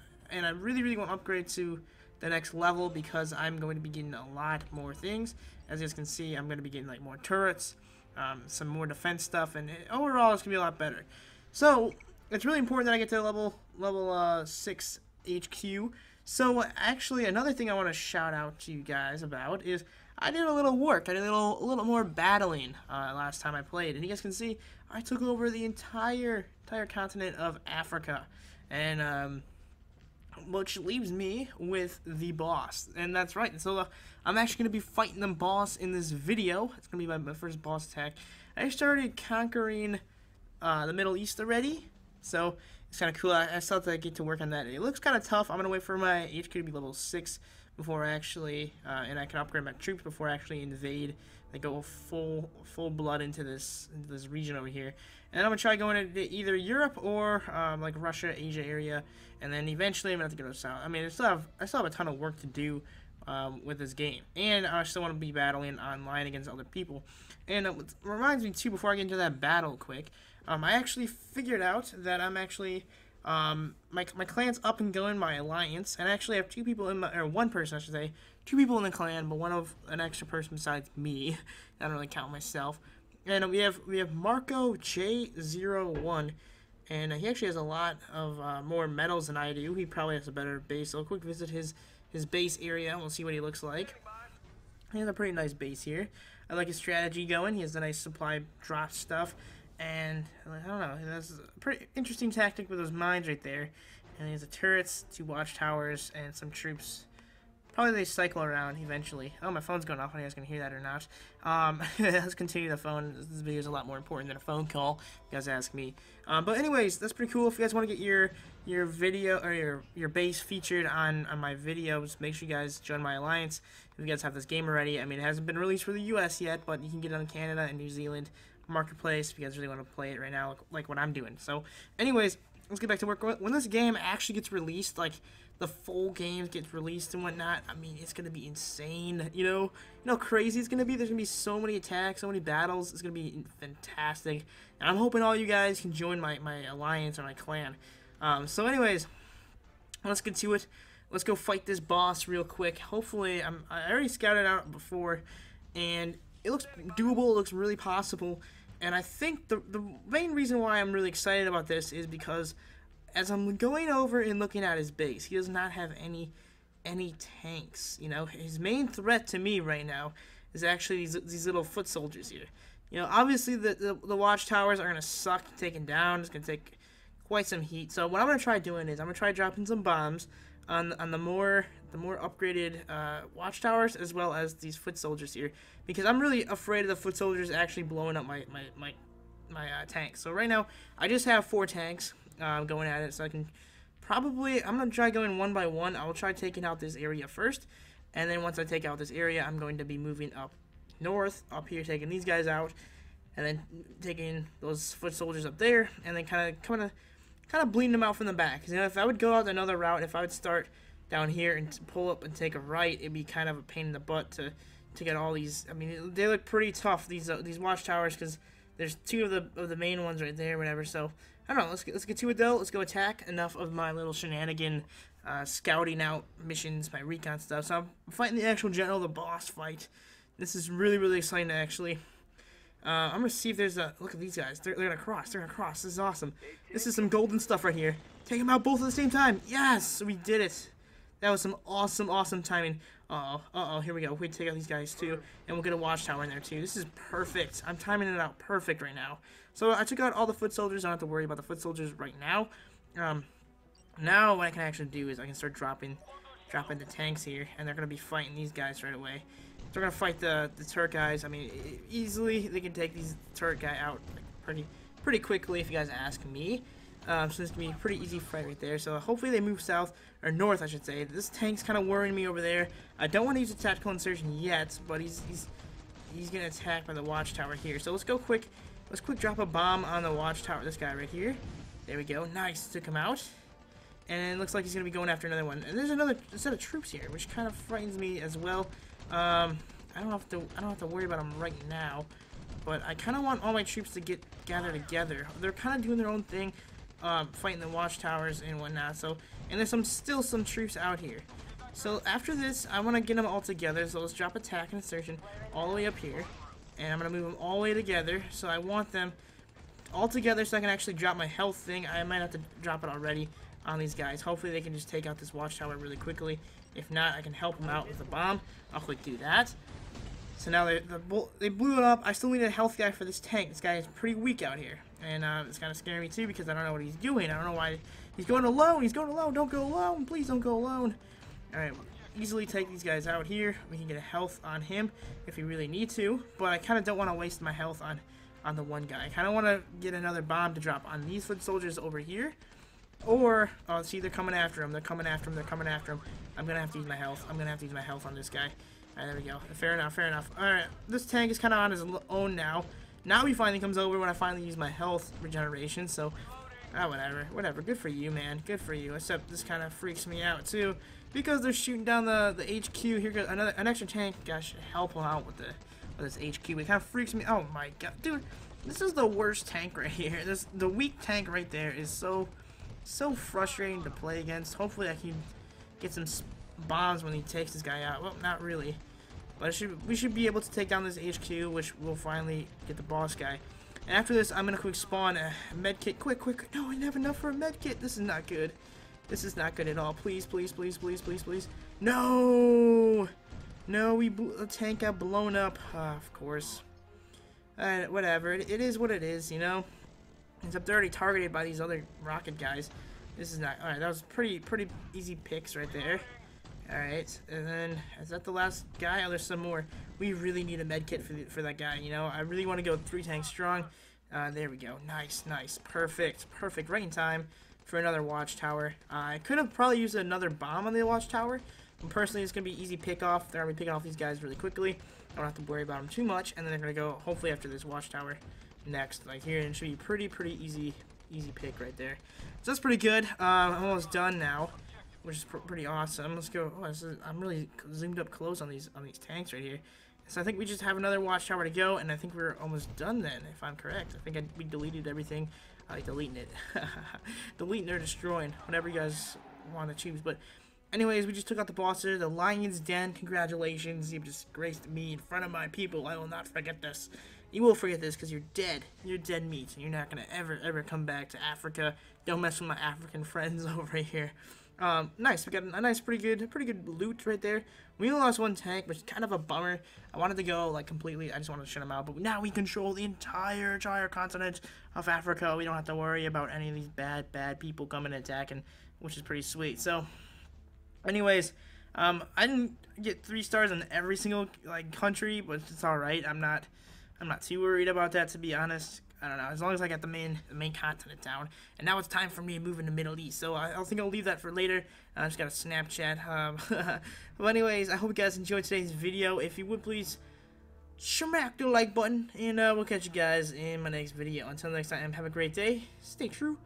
really want to upgrade to the next level, because I'm going to be getting a lot more things. As you guys can see, I'm going to be getting like more turrets, some more defense stuff, and overall it's going to be a lot better. So it's really important that I get to level 6 HQ. So actually, another thing I want to shout out to you guys about is I did a little work. I did a little more battling last time I played, and you guys can see I took over the entire continent of Africa, and which leaves me with the boss. And that's right, so I'm actually going to be fighting the boss in this video. It's going to be my first boss attack. I started conquering the Middle East already, so it's kind of cool. I still have to get to work on that. It looks kind of tough. I'm going to wait for my HQ to be level 6 before I actually, and I can upgrade my troops before I actually invade. They go full blood into this region over here. And I'm going to try going into either Europe or like Russia, Asia area. And then eventually I'm going to have to go to South. I mean, I still have a ton of work to do with this game. And I still want to be battling online against other people. And it reminds me too, before I get into that battle quick, I actually figured out that I'm actually... my clan's up and going, my alliance, and I actually have two people in my, or one person I should say, two people in the clan, but an extra person besides me. I don't really count myself. And we have Marco J01, and he actually has a lot of more medals than I do. He probably has a better base. So a quick visit his base area. We'll see what he looks like. He has a pretty nice base here. I like his strategy going. He has a nice supply drop stuff. And, I don't know, that's a pretty interesting tactic with those mines right there. And he has the turrets, 2 watchtowers, and some troops. Probably they cycle around eventually. Oh, my phone's going off. I don't know if you guys can hear that or not. Let's continue the phone. This video is a lot more important than a phone call, if you guys ask me. But anyways, that's pretty cool. If you guys want to get your video, or your base featured on my videos, make sure you guys join my alliance. If you guys have this game already, I mean, it hasn't been released for the US yet, but you can get it on Canada and New Zealand Marketplace if you guys really want to play it right now, like what I'm doing. So anyways, let's get back to work. When this game actually gets released, like the full game gets released and whatnot, I mean, it's gonna be insane. You know crazy it's gonna be. There's gonna be so many attacks, so many battles. It's gonna be fantastic, and I'm hoping all you guys can join my alliance or my clan. So anyways, let's get to it. Let's go fight this boss real quick. Hopefully, I already scouted out before, and it looks doable. It looks really possible. And I think the main reason why I'm really excited about this is because as I'm going over and looking at his base, he does not have any tanks. You know, his main threat to me right now is actually these little foot soldiers here. You know, obviously the watchtowers are gonna suck taken down. It's gonna take quite some heat. So what I'm gonna try doing is I'm gonna try dropping some bombs on the more upgraded watchtowers, as well as these foot soldiers here, because I'm really afraid of the foot soldiers actually blowing up my tanks. So right now I just have 4 tanks going at it, so I can probably, I'm gonna try going one by one. I'll try taking out this area first, and then once I take out this area, I'm going to be moving up north, up here, taking these guys out, and then taking those foot soldiers up there, and then kind of bleeding them out from the back. You know, if I would go out another route, if I would start down here and pull up and take a right, it'd be kind of a pain in the butt to get all these. I mean, they look pretty tough, these watchtowers, because there's 2 of the main ones right there, whatever. So I don't know. Let's get to it though. Let's go attack. Enough of my little shenanigan scouting out missions, my recon stuff. So I'm fighting the actual general, the boss fight. This is really exciting actually. I'm gonna see if there's a look at these guys. They're gonna cross. They're gonna cross. This is awesome. This is some golden stuff right here. Take them out both at the same time. Yes, we did it. That was some awesome timing. Here we go. We take out these guys too, and we'll get a watchtower in there too. This is perfect. I'm timing it out perfect right now. So I took out all the foot soldiers. I don't have to worry about the foot soldiers right now. Now what I can actually do is I can start dropping the tanks here, and they're gonna be fighting these guys right away. They're gonna fight the Turk guys. I mean, easily they can take these Turk guy out like, pretty quickly if you guys ask me. So this is gonna be a pretty easy fight right there. So hopefully they move south or north, I should say. This tank's kind of worrying me over there. I don't want to use a tactical insertion yet, but he's gonna attack by the watchtower here. So let's go quick. Let's quick drop a bomb on the watchtower. This guy right here. There we go. Nice, took him out. And it looks like he's gonna be going after another one. And there's another set of troops here, which kind of frightens me as well. I don't have to worry about them right now, but I kind of want all my troops to gather together. They're kind of doing their own thing. Fighting the watchtowers and whatnot. So, and there's still some troops out here. So after this, I want to get them all together. So let's drop attack and insertion all the way up here, and I'm gonna move them all the way together. So I want them all together so I can actually drop my health thing. I might have to drop it already on these guys. Hopefully they can just take out this watchtower really quickly. If not, I can help them out with a bomb. I'll quick do that. So now they blew it up. I still need a health guy for this tank. This guy is pretty weak out here. And it's kind of scaring me too because I don't know what he's doing. I don't know why he's going alone. He's going alone. Don't go alone. Please don't go alone. Alright, easily take these guys out here. We can get a health on him if we really need to. But I kind of don't want to waste my health on the one guy. I kind of want to get another bomb to drop on these foot soldiers over here. Or, oh, see, they're coming after him. They're coming after him. They're coming after him. I'm going to have to use my health. I'm going to have to use my health on this guy. Alright, there we go. Fair enough, fair enough. Alright, this tank is kind of on his own now. Now he finally comes over when I finally use my health regeneration, so, whatever. Good for you, man. Good for you. Except this kind of freaks me out, too, because they're shooting down the HQ. Here goes an extra tank. Gosh, help him out with this HQ. It kind of freaks me. Oh, my God. Dude, this is the worst tank right here. The weak tank right there is so frustrating to play against. Hopefully I can get some bombs when he takes this guy out. Well, not really. But we should be able to take down this HQ, which will finally get the boss guy. And after this, I'm going to quick spawn a medkit. Quick. No, I didn't have enough for a medkit. This is not good. This is not good at all. Please. No! No, the tank got blown up. Of course. Whatever. It is what it is, you know? Except they're already targeted by these other rocket guys. This is not... Alright, that was pretty easy picks right there. Alright, and then, is that the last guy? Oh, there's some more. We really need a medkit for that guy, you know? I really want to go 3 tanks strong. There we go. Nice. Perfect. Right in time for another watchtower. I could have probably used another bomb on the watchtower. But personally, it's going to be easy pick-off. They're going to be picking off these guys really quickly. I don't have to worry about them too much. And then they're going to go, hopefully, after this watchtower next. Like here, and it should be pretty easy pick right there. So that's pretty good. I'm almost done now, which is pretty awesome. Let's go. Oh, I'm really zoomed up close on these tanks right here. So I think we just have another watchtower to go, and I think we're almost done then, if I'm correct. I think we deleted everything. I like deleting it. Deleting or destroying, whatever you guys want to choose. But anyways, we just took out the boss there, the Lion's Den. Congratulations, you've disgraced me in front of my people. I will not forget this. You will forget this because you're dead. You're dead meat, and you're not gonna ever come back to Africa. Don't mess with my African friends over here. Nice. We got a nice, pretty good loot right there. We only lost 1 tank, which is kind of a bummer. I wanted to go like completely. I just wanted to shut them out, but now we control the entire continent of Africa. We don't have to worry about any of these bad people coming and attacking, which is pretty sweet. So, anyways, I didn't get 3 stars in every single like country, but it's all right. I'm not too worried about that, to be honest. I don't know, as long as I got the main continent down. And now it's time for me to move into the Middle East. So I think I'll leave that for later. I just got a Snapchat. But anyways, I hope you guys enjoyed today's video. If you would, please smack the like button. And we'll catch you guys in my next video. Until next time, have a great day. Stay true.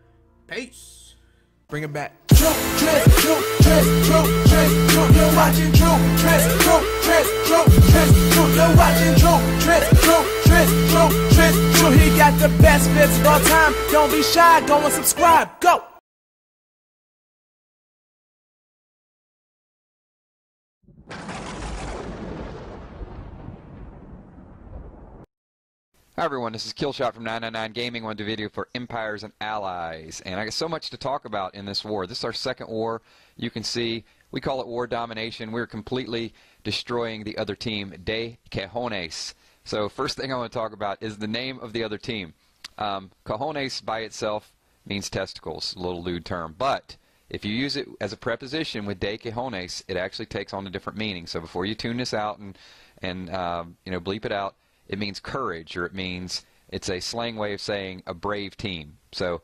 Peace. Bring it back. You're watching You're watching He got the best bits of all time. Don't be shy, go and subscribe. Go! Hi everyone, this is Killshot from 999 Gaming. I want to do a video for Empires and Allies, and I got so much to talk about in this war. This is our second war. You can see we call it war domination. We're completely destroying the other team, De Cajones. So first thing I want to talk about is the name of the other team. Cajones by itself means testicles, a little lewd term, but if you use it as a preposition with De Cajones, it actually takes on a different meaning. So before you tune this out and bleep it out, it means courage, or it means, it's a slang way of saying a brave team. So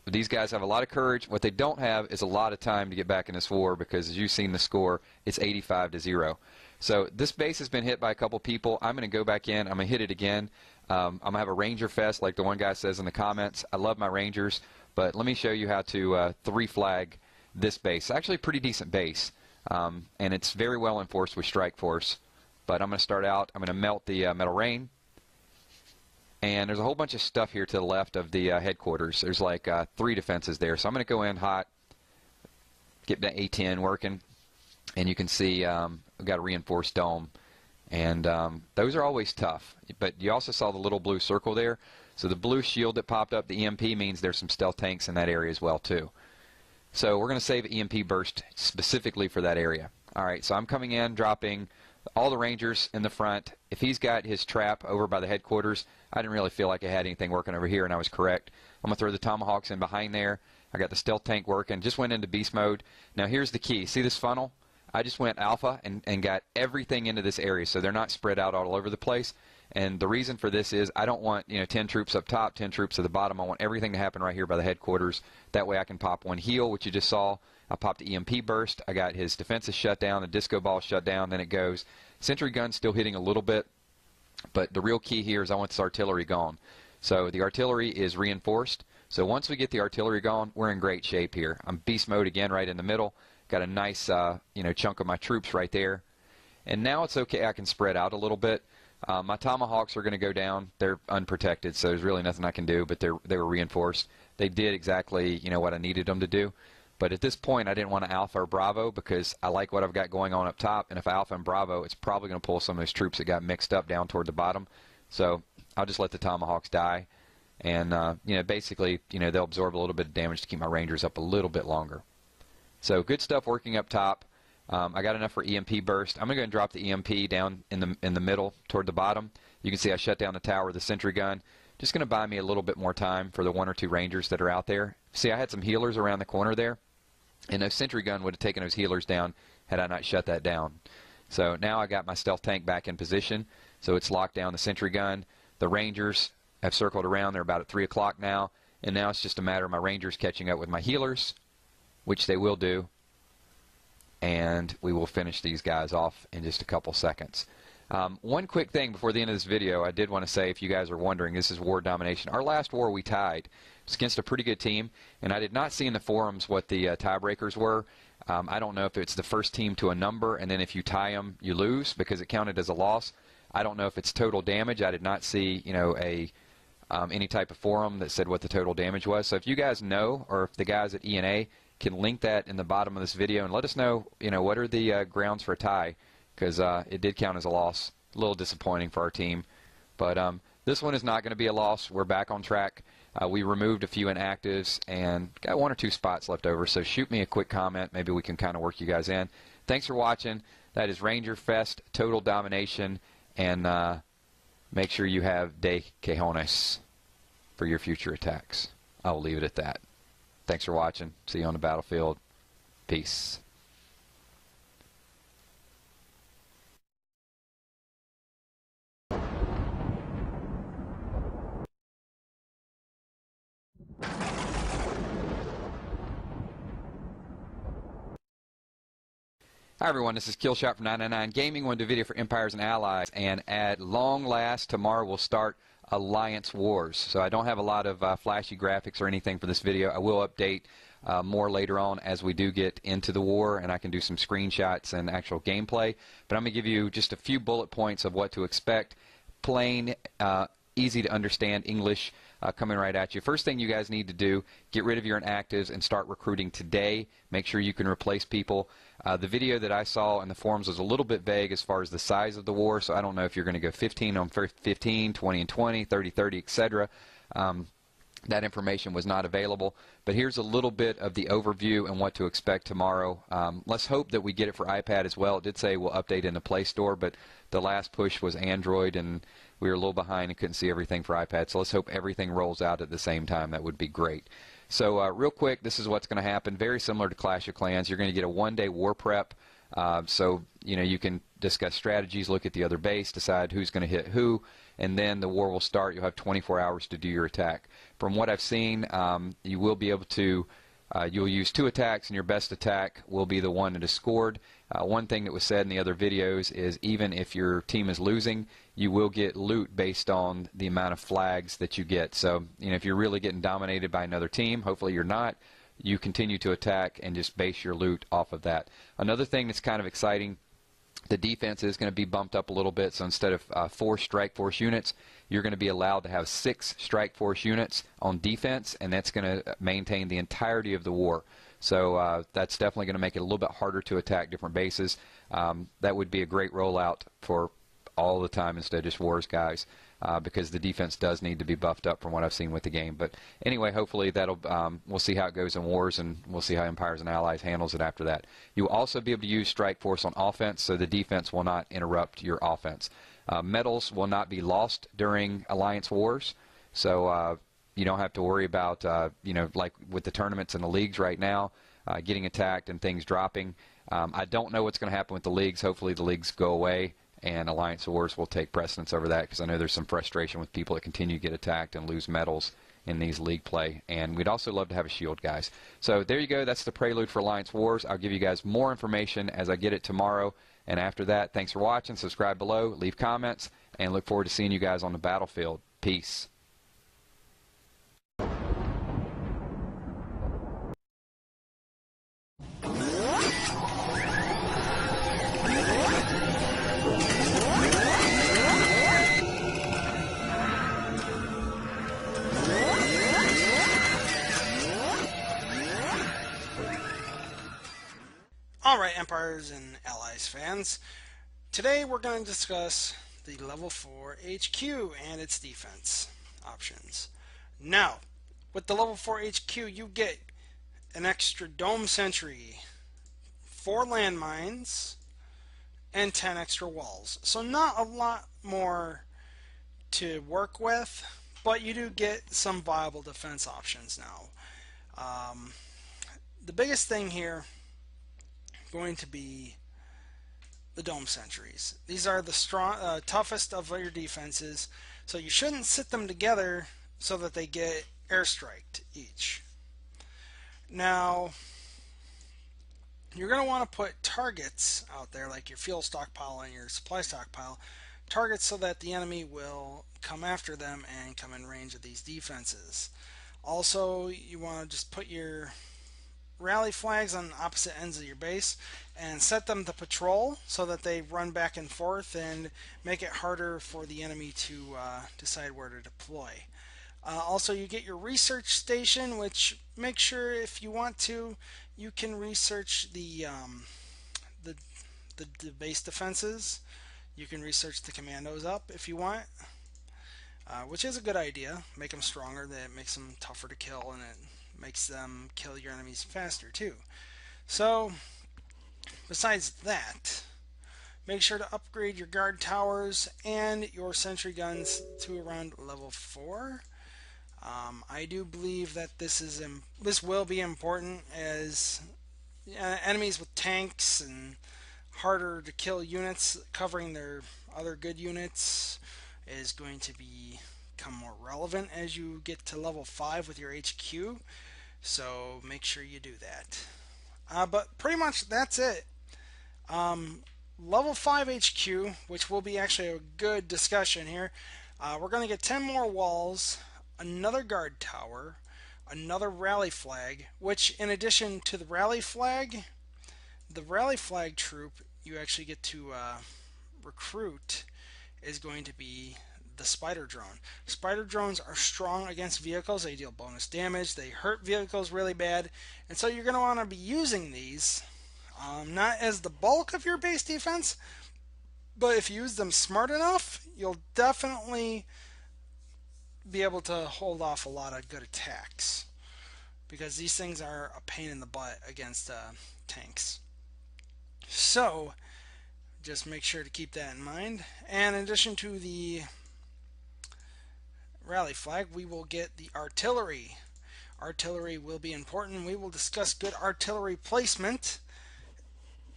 these guys have a lot of courage. What they don't have is a lot of time to get back in this war, because as you've seen the score, it's 85-0. So this base has been hit by a couple people. I'm going to go back in. I'm going to hit it again. I'm going to have a Ranger Fest like the one guy says in the comments. I love my Rangers, but let me show you how to three-flag this base. Actually a pretty decent base, and it's very well enforced with Strike Force. But I'm going to start out, I'm going to melt the Metal Rain. And there's a whole bunch of stuff here to the left of the headquarters. There's like 3 defenses there. So I'm going to go in hot, get the A10 working. And you can see we've got a reinforced dome. And those are always tough. But you also saw the little blue circle there. So the blue shield that popped up, the EMP, means there's some stealth tanks in that area as well too. So we're going to save EMP burst specifically for that area. Alright, so I'm coming in, dropping all the Rangers in the front. If he's got his trap over by the headquarters, I didn't really feel like I had anything working over here, and I was correct. I'm going to throw the Tomahawks in behind there. I got the stealth tank working. Just went into beast mode. Now here's the key. See this funnel? I just went alpha and got everything into this area, so they're not spread out all over the place. And the reason for this is I don't want 10 troops up top, 10 troops at the bottom. I want everything to happen right here by the headquarters. That way I can pop one heal, which you just saw. I popped the EMP burst. I got his defenses shut down, the disco ball shut down, then it goes. Sentry gun's still hitting a little bit, but the real key here is I want this artillery gone. So the artillery is reinforced. So once we get the artillery gone, we're in great shape here. I'm beast mode again right in the middle. Got a nice chunk of my troops right there. And now it's okay, I can spread out a little bit. My Tomahawks are going to go down. They're unprotected, so there's really nothing I can do, but they were reinforced. They did exactly what I needed them to do. But at this point, I didn't want to alpha or bravo, because I like what I've got going on up top. And if I alpha and bravo, it's probably going to pull some of those troops that got mixed up down toward the bottom. So I'll just let the Tomahawks die. And, basically, they'll absorb a little bit of damage to keep my Rangers up a little bit longer. So good stuff working up top. I got enough for EMP burst. I'm going to go and drop the EMP down in the middle toward the bottom. You can see I shut down the tower with the sentry gun. Just going to buy me a little bit more time for the 1 or 2 Rangers that are out there. See, I had some healers around the corner there. And a sentry gun would have taken those healers down had I not shut that down. So now I got my stealth tank back in position. So it's locked down the sentry gun. The Rangers have circled around. They're about at 3 o'clock now. And now it's just a matter of my Rangers catching up with my healers, which they will do. And we will finish these guys off in just a couple seconds. One quick thing before the end of this video, I did want to say, if you guys are wondering, this is war domination. Our last war we tied. It was against a pretty good team, and I did not see in the forums what the tiebreakers were. I don't know if it's the first team to a number, and then if you tie them, you lose because it counted as a loss. I don't know if it's total damage. I did not see, any type of forum that said what the total damage was. So if you guys know, or if the guys at ENA can link that in the bottom of this video and let us know, what are the grounds for a tie, because it did count as a loss. A little disappointing for our team. But this one is not going to be a loss. We're back on track. We removed a few inactives and got 1 or 2 spots left over. So shoot me a quick comment. Maybe we can kind of work you guys in. Thanks for watching. That is Ranger Fest Total Domination. And make sure you have De Cajones for your future attacks. I will leave it at that. Thanks for watching. See you on the battlefield. Peace. Hi everyone, this is Killshot from 999 Gaming. I want to do a video for Empires and Allies, and at long last, tomorrow we'll start Alliance Wars. So I don't have a lot of flashy graphics or anything for this video. I will update more later on as we do get into the war, and I can do some screenshots and actual gameplay. But I'm going to give you just a few bullet points of what to expect. Plain, easy to understand English. coming right at you. First thing you guys need to do, get rid of your inactives and start recruiting today. Make sure you can replace people. The video that I saw in the forums was a little bit vague as far as the size of the war, so I don't know if you're going to go 15 on 15, 20 and 20, 30, 30, etc. That information was not available, but here's a little bit of the overview and what to expect tomorrow. Let's hope that we get it for iPad as well. It did say we'll update in the Play Store, but the last push was Android, and we were a little behind and couldn't see everything for iPad, so let's hope everything rolls out at the same time. That would be great. So real quick, this is what's going to happen. Very similar to Clash of Clans. You're going to get a one-day war prep, so you can discuss strategies, look at the other base, decide who's going to hit who, and then the war will start. You'll have 24 hours to do your attack. From what I've seen, you will be able to, you'll use 2 attacks, and your best attack will be the one that is scored. One thing that was said in the other videos is even if your team is losing, you will get loot based on the amount of flags that you get. So, if you're really getting dominated by another team, hopefully you're not, you continue to attack and just base your loot off of that. Another thing that's kind of exciting, the defense is going to be bumped up a little bit, so instead of 4 strike force units, you're going to be allowed to have 6 strike force units on defense, and that's going to maintain the entirety of the war. So that's definitely going to make it a little bit harder to attack different bases. That would be a great rollout for all the time instead of just wars, guys, because the defense does need to be buffed up from what I've seen with the game. But anyway, hopefully that'll we'll see how it goes in wars, and we'll see how Empires and Allies handles it after that. You'll also be able to use strike force on offense, so the defense will not interrupt your offense. Medals will not be lost during Alliance wars, so you don't have to worry about like with the tournaments and the leagues right now, getting attacked and things dropping. I don't know what's going to happen with the leagues. Hopefully the leagues go away and Alliance Wars will take precedence over that, because I know there's some frustration with people that continue to get attacked and lose medals in these league play, and we'd also love to have a shield, guys. So there you go. That's the prelude for Alliance Wars. I'll give you guys more information as I get it tomorrow, and after that, thanks for watching. Subscribe below, leave comments, and look forward to seeing you guys on the battlefield. Peace. Alright, Empires and Allies fans, today we're going to discuss the level 4 HQ and its defense options. Now, with the level 4 HQ, you get an extra dome sentry, 4 landmines, and 10 extra walls. So not a lot more to work with, but you do get some viable defense options now. The biggest thing here going to be the dome sentries. These are the toughest of your defenses, so you shouldn't sit them together so that they get airstriked each. Now, you're going to want to put targets out there, like your fuel stockpile and your supply stockpile, targets so that the enemy will come after them and come in range of these defenses. Also, you want to just put your rally flags on opposite ends of your base and set them to patrol so that they run back and forth and make it harder for the enemy to decide where to deploy. Also, you get your research station, which make sure if you want to, you can research the base defenses. You can research the commandos up if you want, which is a good idea. Make them stronger. That makes them tougher to kill, and it makes them kill your enemies faster too. So besides that, make sure to upgrade your guard towers and your sentry guns to around level 4. I do believe that this will be important, as enemies with tanks and harder to kill units covering their other good units is going to become more relevant as you get to level 5 with your HQ. So make sure you do that. But pretty much that's it. Level 5 HQ, which will be actually a good discussion here, we're going to get 10 more walls, another guard tower, another rally flag, which in addition to the rally flag troop you actually get to recruit is going to be the Spider Drone. Spider Drones are strong against vehicles. They deal bonus damage. They hurt vehicles really bad. And so you're going to want to be using these, not as the bulk of your base defense, but if you use them smart enough, you'll definitely be able to hold off a lot of good attacks. Because these things are a pain in the butt against tanks. So, just make sure to keep that in mind. And in addition to the rally flag, we will get the artillery. Artillery will be important. We will discuss good artillery placement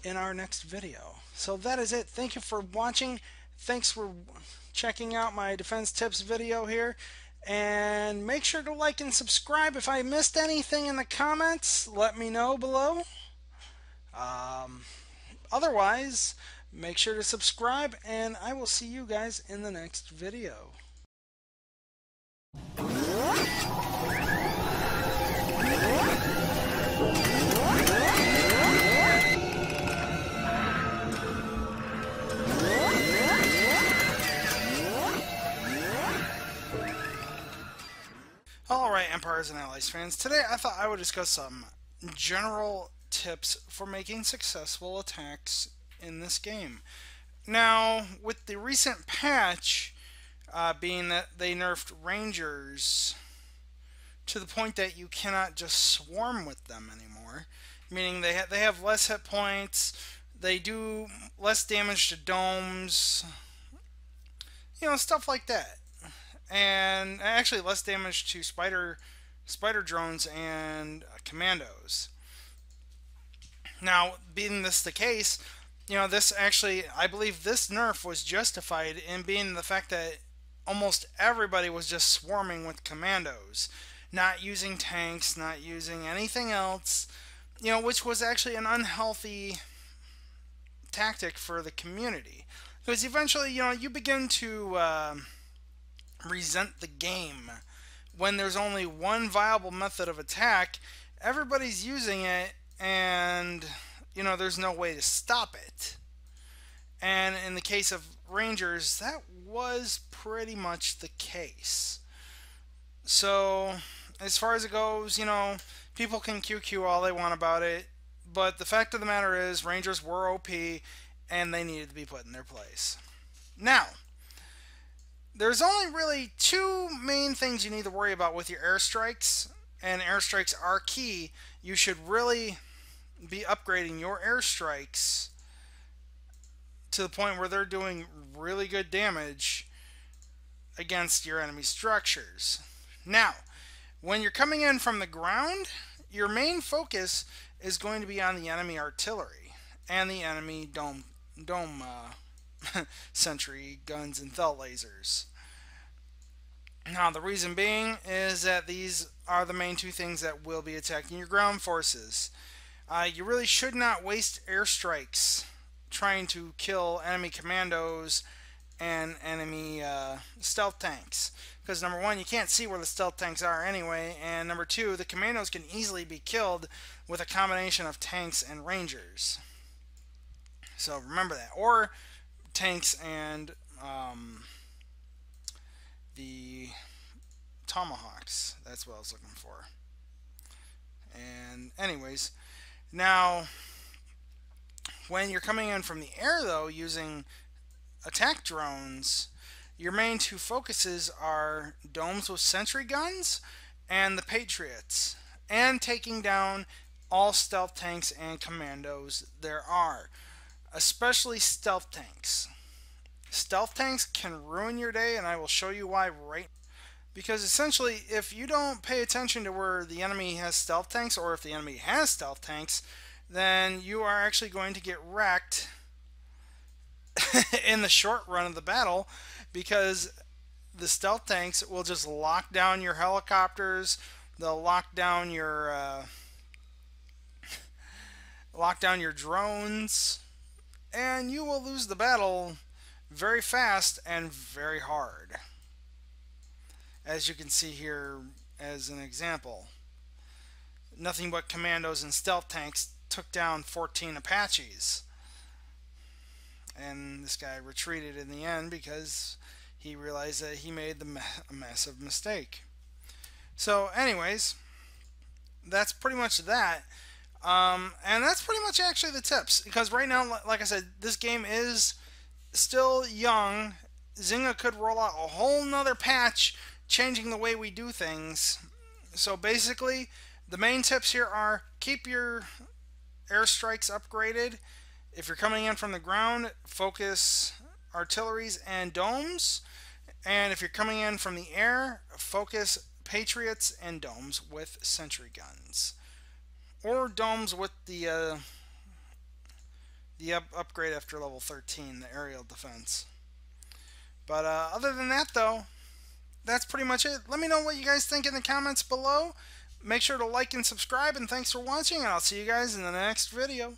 in our next video. So that is it. Thank you for watching. Thanks for checking out my defense tips video here. And make sure to like and subscribe. If I missed anything in the comments, let me know below. Otherwise, make sure to subscribe, and I will see you guys in the next video. Alright, Empires and Allies fans, today I thought I would discuss some general tips for making successful attacks in this game. Now, with the recent patch being that they nerfed Rangers to the point that you cannot just swarm with them anymore, meaning they have less hit points, they do less damage to domes, you know, stuff like that. And actually less damage to spider drones and commandos. Now, being this the case, you know, this actually, I believe this nerf was justified in being the fact that almost everybody was just swarming with commandos, not using tanks, not using anything else, you know, which was actually an unhealthy tactic for the community. Because eventually, you know, you begin to resent the game when there's only one viable method of attack. Everybody's using it, and you know, there's no way to stop it. And in the case of Rangers, that was pretty much the case. So as far as it goes, you know, people can QQ all they want about it, but the fact of the matter is Rangers were OP and they needed to be put in their place. Now, there's only really two main things you need to worry about with your airstrikes, and airstrikes are key. You should really be upgrading your airstrikes to the point where they're doing really good damage against your enemy structures. Now, when you're coming in from the ground, your main focus is going to be on the enemy artillery and the enemy dome sentry guns and thelt lasers. Now, the reason being is that these are the main two things that will be attacking your ground forces. You really should not waste airstrikes trying to kill enemy commandos and enemy stealth tanks. Because number one, you can't see where the stealth tanks are anyway, and number two, the commandos can easily be killed with a combination of tanks and rangers. So remember that. Or tanks and the tomahawks. That's what I was looking for. And anyways, now when you're coming in from the air though, using attack drones, your main two focuses are domes with sentry guns and the Patriots, and taking down all stealth tanks and commandos there are, especially stealth tanks. Stealth tanks can ruin your day, and I will show you why right now. Because essentially, if you don't pay attention to where the enemy has stealth tanks, or if the enemy has stealth tanks, then you are actually going to get wrecked in the short run of the battle, because the stealth tanks will just lock down your helicopters, they'll lock down your drones, and you will lose the battle very fast and very hard. As you can see here as an example, nothing but commandos and stealth tanks took down 14 Apaches, and this guy retreated in the end because he realized that he made a massive mistake. So anyways, that's pretty much that. And that's pretty much actually the tips, because right now, like I said, this game is still young. Zynga could roll out a whole nother patch changing the way we do things. So basically, the main tips here are: keep your airstrikes upgraded. If you're coming in from the ground, focus artilleries and domes. And if you're coming in from the air, focus Patriots and domes with sentry guns, or domes with the upgrade after level 13, the aerial defense. But other than that, though, that's pretty much it. Let me know what you guys think in the comments below. Make sure to like and subscribe, and thanks for watching, and I'll see you guys in the next video.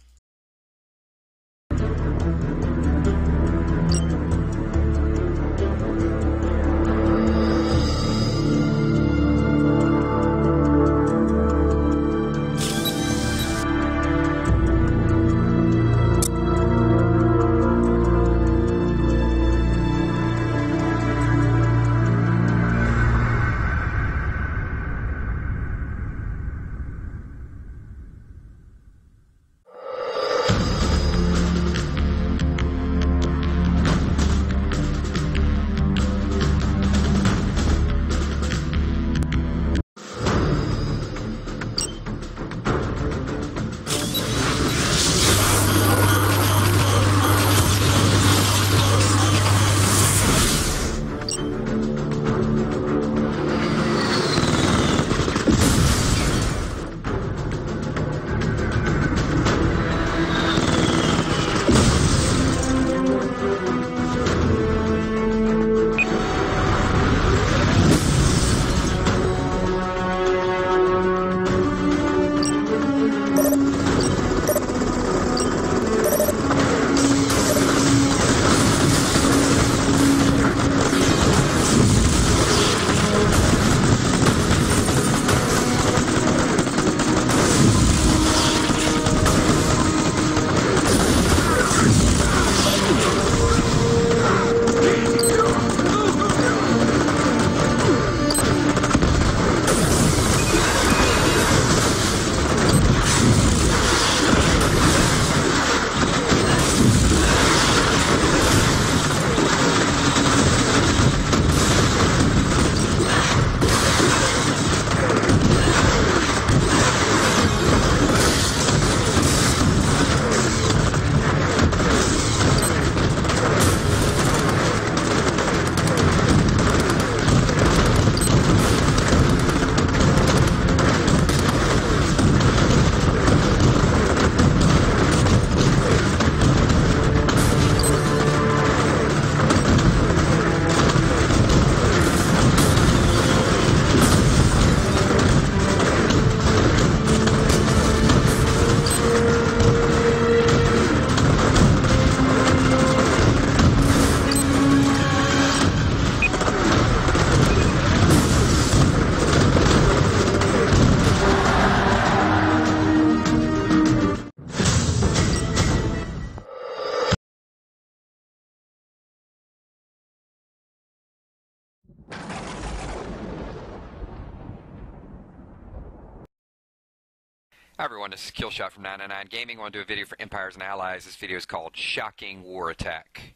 Hi everyone, this is Killshot from 999 Gaming. I want to do a video for Empires and Allies. This video is called Shocking War Attack.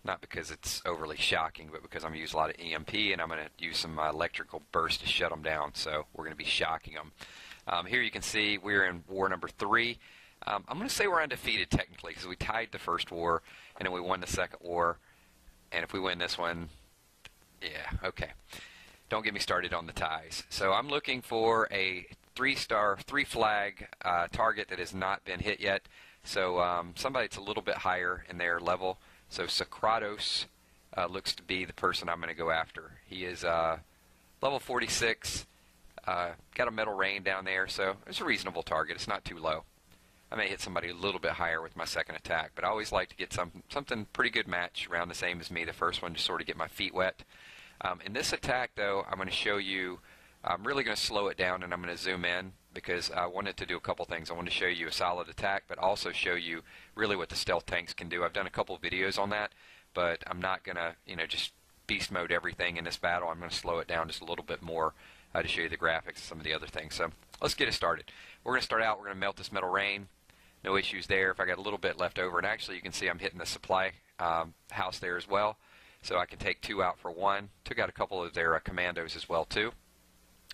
Not because it's overly shocking, but because I'm going to use a lot of EMP and I'm going to use some electrical bursts to shut them down. So we're going to be shocking them. Here you can see we're in war number 3. I'm going to say we're undefeated technically because we tied the first war and then we won the second war. And if we win this one, yeah, okay. Don't get me started on the ties. So I'm looking for a 3-star, 3-flag target that has not been hit yet. So somebody that's a little bit higher in their level. So Socrates looks to be the person I'm going to go after. He is level 46, got a metal rain down there, so it's a reasonable target. It's not too low. I may hit somebody a little bit higher with my second attack, but I always like to get something pretty good match around the same as me, the first one, to sort of get my feet wet. In this attack, though, I'm going to show you, I'm really going to slow it down and I'm going to zoom in because I wanted to do a couple things. I wanted to show you a solid attack, but also show you really what the stealth tanks can do. I've done a couple of videos on that, but I'm not going to, just beast mode everything in this battle. I'm going to slow it down just a little bit more to show you the graphics and some of the other things. So let's get it started. We're going to start out, we're going to melt this metal rain. No issues there. If I got a little bit left over, and actually you can see I'm hitting the supply house there as well. So I can take 2 out for 1. Took out a couple of their commandos as well too.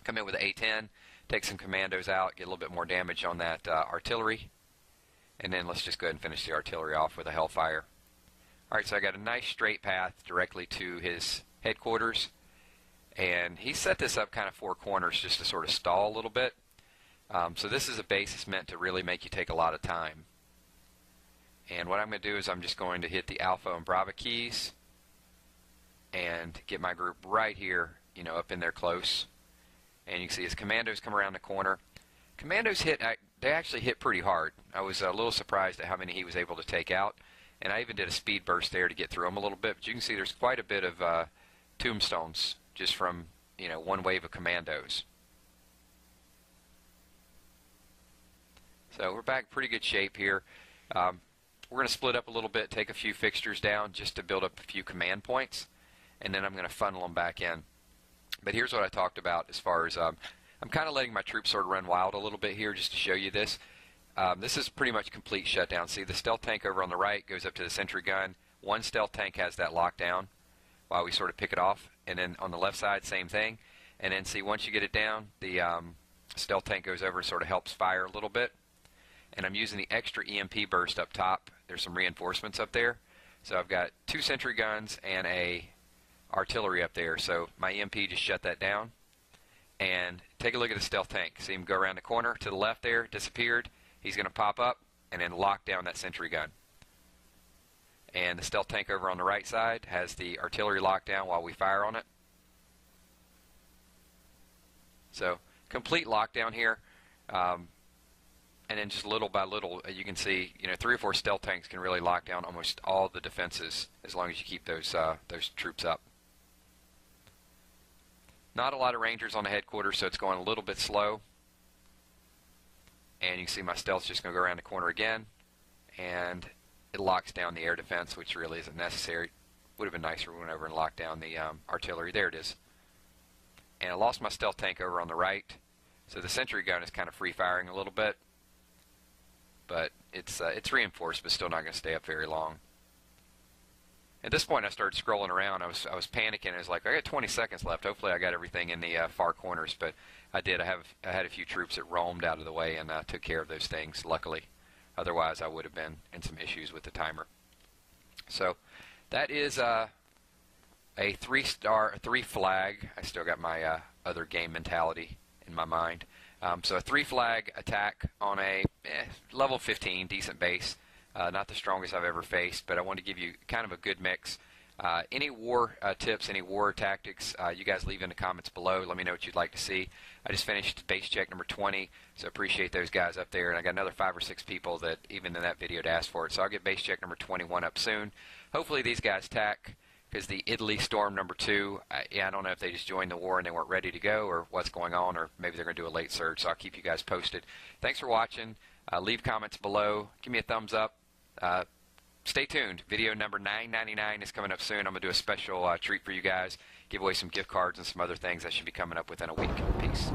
Come in with an A10, take some commandos out, get a little bit more damage on that artillery. And then let's just go ahead and finish the artillery off with a Hellfire. Alright, so I got a nice straight path directly to his headquarters. And he set this up kind of 4 corners just to sort of stall a little bit. So this is a base that's meant to really make you take a lot of time. And what I'm going to do is I'm just going to hit the Alpha and Bravo keys and get my group right here, you know, up in there close. And you can see his commandos come around the corner. Commandos they actually hit pretty hard. I was a little surprised at how many he was able to take out. And I even did a speed burst there to get through them a little bit. But you can see there's quite a bit of tombstones just from, you know, one wave of commandos. So we're back in pretty good shape here. We're going to split up a little bit, take a few fixtures down just to build up a few command points. And then I'm going to funnel them back in. But here's what I talked about as far as I'm kind of letting my troops sort of run wild a little bit here just to show you this. This is pretty much complete shutdown. See, the stealth tank over on the right goes up to the sentry gun. One stealth tank has that lockdown while we sort of pick it off. And then on the left side, same thing. And then see, once you get it down, the stealth tank goes over and sort of helps fire a little bit. And I'm using the extra EMP burst up top. There's some reinforcements up there. So I've got 2 sentry guns and a artillery up there. So my EMP just shut that down. And take a look at the stealth tank. See him go around the corner to the left there, disappeared. He's going to pop up and then lock down that sentry gun. And the stealth tank over on the right side has the artillery locked down while we fire on it. So complete lockdown here. And then just little by little, you can see, you know, 3 or 4 stealth tanks can really lock down almost all the defenses as long as you keep those troops up. Not a lot of Rangers on the headquarters, so it's going a little bit slow. And you can see my stealth's just going to go around the corner again. And it locks down the air defense, which really isn't necessary. Would have been nicer if we went over and locked down the artillery. There it is. And I lost my stealth tank over on the right. So the sentry gun is kind of free firing a little bit. But it's reinforced, but still not going to stay up very long. At this point, I started scrolling around. I was panicking. I was like, I got 20 seconds left. Hopefully, I got everything in the far corners. But I did. I had a few troops that roamed out of the way and took care of those things. Luckily, otherwise I would have been in some issues with the timer. So that is a 3 flag. I still got my other game mentality in my mind. So a 3 flag attack on a level 15 decent base. Not the strongest I've ever faced, but I wanted to give you kind of a good mix. Any war tips, any war tactics, you guys leave in the comments below. Let me know what you'd like to see. I just finished base check number 20, so appreciate those guys up there. And I got another 5 or 6 people that even in that video to ask for it. So I'll get base check number 21 up soon. Hopefully these guys tack, because the Italy Storm number 2, I don't know if they just joined the war and they weren't ready to go or what's going on, or maybe they're going to do a late surge, so I'll keep you guys posted. Thanks for watching. Leave comments below. Give me a thumbs up. Stay tuned. Video number 999 is coming up soon. I'm going to do a special treat for you guys. Give away some gift cards and some other things that should be coming up within a week. Peace.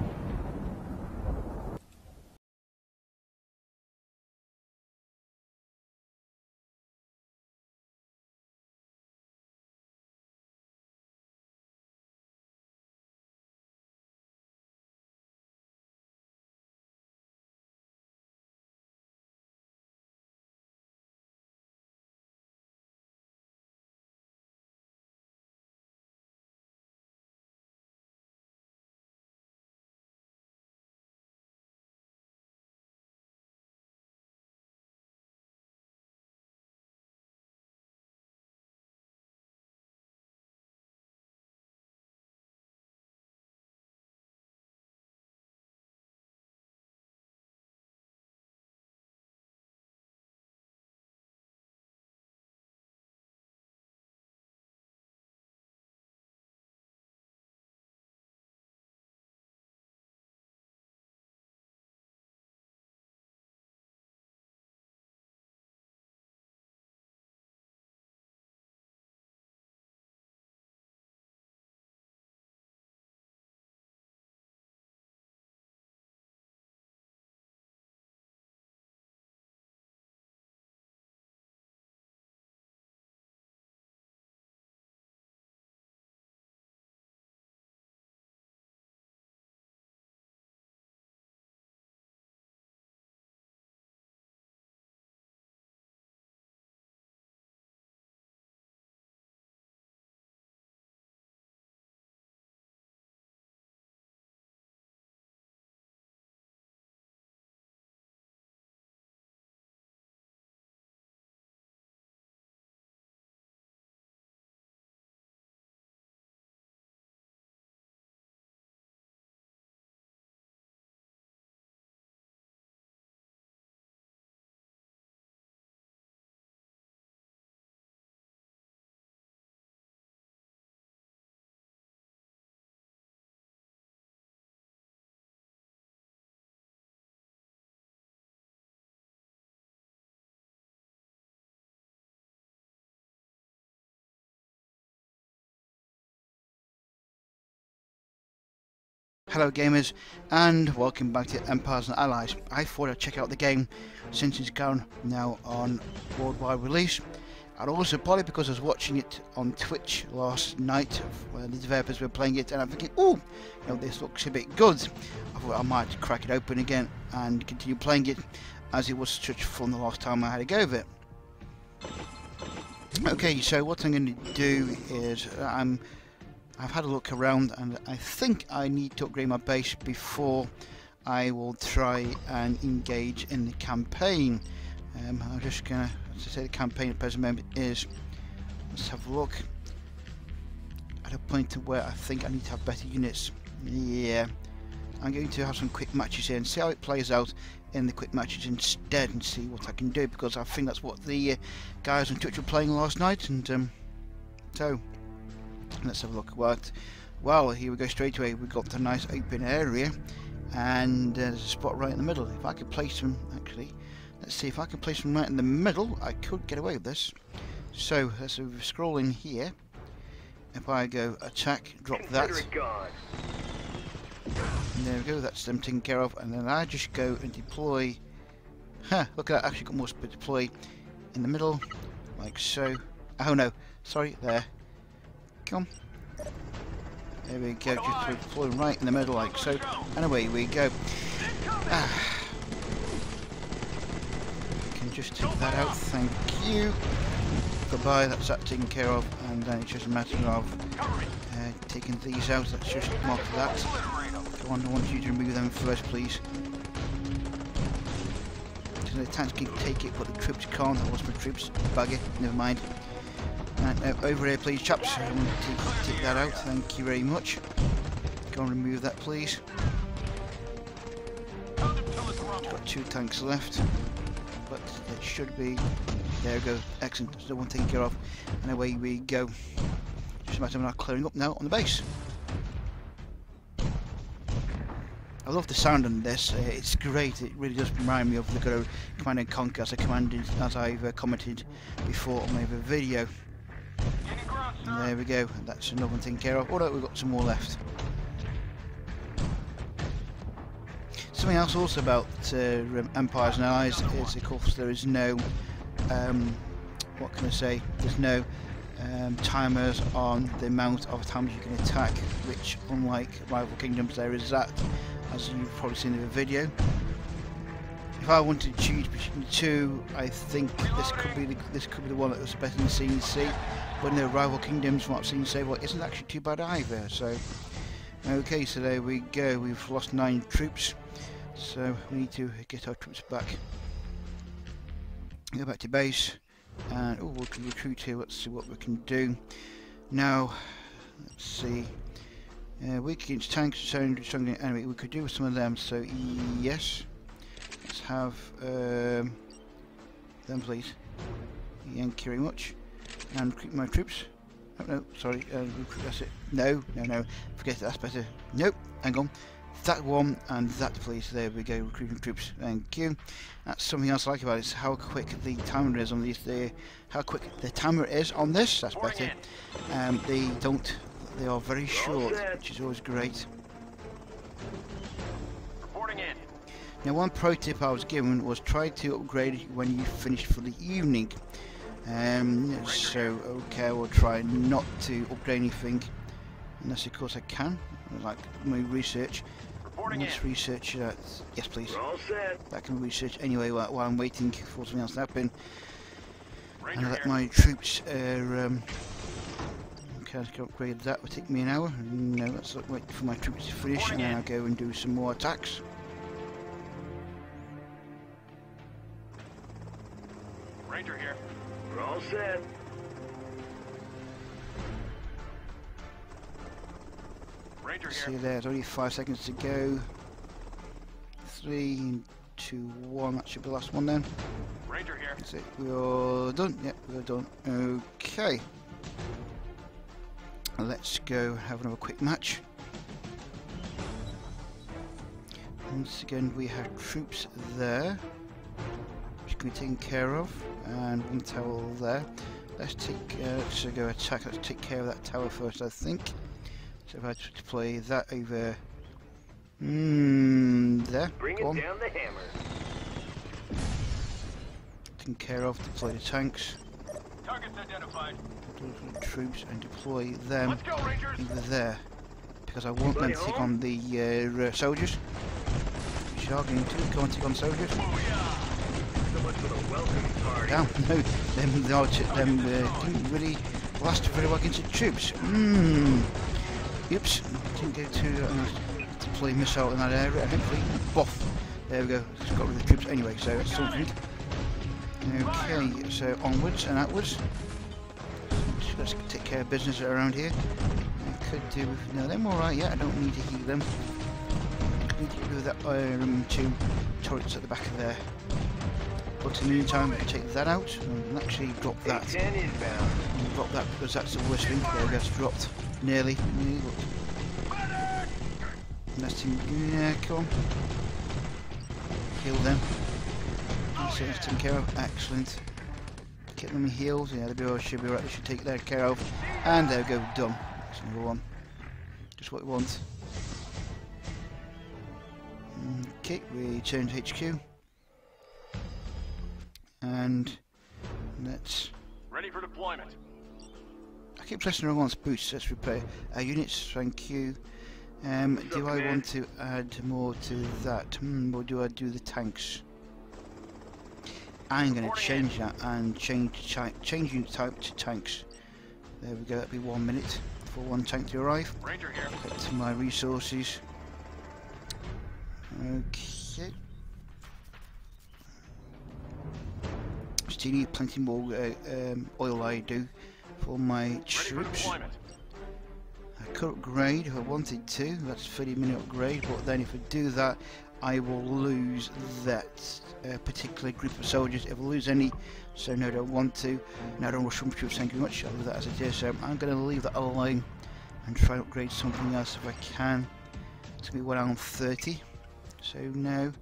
Hello gamers, and welcome back to Empires and Allies. I thought I'd check out the game since it's gone now on worldwide release, and also probably because I was watching it on Twitch last night where the developers were playing it, and I'm thinking, oh, you know, this looks a bit good. I thought I might crack it open again and continue playing it, as it was such fun the last time I had a go of it. Okay, so what I'm going to do is I've had a look around, and I think I need to upgrade my base before I will try and engage in the campaign. I'm just gonna, as I say, the campaign at present moment is, let's have a look, at a point where I think I need to have better units. Yeah, I'm going to have some quick matches here and see how it plays out in the quick matches instead, and see what I can do, because I think that's what the guys on Twitch were playing last night, and so let's have a look. Well, here we go straight away. We've got a nice open area, and there's a spot right in the middle. If I could place them, actually, let's see if I can place them right in the middle, I could get away with this. So let's scroll in here. If I go attack, drop that. And there we go, that's them taken care of, and then I just go and deploy. Look at that, actually got more space to deploy in the middle, like so. Oh no, sorry, there. Come. There we go, just deploy right in the middle, like so. And away we go. I can just take that out, thank you. Goodbye, that's that taken care of, and then it's just a matter of taking these out. Let's just mark that. Go on, I want you to remove them first, please. So the tanks can take it, but the troops can't. That was my troops. Bugger, never mind. Over here, please, chaps. I want to take that out. Thank you very much. Go and remove that, please. Got 2 tanks left, but it should be. There we go. Excellent. There's no one taken care of, and away we go. Just a matter of now clearing up now on the base. I love the sound on this. It's great. It really does remind me of the good old Command & Conquer, as I've commented before on my other video. And there we go. That's another one taken care of. Oh no, we've got some more left. Something else also about Empires and Allies is, of course, there is no what can I say? There's no timers on the amount of times you can attack, which, unlike Rival Kingdoms, there is that, as you've probably seen in the video. If I wanted to choose between the two, I think this could be the one that was better than CNC. But in the Rival Kingdoms, from what I've seen, say, well, it isn't actually too bad either. So, okay, so there we go. We've lost 9 troops, so we need to get our troops back. Go back to base, and oh, we can recruit here. Let's see what we can do. Now, let's see. Weak against tanks, strong enemy. We could do with some of them. So yes, let's have them, please. Thank you very much. And recruit my troops. Oh, no, sorry. Recruit. That's it. No. Forget it. That's better. Nope. Hang on. That one and that, please. There we go. Recruiting troops. Thank you. That's something else I like about it. Is how quick the timer is on these. How quick the timer is on this. That's better. They are very short, which is always great. Reporting in. Now, one pro tip I was given was try to upgrade when you finish for the evening. So okay, I will try not to upgrade anything unless, of course, I can. Like my research. Let's research. Yes, please. That can research anyway while I'm waiting for something else to happen. And I let my troops. Okay, let's go upgrade that. Will take me an hour. No, let's wait for my troops to finish, and then I'll go and do some more attacks. Ranger here. We're all set. Ranger here. See, there's only 5 seconds to go. 3, 2, 1. That should be the last one then. Ranger here. That's it. We're done. Yep, we're done. Okay. Let's go have another quick match. Once again, we have troops there, which can be taken care of, and one tower there. Let's go attack. Let's take care of that tower first, I think. So if I deploy that over There. Bring Go it on. down the hammer. Taken care of. Deploy the tanks. Targets identified. Deploy the troops and deploy them Let's go, Rangers. either there, because I want them to take on the soldiers. Which are going to go and take on soldiers. So much for the welcome party. Down. No, them didn't really last very well against the troops. Oops, didn't go to deploy a missile in that area, and hopefully, boff. There we go. It's got rid of the troops anyway, so that's something. Okay, so onwards and outwards. Let's take care of business around here. I could do with, no, them alright, yeah, I don't need to heal them. I could need to do that 2 turrets at the back of there. But in the meantime, we can take that out and actually drop that. And drop that because that's the worst thing. There we go, it's dropped. Nearly. Let's see, yeah, come on. Heal them. So that's taken care of. Excellent. Get them healed. Yeah, they should be right. They should take that care of. And there we go. Done. That's number 1. Just what we want. Okay, we change HQ. And let's. Ready for deployment. I keep pressing the wrong boost. Let's repair our units. Thank you. Do I want to add more to that? Or do I do the tanks? I'm going to change that and change unit type to tanks. There we go. That'll be 1 minute for 1 tank to arrive. Ranger here. Get to my resources. Okay. Still need plenty more oil. I do for my troops. I could upgrade if I wanted to. That's a 30-minute upgrade. But then if I do that, I will lose that particular group of soldiers. If I lose any, so no, I don't want to. No, I don't rush from troops. Thank you very much. I'll leave that as it is. So I'm going to leave that alone and try and upgrade something else if I can. It's going to be around 30. So no,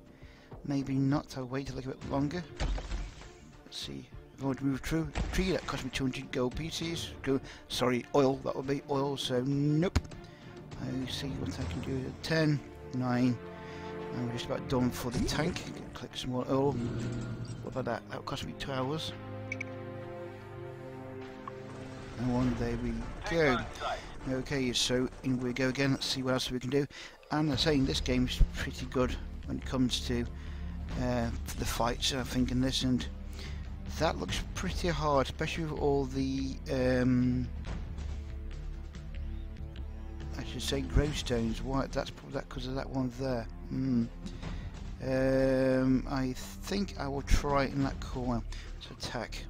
maybe not. I'll wait a little bit longer. Let's see. If I want to move through a tree, that cost me 200 gold pieces. Sorry, oil. That would be oil. So nope. I see what I can do. 10, 9. And we're just about done for the tank. Click some more oil. What about that? That cost me 2 hours. And there we go. Okay, so in we go again. Let's see what else we can do. And I'm saying this game is pretty good when it comes to the fights. I think in this, and that looks pretty hard, especially with all the I should say gravestones. Why? That's probably that because of that one there. I think I will try it in that corner. Let's attack.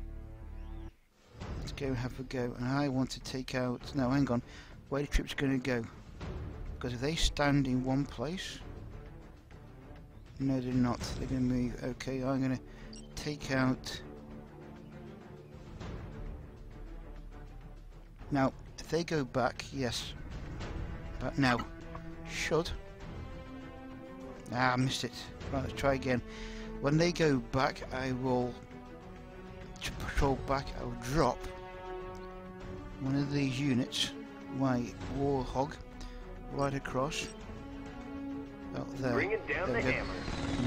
Let's go and have a go. And I want to take out. No, hang on. Where are the troops going to go? Because if they stand in one place. No, they're not. They're going to move. Okay, I'm going to take out. Now, if they go back, yes. But now, should. Ah, I missed it. Right, let's try again. When they go back, I will patrol back. I will drop one of these units, my Warhog, right across. Out there. Bring it down the hammer.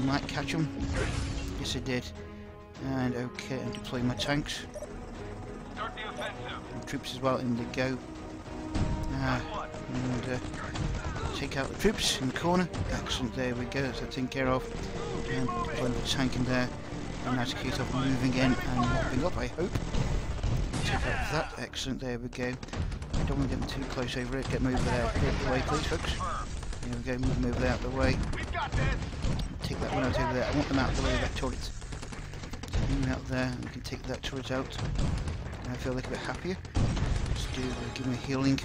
Might catch them. Yes, I did. And okay, and deploy my tanks. Start the offensive. And troops as well, in they go. And take out the troops in the corner. Excellent, there we go, that's taken care of. And deploy the tank in there. And that's a case of moving in and mopping up, I hope. Take out that, excellent, there we go. I don't want to get them too close over it, get them over there. Get out the way, please, folks. There we go, move them over there out the way. Take that one out over there, I want them out of the way of that turret. Move them out there, and we can take that turret out. And I feel like a bit happier. Let's do, give them a healing.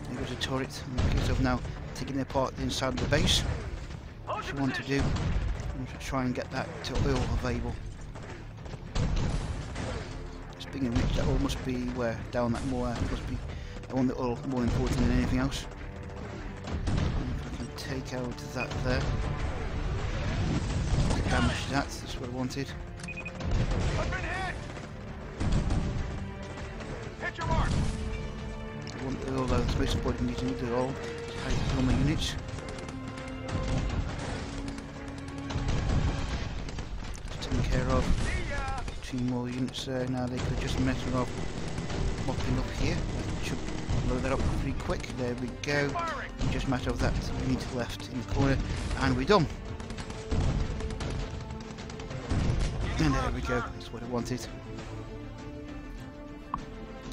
There goes a turret, in the case of now taking their part inside the base. What you want to do is try and get that to oil available. Speaking of which, that oil must be where? Down that moor, it must be. I want the oil more important than anything else. And if I can take out that there. Damage that, that's what I wanted. I've been hit! Hit your mark! I want the oil though, it's most important, you need the oil. How you kill my units. taken care of. 2 more units there. Now they could just mess around mopping up here. Should load that up pretty quick. There we go. Just a matter of that unit left in the corner, and we're done. And there we go. That's what I wanted.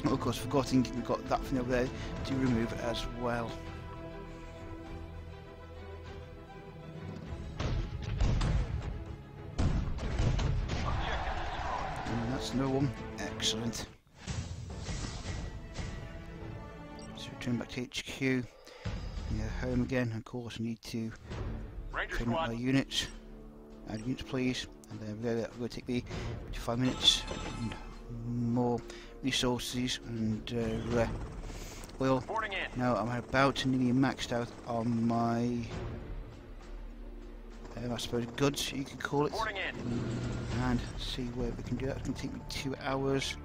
Of course, forgetting we've got that thing over there to remove as well. And that's no one. Excellent. So return back to HQ. Yeah, home again. Of course, I need to train up my units. Add units, please. And there we go. That's going to take me 5 minutes. And more resources and oil. Now I'm about to nearly maxed out on my I suppose goods, you could call it, and see where we can do that. It's going to take me 2 hours.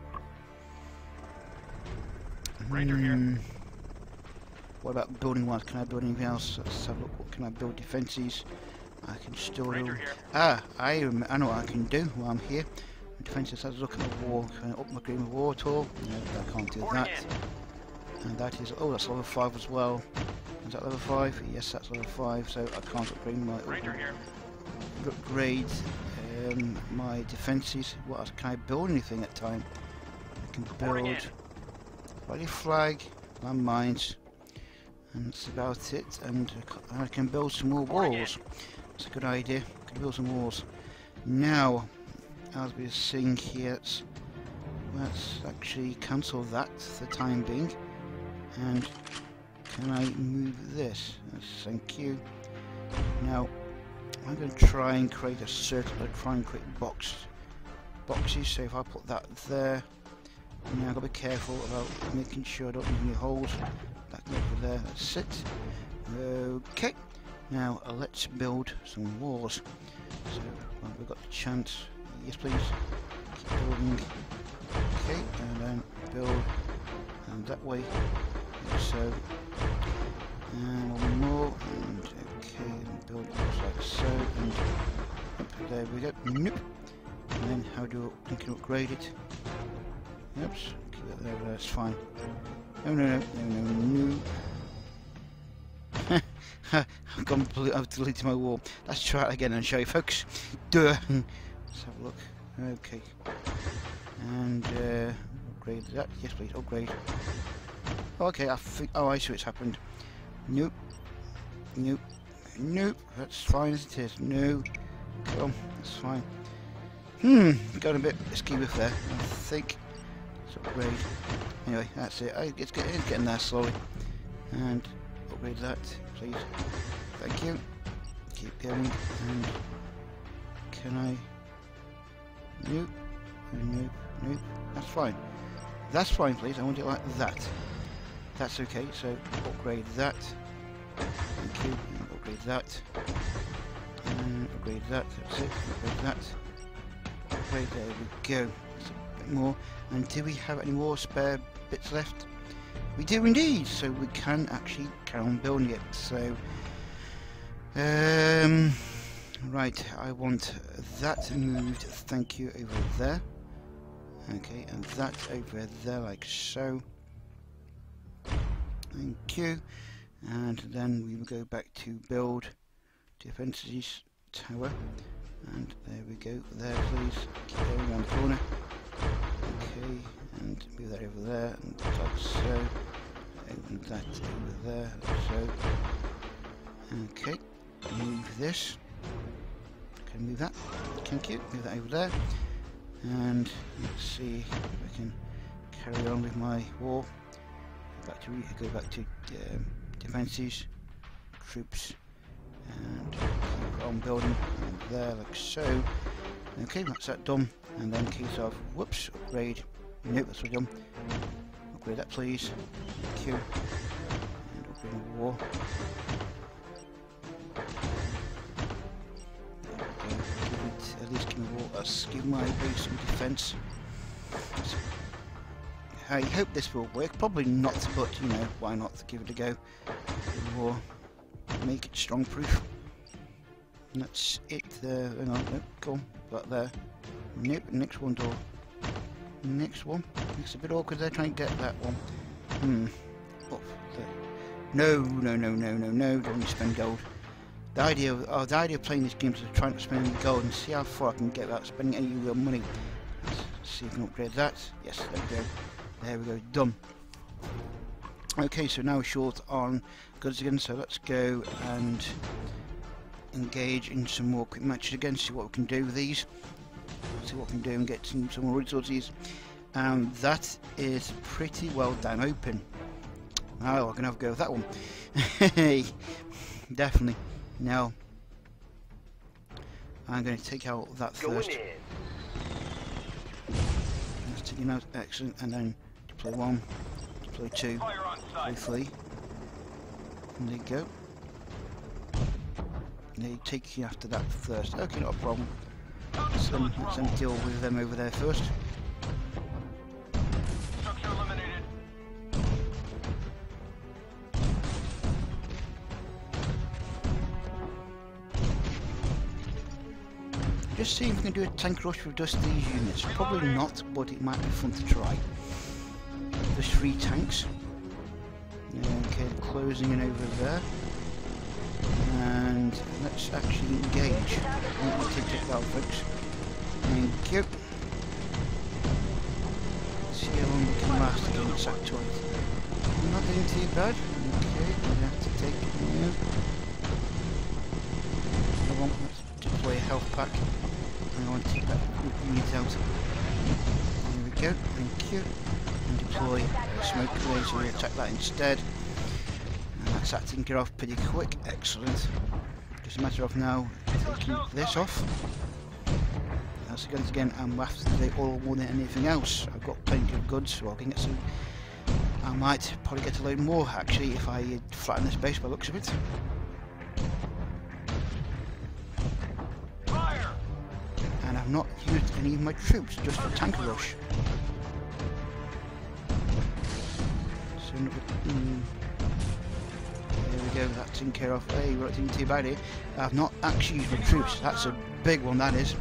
What about building wise? Can I build anything else? Let's have a look. What can I build? Defences. I can still I know what I can do while I'm here. Defences. Let's look at the war. Can I up my green of war at all? No, I can't do that. And that is, oh, that's level 5 as well. Is that level 5? Yes, that's level 5. So I can't upgrade my my defences. What else? Can I build anything at time? I can build body flag, landmines, and that's about it. And I can build some more walls. That's a good idea. I can build some walls. Now, as we're seeing here, let's actually cancel that for the time being. And can I move this? Yes, thank you. Now, I'm going to try and create a circle. I'll try and create boxes. So if I put that there, now I've got to be careful about making sure I don't leave any holes. That can go over there. That's it. Okay. Now let's build some walls. So we've got the chance. Yes, please. Keep building. Okay, and then build, and that way. So, and one more, and okay, and build like so, and there we go. Nope. And then how do I can upgrade it? Oops, keep that there. That's fine. No. I've deleted my wall. Let's try it again and show you, folks. Duh. Let's have a look. Okay. And upgrade that. Yes, please. Upgrade. Okay, I think. Oh, I see what's happened. Nope. That's fine as it is. No. Come on. That's fine. Got a bit risky with there. I think. Let's upgrade. Anyway, that's it. It's getting there slowly. And upgrade that, please. Thank you. Keep going. And can I? Nope. That's fine. That's fine, please. I want it like that. That's okay. So upgrade that. Thank you. And upgrade that. And upgrade that. That's it. Upgrade that. Upgrade. There we go. That's a bit more. And do we have any more spare bits left? We do indeed. So we can actually carry on building it. So right. I want that moved. Thank you. Over there. Okay, and that over there like so. Thank you. And then we will go back to build defences tower. And there we go. There, please. Keep going around the corner. Okay, and move that over there, and like so. And that over there, like so. Okay, move this. Can move that. Thank you. Move that over there. And let's see if I can carry on with my war. Go back to defences, troops, and keep on building, and there like so. Okay, that's that done. And then case of whoops, upgrade. Nope, that's what done. Upgrade that, please. Thank you. And upgrade the war. At least give me water. Give my base some defence. I hope this will work. Probably not, but you know, why not? Give it a go. Or make it strong proof. And that's it there. Hang on, no, go on. got there. Nope, next one door. Next one. It's a bit awkward there trying to get that one. Up there. No, don't spend gold. The idea of playing this game is to try not to spend any gold and see how far I can get without spending any real money. Let's see if we can upgrade that. Yes, there we go. There we go, done. Okay, so now we're short on goods again, so let's go and engage in some more quick matches again, see what we can do with these. See what we can do and get some more resources. That is pretty well down open. Oh, I can have a go with that one. Definitely. Now, I'm going to take out that first. Let's take it out, excellent, and then deploy 1, deploy 2, deploy 3. And there you go. And they take you after that first. Okay, not a problem. Let's then deal with them over there first. Just see if we can do a tank rush with just these units. Probably not, but it might be fun to try. There's 3 tanks. Okay, closing in over there. And let's actually engage. We'll take it out, folks. Thank you. Let's see how long we can last against that turret. Not doing too bad. Okay, we have to take it here. I want to deploy a health pack. I want to take that unit out. There we go, thank you. And deploy a smoke grenade, so we'll attack that instead. And that's that taken care of pretty quick, excellent. Just a matter of now taking this off. That's again, I'm after the all more than anything else. I've got plenty of goods, so I can get some. I might probably get a load more actually if I flatten this base by the looks of it. And I've not used any of my troops, just for tank rush. So there we go, that's taken care of. Hey, we're not doing too bad here. I've not actually used my troops, that's a big one, that is.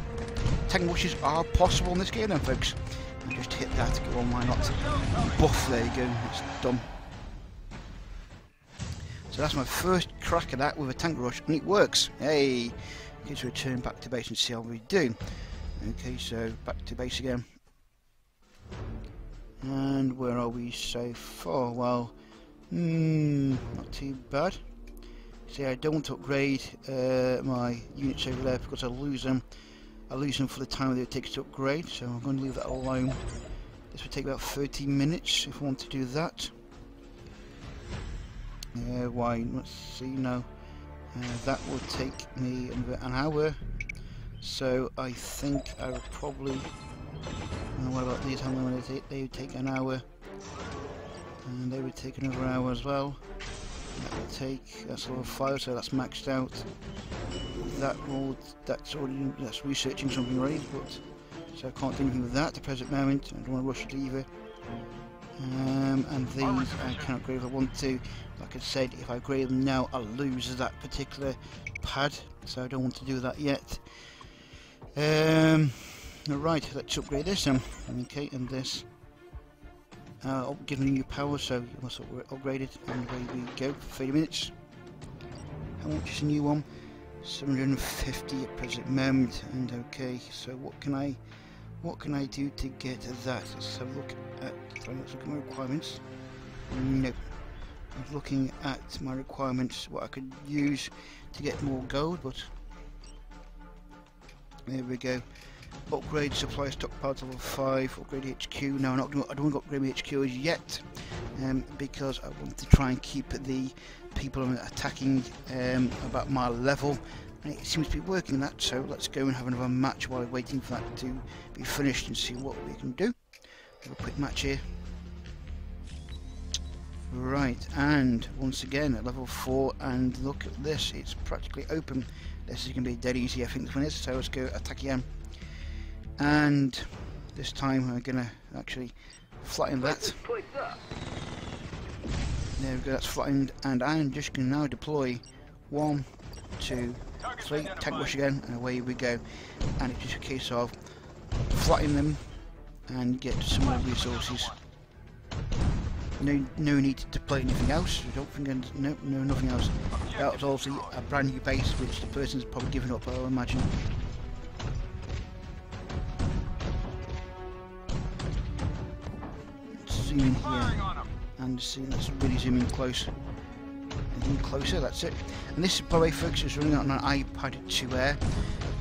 Tank rushes are possible in this game then, folks. And just hit that, go on, why not? Buff, there you go, it's done. So that's my first crack at that with a tank rush, and it works. Hey! Okay, so return back to base and see how we do. Okay, so back to base again. And where are we so far? Well, not too bad. See, I don't upgrade my units over there because I lose them. I lose them for the time that it takes to upgrade, so I'm going to leave that alone. This would take about 30 minutes if I want to do that. Why? Let's see now. That would take me an hour, so I think I would probably. What about these? How long would they would take an hour, and they would take another hour as well. That would take. That's level 5, so that's maxed out. That's researching something already, but so I can't do anything with that at the present moment. I don't want to rush it either. And these I can upgrade if I want to. Like I said, if I upgrade them now, I'll lose that particular pad, so I don't want to do that yet. Right, let's upgrade this then. Okay, and this. I'll give them new power, so you must upgrade it, and away we go for 30 minutes. How much is a new one? 750 at present moment, and okay, so what can I do to get that? Let's have a look at my requirements. Nope. I'm looking at my requirements, what I could use to get more gold, but there we go. Upgrade supply stockpile to level 5, upgrade HQ. No, I don't want to upgrade my HQ as yet, because I want to try and keep the people attacking about my level. And it seems to be working that, so let's go and have another match while I'm waiting for that to be finished and see what we can do. Have a quick match here. Right, and once again at level 4, and look at this, it's practically open. This is going to be dead easy, I think this one is, so let's go attack again. And this time I'm going to actually flatten that. There we go, that's flattened, and I'm just going to now deploy 1, 2, 3, tank rush again, and away we go. And it's just a case of flattening them and get some more resources. No need to play anything else. I don't think no, nothing else. That was also a brand new base which the person's probably given up, I would imagine. Zoom in here and see, let's really zoom in close. Even closer, that's it. And this, by the way, folks, is running on an iPad 2 Air.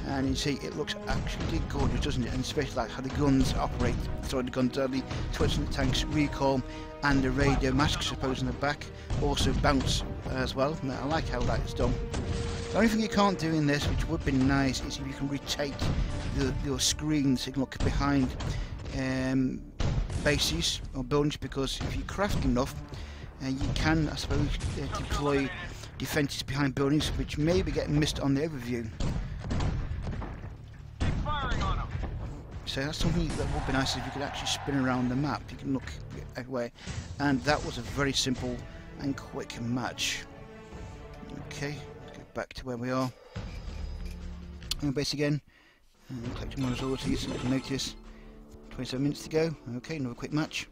And you see, it looks actually gorgeous, doesn't it? And especially like how the guns operate. So the guns are the twitch in the tanks, recoil, and the radio mask, I suppose, in the back. Also bounce as well. And I like how that is done. The only thing you can't do in this, which would be nice, is if you can rotate your screen so you can look behind bases or buildings, because if you craft enough, you can, I suppose, deploy defences behind buildings, which may be getting missed on the overview. So that's something that would be nice if you could actually spin around the map. You can look away, and that was a very simple and quick match. Okay, let's go back to where we are. Home base again, and collecting more resources. You can notice 27 minutes to go. Okay, another quick match.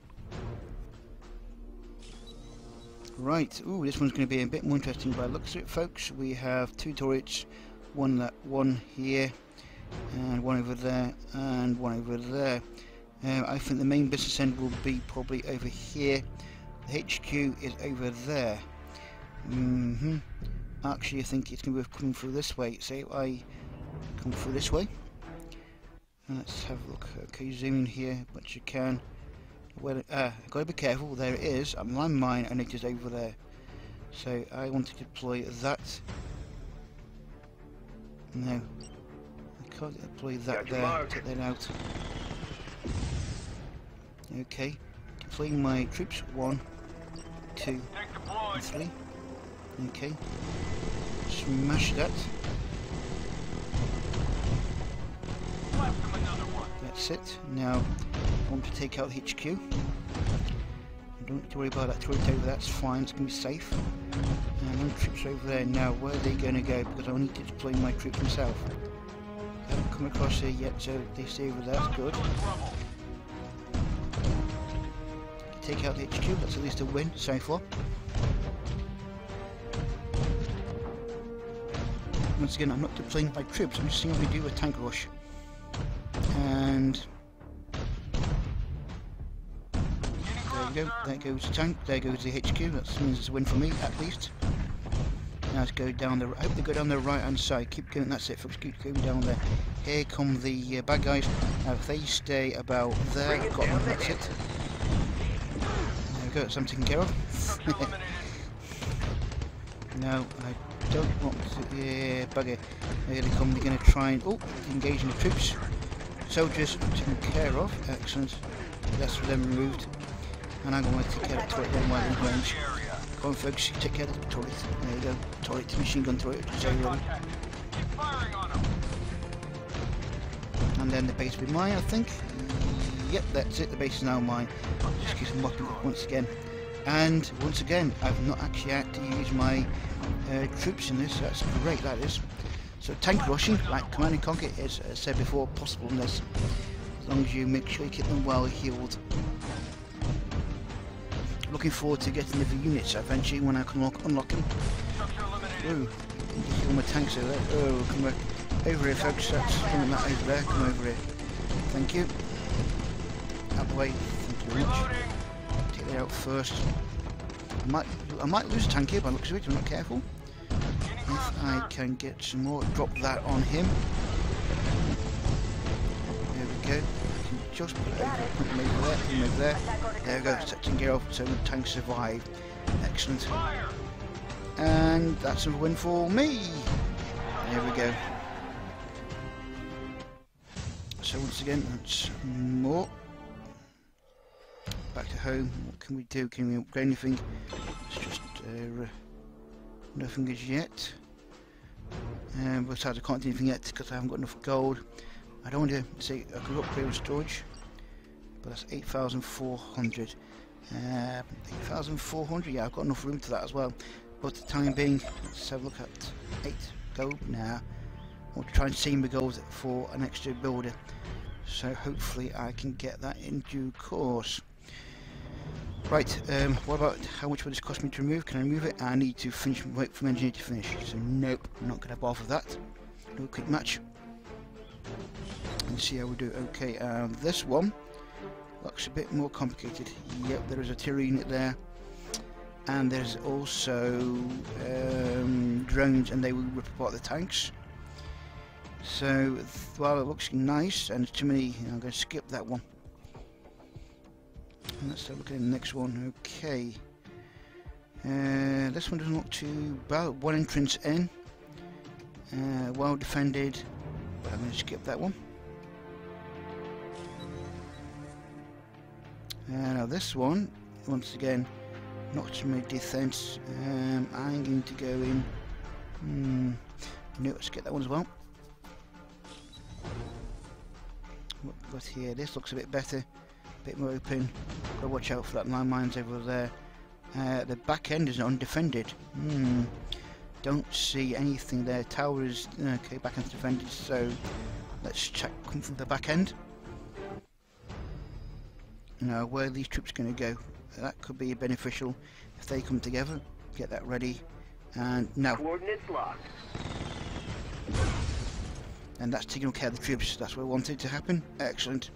Right, ooh, this one's going to be a bit more interesting by the looks of it, folks. We have 2 turrets, one here, and one over there, and one over there. I think the main business end will be probably over here. The HQ is over there. Actually, I think it's going to be coming through this way. So I come through this way. Let's have a look. Okay, zoom in here, but you can. Well, I've got to be careful. There it is. I'm landmine, and it is over there. So I want to deploy that. No, I can't deploy that there. Take that out. Okay, deploying my troops. 1, 2, and 3. Okay, smash that. That's it. Now I want to take out the HQ. I don't need to worry about that turret over, that's fine, it's going to be safe. And my troops over there. Now where are they going to go? Because I need to deploy my troops myself. I haven't come across here yet, so they stay over there, that's good. Take out the HQ, that's at least a win so far. Once again, I'm not deploying my troops, I'm just seeing if we do a tank rush. And there we go, there goes the tank, there goes the HQ, that means it's a win for me at least. Now let's go down the, I hope they go down the right hand side, keep going, that's it folks, keep going down there. Here come the bad guys. Now if they stay about there, I've got them, that's it. There we go, that's them taken care of. Now I don't want to, yeah, bugger, here they come, they're going to try and, oh, engaging the troops. Soldiers taken care of, excellent. That's for them removed. And I'm going to take care of the turret then while in range. Come on folks, take care of the turret. There you go, turret, machine gun turret, so ready. And then the base will be mine, I think. Yep, that's it, the base is now mine. Just keep mopping up once again. And once again, I've not actually had to use my troops in this, that's great, that is. So tank rushing, like Command and Conquer, is, as said before, possible in this, as long as you make sure you keep them well healed. Looking forward to getting the units eventually when I can unlock them. Ooh, heal my tanks over there. Oh, come over here folks, that's coming that over there, come over here. Thank you. Out the way, thank you very much. Take that out first. I might lose a tank here by the looks of it, if I'm not careful. If I can get some more, drop that on him. There we go. I can just put it over, put him over there, put him over there. There we go, taking care of, so the tank survived. Excellent. And that's a win for me. There we go. So once again, that's more. Back to home. What can we do? Can we upgrade anything? It's just nothing as yet. Besides, I can't do anything yet because I haven't got enough gold. I don't want to say I could upgrade with storage, but that's 8,400. 8,400. Yeah, I've got enough room to that as well. But the time being, let's have a look at go? Nah. I want to try and save my gold for an extra builder. So hopefully I can get that in due course. Right, what about how much will this cost me to remove? Can I remove it? I need to finish, wait for my engineer to finish. So nope, I'm not going to bother that. Do a quick match. And see how we do. Okay, this one looks a bit more complicated. Yep, there is a tier unit there. And there's also drones, and they will rip apart the tanks. So, while it looks nice, and too many, I'm going to skip that one. And let's have a look at the next one. Okay. This one doesn't look too bad. One entrance in. Well defended. But I'm going to skip that one. Now this one, once again, not too many defense. I'm going to go in. No, let's get that one as well. But here, this looks a bit better, a bit more open. Got to watch out for that landmines over there. The back end is undefended. Don't see anything there. Tower is okay, back end defended. So let's check come from the back end. Now, where are these troops going to go? That could be beneficial if they come together. Get that ready, and now. Coordinates locked. And that's taking care of the troops. That's what I wanted to happen. Excellent.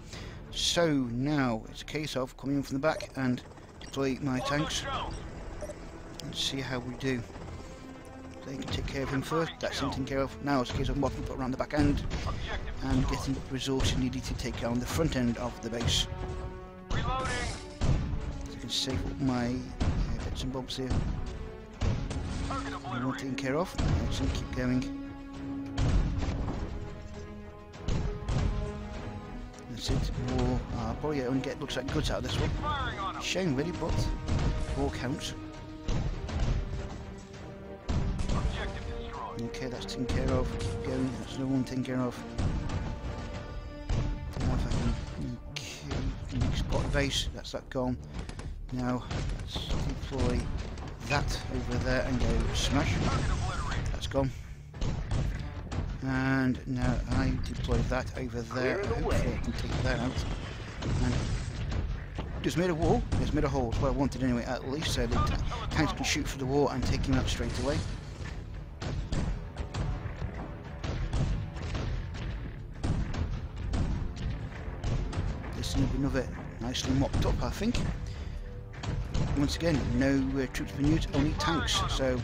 So now it's a case of coming in from the back and deploy my tanks. And see how we do. They can take care of him first. That's him taken care of. Now it's a case of what we put around the back end and getting the resources needed to take down the front end of the base. Reloading. So I can save up my bits and bobs here. All taken care of. Excellent. Keep going. That's it. War. Probably only get looks like goods out of this one. Shame really, but war counts. Okay, that's taken care of. Keep going. That's another one taken care of. Now if I can. Okay, export base. That's that gone. Now let's deploy that over there and go smash. That's gone. And now I deploy that over there. Hopefully I can take that out. And just made a wall. Just made a hole. That's what I wanted anyway. At least so the tanks can shoot for the wall and take him out straight away. This is another nicely mopped up, I think. Once again, no troops been used, only tanks. So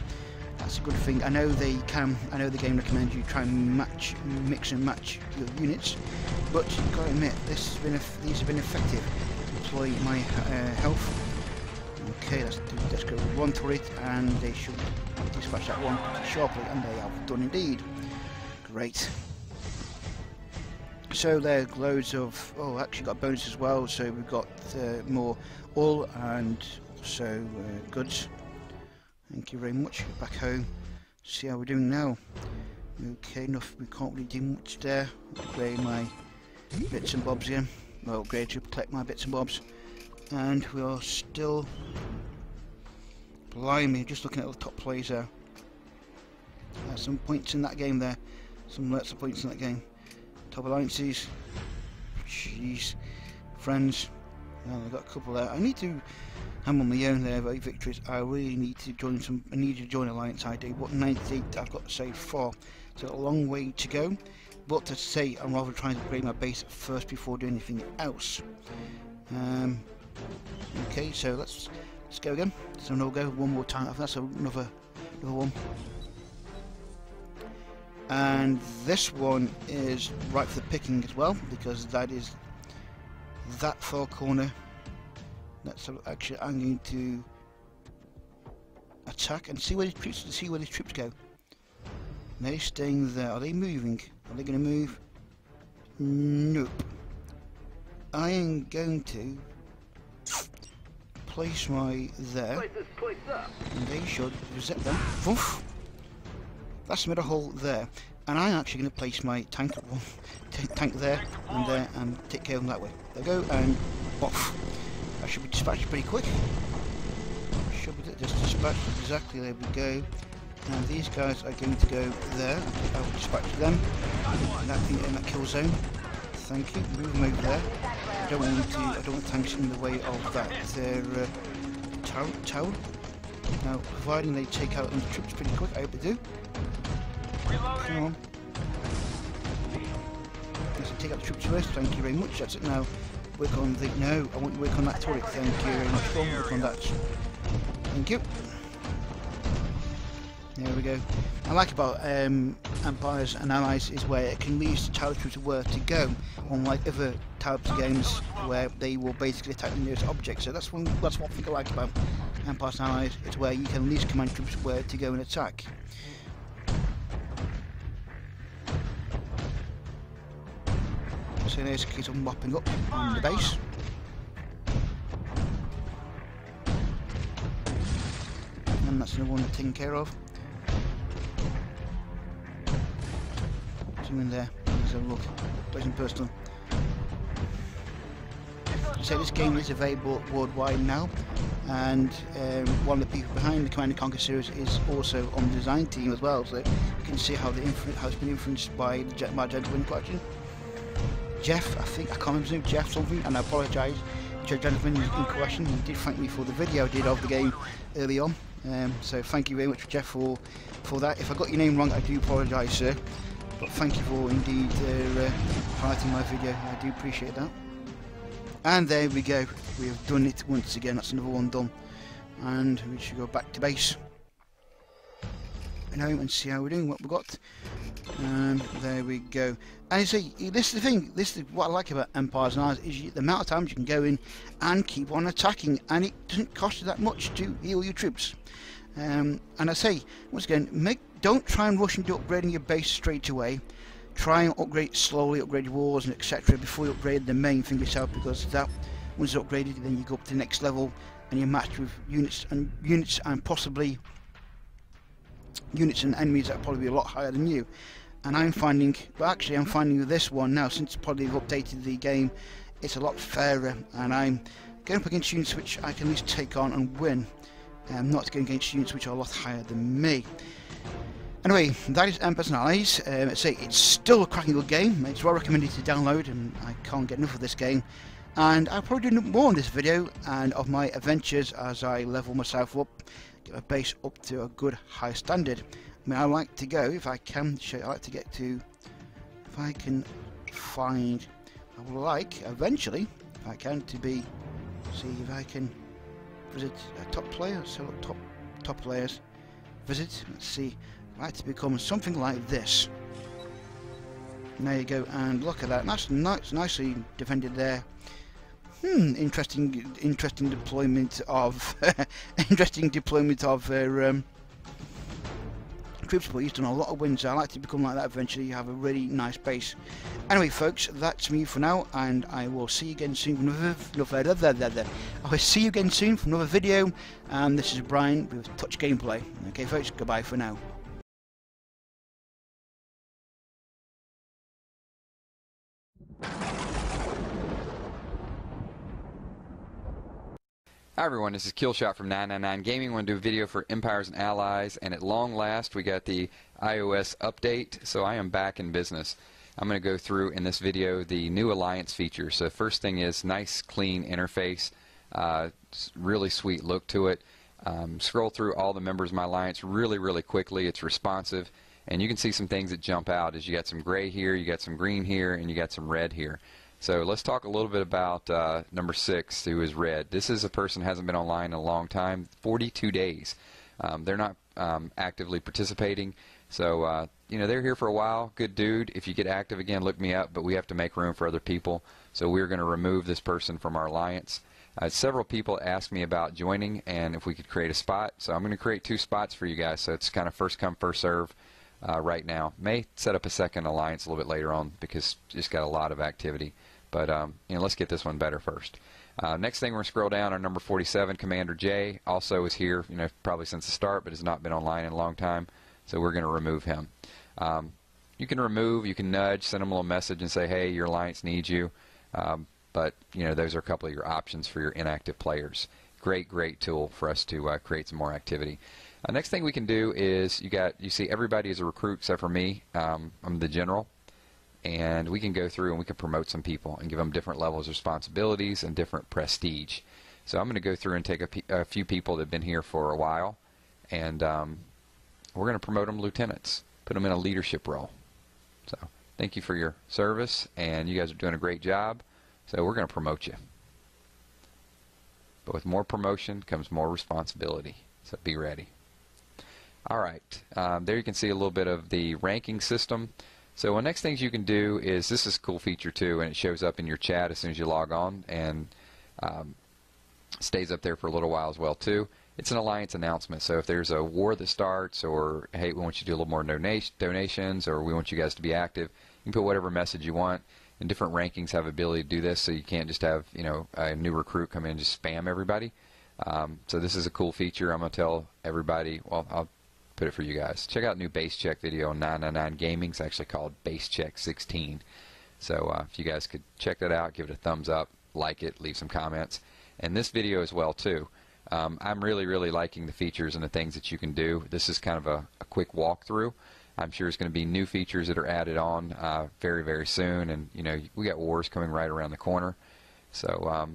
that's a good thing. I know they can. I know the game recommends you try and mix and match your units, but you've got to admit these have been effective. Deploy my health. Okay, let's go one turret, and they should dispatch that one sharply, and they have done indeed. Great. So there, loads of. Oh, actually got bonus as well. So we've got more oil and also goods. Thank you very much. Back home. See how we're doing now. Okay, enough. We can't really do much there. Upgrade my bits and bobs again. Well, upgrade to collect my bits and bobs. And we are still. Blimey, just looking at the top plays there. Some points in that game there. Some lots of points in that game. Top alliances. Jeez. Friends. I've got a couple there. I need to. I'm on my own there, about victories. I really need to join some. I need to join Alliance ID. But 98 I've got so far. So a long way to go. But to say, I'm rather trying to upgrade my base first before doing anything else. Okay, so let's go again. So no go one more time. That's another one. And this one is right for the picking as well, because that is that far corner. That's actually I'm going to attack and see where these troops go. They're staying there. Are they moving? Are they going to move? Nope. I am going to place my there, and they should reset them. Oof. That's made a hole there, and I'm actually going to place my tank there, and take care of them that way. There go, and off. That should be dispatched pretty quick. Should be just dispatched exactly. There we go. Now these guys are going to go there. I will dispatch them. That thing in that kill zone. Thank you. Move them over there. I don't want tanks in the way of that tower. Now, providing they take out the troops pretty quick, I hope they do. Come on. Let's take out the troops first. Thank you very much. That's it now. Work on the... No, I want you to work on that turret. Thank you very much. Go on, work on that. Thank you. There we go. I like about Empires and Allies is where it can lead the tower troops to where to go, unlike other types of games where they will basically attack the nearest object. So that's one thing I like about Empires and Allies. It's where you can lead command troops where to go and attack. So there's a case of mopping up on the base. And that's another one taken care of. In there, let's have a look. Pleasant personal. So this game is available worldwide now, and one of the people behind the Command & Conquer series is also on the design team as well. So you can see how it's been influenced by my gentleman collection. Jeff, I can't remember his name, Jeff something, and I apologise. Gentleman in question, he did thank me for the video I did of the game early on. So thank you very much, Jeff, for that. If I got your name wrong, I do apologise, sir. But thank you for indeed highlighting my video. I do appreciate that. And there we go. We have done it once again. That's another one done. And we should go back to base now and see how we're doing, what we've got. And there we go. And you see, this is the thing. This is what I like about Empires and Allies, is the amount of times you can go in and keep on attacking, and it doesn't cost you that much to heal your troops. And I say once again, don't try and rush into upgrading your base straight away. Try and upgrade slowly, upgrade your walls and etc. before you upgrade the main thing yourself, because that once it's upgraded, then you go up to the next level and you're matched with units and possibly units and enemies that are probably a lot higher than you. And I'm finding, well actually I'm finding with this one now, since probably they've updated the game, it's a lot fairer, and I'm going up against units which I can at least take on and win. Not going against units which are a lot higher than me. Anyway, that is Empires and Allies. Let's say it's still a cracking good game. It's well recommended to download, and I can't get enough of this game. And I'll probably do more in this video and of my adventures as I level myself up, get my base up to a good high standard. I mean, I like to go, if I can, I like to get to, if I can find, I would like eventually, if I can, to be, see if I can visit a top player, so top players, visit, let's see, I'd like to become something like this. And there you go, and look at that, that's nicely defended there. Interesting deployment of, troops, but he's done a lot of wins. I like to become like that eventually. You have a really nice base. Anyway, folks, that's me for now, and I will see you again soon for I will see you again soon for another video. And this is Brian with Touch Gameplay. Okay, folks, goodbye for now. Hi everyone, this is Killshot from 999 Gaming. I want to do a video for Empires and Allies, and at long last we got the iOS update, so I am back in business. I'm going to go through in this video the new Alliance features. So first thing is nice clean interface, really sweet look to it. Scroll through all the members of my Alliance really quickly. It's responsive, and you can see some things that jump out as you got some gray here, you got some green here, and you got some red here. So let's talk a little bit about number 6, who is red. This is a person who hasn't been online in a long time, 42 days. They're not actively participating, so you know, they're here for a while. Good dude. If you get active again, look me up, but we have to make room for other people. So we're going to remove this person from our alliance. Several people asked me about joining and if we could create a spot. So I'm going to create 2 spots for you guys, so it's kind of first come, first serve. Right now. May set up a second alliance a little bit later on because just got a lot of activity. But you know, let's get this one better first. Next thing, we're going to scroll down. Our number 47, Commander J, also is here, you know, probably since the start, but has not been online in a long time. So we're going to remove him. You can remove, you can nudge, send them a little message and say, hey, your alliance needs you. But you know, those are a couple of your options for your inactive players. Great tool for us to create some more activity. Next thing we can do is you see everybody is a recruit except for me. I'm the general, and we can go through and we can promote some people and give them different levels of responsibilities and different prestige. So I'm going to go through and take a few people that have been here for a while, and we're going to promote them lieutenants, put them in a leadership role. So thank you for your service, and you guys are doing a great job. So we're going to promote you. But with more promotion comes more responsibility. So be ready. All right. There you can see a little bit of the ranking system. So one next things you can do is, this is a cool feature too, and it shows up in your chat as soon as you log on, and stays up there for a little while as well too. It's an alliance announcement. So if there's a war that starts, or hey, we want you to do a little more donations, or we want you guys to be active, you can put whatever message you want. And different rankings have the ability to do this, so you can't just have, you know, a new recruit come in and just spam everybody. So this is a cool feature. I'm going to tell everybody, well, I'll put it for you guys. Check out new base check video on 999 Gaming. It's actually called Base Check 16. So if you guys could check that out, give it a thumbs up, like it, leave some comments. And this video as well too. I'm really liking the features and the things that you can do. This is kind of a quick walkthrough. I'm sure there's going to be new features that are added on very soon, and you know, we got wars coming right around the corner. So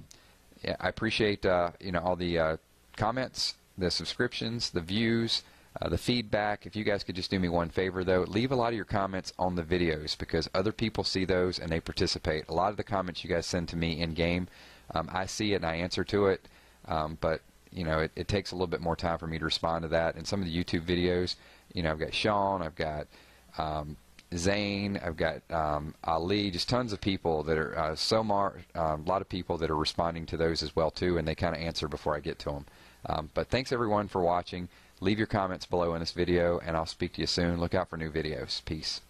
yeah, I appreciate you know, all the comments, the subscriptions, the views, the feedback. If you guys could just do me one favor though, leave a lot of your comments on the videos, because other people see those and they participate. A lot of the comments you guys send to me in game, I see it and I answer to it, but you know, it takes a little bit more time for me to respond to that. And some of the YouTube videos, you know, I've got Sean, I've got Zane, I've got Ali, just tons of people that are a lot of people that are responding to those as well too, and they kind of answer before I get to them. But thanks everyone for watching. Leave your comments below in this video, and I'll speak to you soon. Look out for new videos. Peace.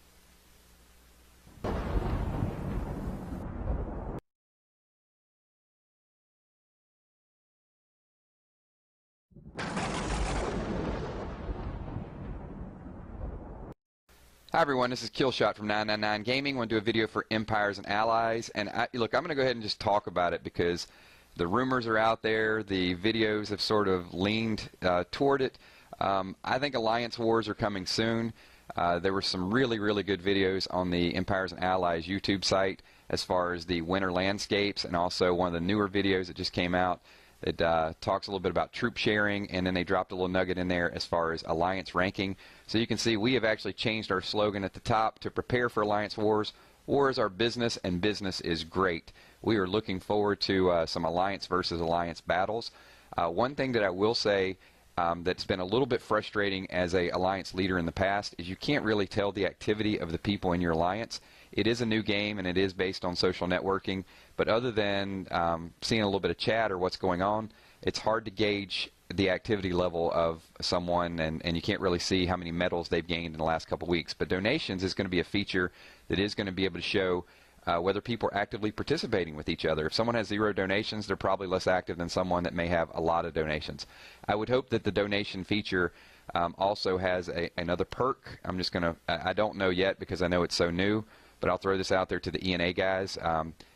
Hi everyone, this is Killshot from 999 Gaming. I want to do a video for Empires and Allies, and look, I'm going to go ahead and just talk about it because the rumors are out there, the videos have sort of leaned toward it. I think Alliance Wars are coming soon. There were some really good videos on the Empires and Allies YouTube site as far as the winter landscapes, and also one of the newer videos that just came out that talks a little bit about troop sharing, and then they dropped a little nugget in there as far as Alliance ranking. So you can see we have actually changed our slogan at the top to prepare for Alliance Wars. War is our business, and business is great. We are looking forward to some Alliance versus Alliance battles. One thing that I will say that's been a little bit frustrating as a Alliance leader in the past is you can't really tell the activity of the people in your Alliance. It is a new game, and it is based on social networking, but other than seeing a little bit of chat or what's going on, it's hard to gauge the activity level of someone, and you can't really see how many medals they've gained in the last couple weeks. But donations is going to be a feature that is going to be able to show whether people are actively participating with each other. If someone has 0 donations, they're probably less active than someone that may have a lot of donations. I would hope that the donation feature also has another perk. I'm just going to, I don't know yet because I know it's so new, but I'll throw this out there to the ENA guys.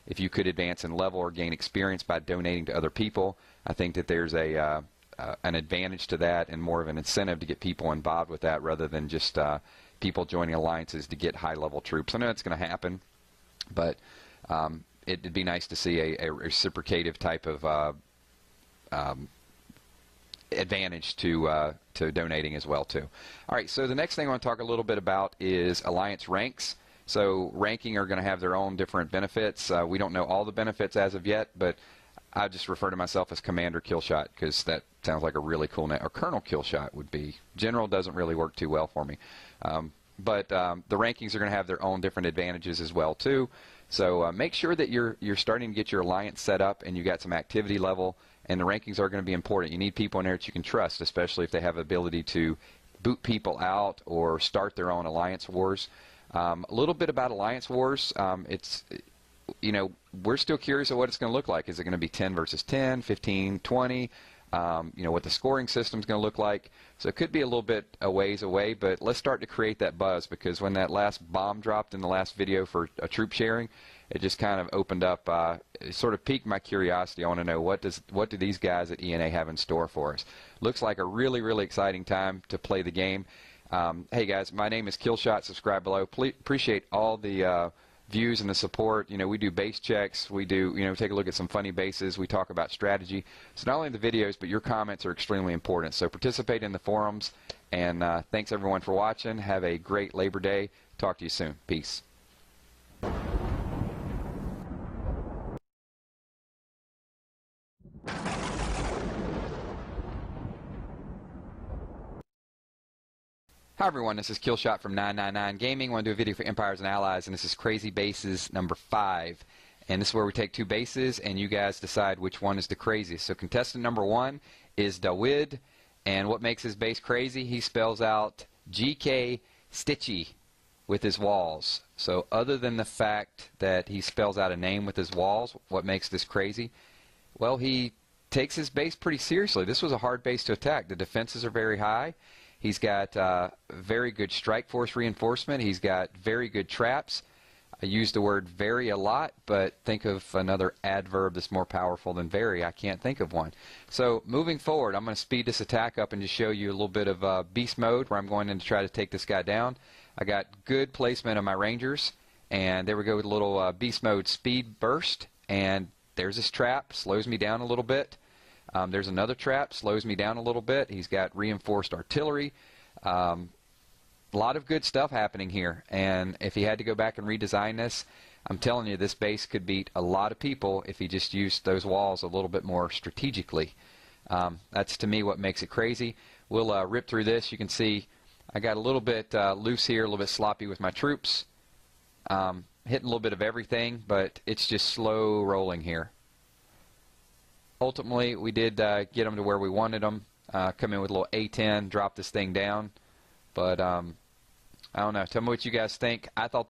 If you could advance in level or gain experience by donating to other people, I think that there's an advantage to that and more of an incentive to get people involved with that rather than just people joining alliances to get high-level troops. I know it's going to happen, but it'd be nice to see a reciprocative type of advantage to donating as well too. All right, so the next thing I want to talk a little bit about is Alliance ranks. So ranking are going to have their own different benefits. We don't know all the benefits as of yet, but I just refer to myself as Commander Killshot because that sounds like a really cool name. Or Colonel Killshot would be. General doesn't really work too well for me. But the rankings are going to have their own different advantages as well too. So make sure that you're starting to get your alliance set up and you got some activity level, and the rankings are going to be important. You need people in there that you can trust, especially if they have the ability to boot people out or start their own alliance wars. A little bit about Alliance Wars. It's, you know, we're still curious of what it's going to look like. Is it going to be 10 versus 10, 15, 20? You know, what the scoring system is going to look like. So it could be a little bit a ways away, but let's start to create that buzz, because when that last bomb dropped in the last video for troop sharing, it just kind of opened up, it sort of piqued my curiosity. I want to know what do these guys at ENA have in store for us. Looks like a really, really exciting time to play the game. Hey guys, my name is Killshot. Subscribe below. Appreciate all the views and the support. You know, we do base checks. We do, you know, take a look at some funny bases. We talk about strategy. So not only the videos, but your comments are extremely important. So participate in the forums. And thanks everyone for watching. Have a great Labor Day. Talk to you soon. Peace. Hi everyone, this is Killshot from 999 Gaming. I want to do a video for Empires and Allies, and this is Crazy Bases number 5. And this is where we take 2 bases, and you guys decide which one is the craziest. So contestant number 1 is Dawid, and what makes his base crazy? He spells out GK Stitchy with his walls. So other than the fact that he spells out a name with his walls, what makes this crazy? Well, he takes his base pretty seriously. This was a hard base to attack. The defenses are very high. He's got very good strike force reinforcement. He's got very good traps. I use the word very a lot, but think of another adverb that's more powerful than very. I can't think of one. So moving forward, I'm going to speed this attack up and just show you a little bit of beast mode where I'm going in to try to take this guy down. I got good placement of my Rangers, and there we go with a little beast mode speed burst, and there's this trap, slows me down a little bit. There's another trap, slows me down a little bit. He's got reinforced artillery. A lot of good stuff happening here, and if he had to go back and redesign this, I'm telling you, this base could beat a lot of people if he just used those walls a little bit more strategically. That's, to me, what makes it crazy. We'll rip through this. You can see I got a little bit loose here, a little bit sloppy with my troops. Hitting a little bit of everything, but it's just slow rolling here. Ultimately, we did get them to where we wanted them. Come in with a little A10, drop this thing down. But I don't know. Tell me what you guys think. I thought